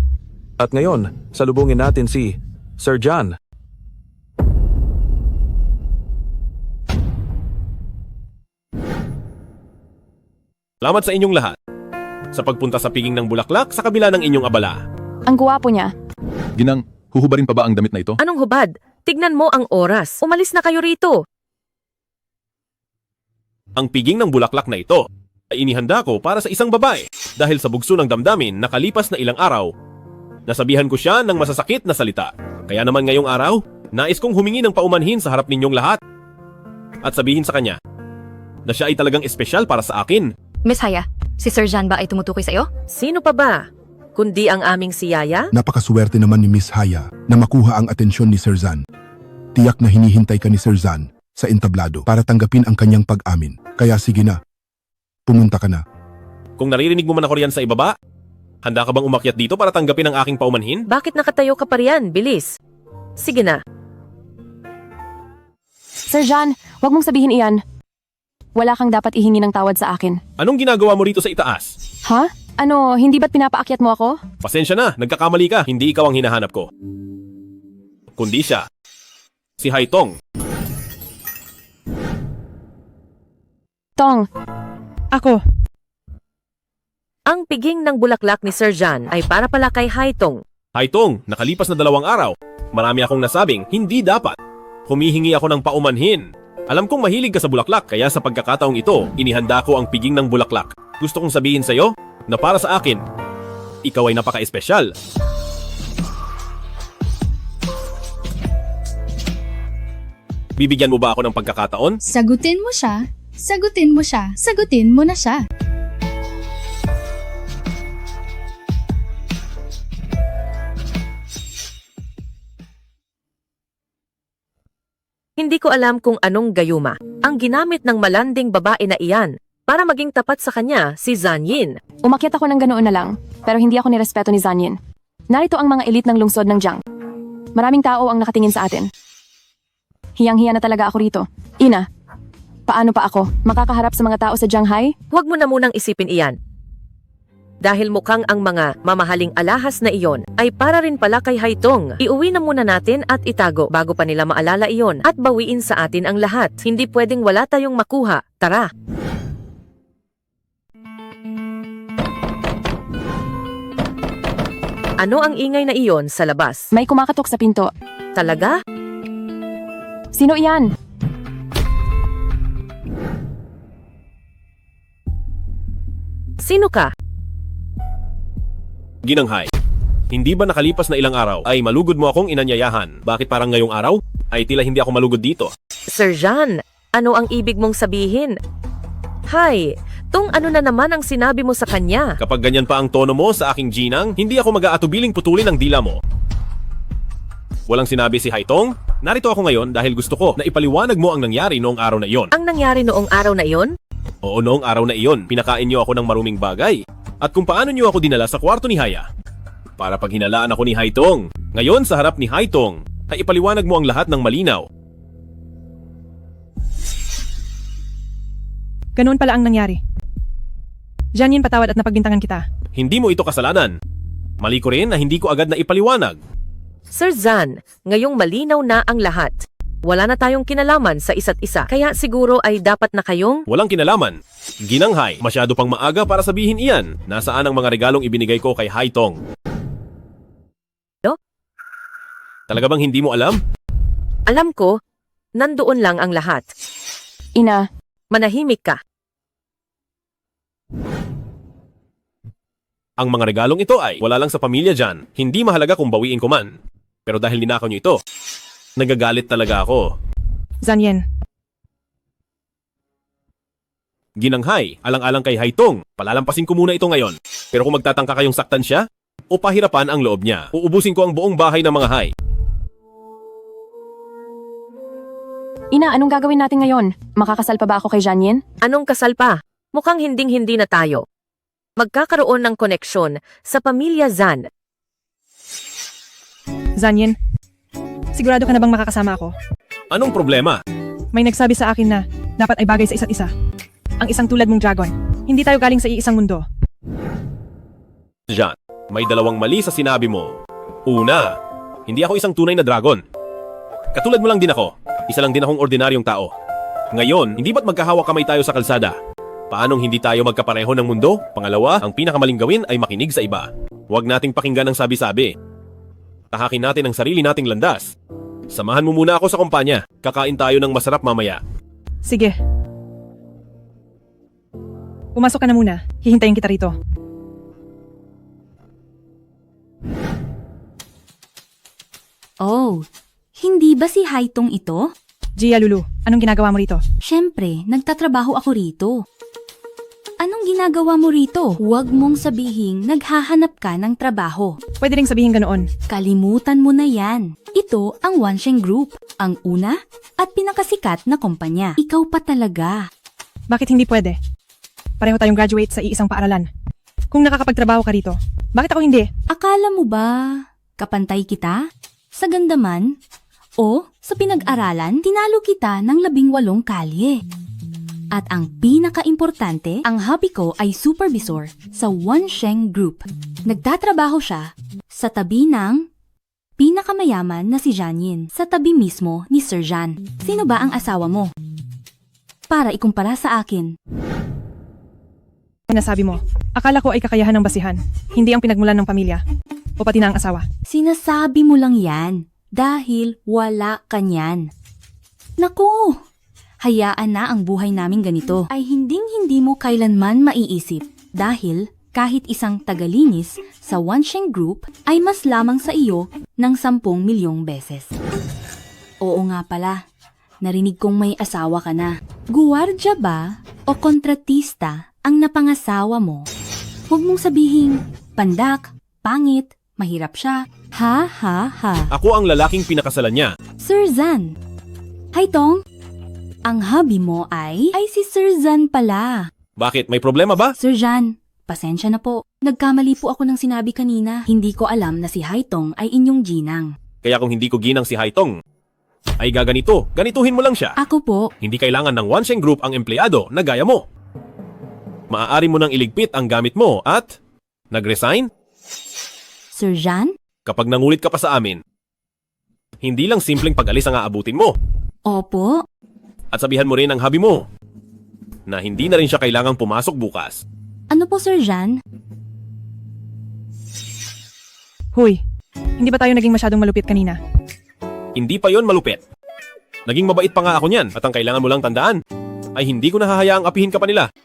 At ngayon, salubungin natin si Sir John. Salamat sa inyong lahat. Sa pagpunta sa piging ng bulaklak sa kabila ng inyong abala. Ang guwapo niya. Ginang, huhubarin pa ba ang damit na ito? Anong hubad? Tignan mo ang oras. Umalis na kayo rito. Ang piging ng bulaklak na ito ay inihanda ko para sa isang babae dahil sa bugso ng damdamin nakalipas na ilang araw. Nasabihan ko siya ng masasakit na salita. Kaya naman ngayong araw, nais kong humingi ng paumanhin sa harap ninyong lahat. At sabihin sa kanya na siya ay talagang espesyal para sa akin. Miss Haya, si Sir John ba ay tumutukoy sa'yo? Sino pa ba? Kundi ang aming si Yaya? Napakaswerte naman ni Miss Haya na makuha ang atensyon ni Sir Zan. Tiyak na hinihintay ka ni Sir Zan sa entablado para tanggapin ang kanyang pag-amin. Kaya sige na, pumunta ka na. Kung naririnig mo man ako riyan sa ibaba, handa ka bang umakyat dito para tanggapin ang aking paumanhin? Bakit nakatayo ka pa riyan? Bilis. Sige na. Sir John, huwag mong sabihin iyan. Wala kang dapat ihingi ng tawad sa akin. Anong ginagawa mo rito sa itaas? Ha? Ano, hindi ba't pinapaakyat mo ako? Pasensya na, nagkakamali ka. Hindi ikaw ang hinahanap ko. Kundi siya. Si Haitong. Tong. Ako. Ang piging ng bulaklak ni Sir John ay para pala kay Haitong. Haitong, nakalipas na 2 araw. Marami akong nasabing hindi dapat. Humihingi ako ng paumanhin. Alam kong mahilig ka sa bulaklak, kaya sa pagkakataong ito, inihanda ko ang piging ng bulaklak. Gusto kong sabihin sa'yo na para sa akin, ikaw ay napaka-espesyal. Bibigyan mo ba ako ng pagkakataon? Sagutin mo siya. Sagutin mo siya. Sagutin mo na siya. Hindi ko alam kung anong gayuma ang ginamit ng malanding babae na iyan para maging tapat sa kanya si Zanyin. Umakyat ako ng ganoon na lang, pero hindi ako nirespeto ni Zanyin. Narito ang mga elite ng lungsod ng Jiang. Maraming tao ang nakatingin sa atin. Hiyang-hiya na talaga ako rito. Ina, paano pa ako makakaharap sa mga tao sa Shanghai? Huwag mo na munang isipin iyan. Dahil mukhang ang mga mamahaling alahas na iyon ay para rin pala kay Haitong. Iuwi na muna natin at itago bago pa nila maalala iyon at bawiin sa atin ang lahat. Hindi pwedeng wala tayong makuha. Tara! Ano ang ingay na iyon sa labas? May kumakatok sa pinto. Talaga? Sino iyan? Sino ka? Ginanghay, hindi ba nakalipas na ilang araw ay malugod mo akong inanyayahan? Bakit parang ngayong araw ay tila hindi ako malugod dito? Sir John, ano ang ibig mong sabihin? Hay, Tung ano na naman ang sinabi mo sa kanya? Kapag ganyan pa ang tono mo sa aking ginang, hindi ako mag-aatubiling putulin ang dila mo. Walang sinabi si Haitong. Narito ako ngayon dahil gusto ko na ipaliwanag mo ang nangyari noong araw na iyon. Ang nangyari noong araw na iyon? Oo, noong araw na iyon, pinakain niyo ako ng maruming bagay. At kung paano niyo ako dinala sa kwarto ni Haya. Para pag hinalaan ako ni Haitong. Ngayon sa harap ni Haitong, ay ipaliwanag mo ang lahat ng malinaw. Ganoon pala ang nangyari. Janine, patawad at napagbintangan kita. Hindi mo ito kasalanan. Mali ko rin na hindi ko agad na ipaliwanag. Sir Zan, ngayong malinaw na ang lahat. Wala na tayong kinalaman sa isa't isa. Kaya siguro ay dapat na kayong... Walang kinalaman. Ginanghay, masyado pang maaga para sabihin iyan. Nasaan ang mga regalong ibinigay ko kay Haitong? No? Talaga bang hindi mo alam? Alam ko, nandoon lang ang lahat. Ina, manahimik ka. Ang mga regalong ito ay wala lang sa pamilya dyan. Hindi mahalaga kung bawiin ko man. Pero dahil ninakaw niyo ito, nagagalit talaga ako. Zanyen. Ginanghay, alang-alang kay Haitong. Palalampasin ko muna ito ngayon. Pero kung magtatangka kayong saktan siya, o pahirapan ang loob niya, uubusin ko ang buong bahay ng mga hay. Ina, anong gagawin natin ngayon? Makakasal pa ba ako kay Janine? Anong kasal pa? Mukhang hinding-hindi na tayo. Magkakaroon ng koneksyon sa pamilya Zan. Zanyen, sigurado ka na bang makakasama ako? Anong problema? May nagsabi sa akin na dapat ay bagay sa isa't isa. Ang isang tulad mong dragon. Hindi tayo galing sa iisang mundo. Jan, may dalawang mali sa sinabi mo. Una, hindi ako isang tunay na dragon. Katulad mo lang din ako. Isa lang din akong ordinaryong tao. Ngayon, hindi ba't magkahawak kamay tayo sa kalsada? Paanong hindi tayo magkapareho ng mundo? Pangalawa, ang pinakamaling gawin ay makinig sa iba. Huwag nating pakinggan ang sabi-sabi. Tahakin natin ang sarili nating landas. Samahan mo muna ako sa kumpanya. Kakain tayo ng masarap mamaya. Sige. Pumasok ka na muna. Hihintayin kita rito. Oh, hindi ba si Haitong ito? Gia Lulu, anong ginagawa mo rito? Siyempre, nagtatrabaho ako rito. Anong ginagawa mo rito? Huwag mong sabihing naghahanap ka ng trabaho. Pwede ring sabihin ganoon. Kalimutan mo na yan. Ito ang Wansheng Group, ang una at pinakasikat na kumpanya. Ikaw pa talaga. Bakit hindi pwede? Pareho tayong graduate sa iisang paaralan. Kung nakakapagtrabaho ka rito, bakit ako hindi? Akala mo ba kapantay kita? Sa ganda man? O sa pinag-aralan, tinalo kita ng 18 kalye. At ang pinaka-importante, ang hubby ko ay supervisor sa Wansheng Group. Nagtatrabaho siya sa tabi ng pinakamayaman na si Jianyin, sa tabi mismo ni Sir Jan. Sino ba ang asawa mo? Para ikumpara sa akin. Nasabi mo, akala ko ay kakayahan ng basihan, hindi ang pinagmulan ng pamilya, o pati na ang asawa. Sinasabi mo lang yan dahil wala ka niyan. Naku! Hayaan na ang buhay namin ganito ay hinding-hindi mo kailanman maiisip dahil kahit isang tagalinis sa Wansheng Group ay mas lamang sa iyo ng 10 milyong beses. Oo nga pala, narinig kong may asawa ka na. Guwardya ba o kontratista ang napangasawa mo? Huwag mong sabihing pandak, pangit, mahirap siya. Ha ha ha. Ako ang lalaking pinakasalan niya. Sir Zan. Haitong, ang hubby mo ay si Sir Zan pala. Bakit? May problema ba? Sir Jan, pasensya na po. Nagkamali po ako ng sinabi kanina. Hindi ko alam na si Haitong ay inyong ginang. Kaya kung hindi ko ginang si Haitong, ay gaganito. Ganituhin mo lang siya. Ako po. Hindi kailangan ng Wansheng Group ang empleyado na gaya mo. Maaari mo nang iligpit ang gamit mo at nag-resign? Sir Jan? Kapag nangulit ka pa sa amin, hindi lang simpleng pag-alis ang aabutin mo. Opo. At sabihan mo rin ang hubby mo na hindi na rin siya kailangang pumasok bukas. Ano po, Sir Jan? Huy, hindi ba tayo naging masyadong malupit kanina? Hindi pa yon malupit. Naging mabait pa nga ako niyan at ang kailangan mo lang tandaan ay hindi ko nahahayaang apihin ka pa nila.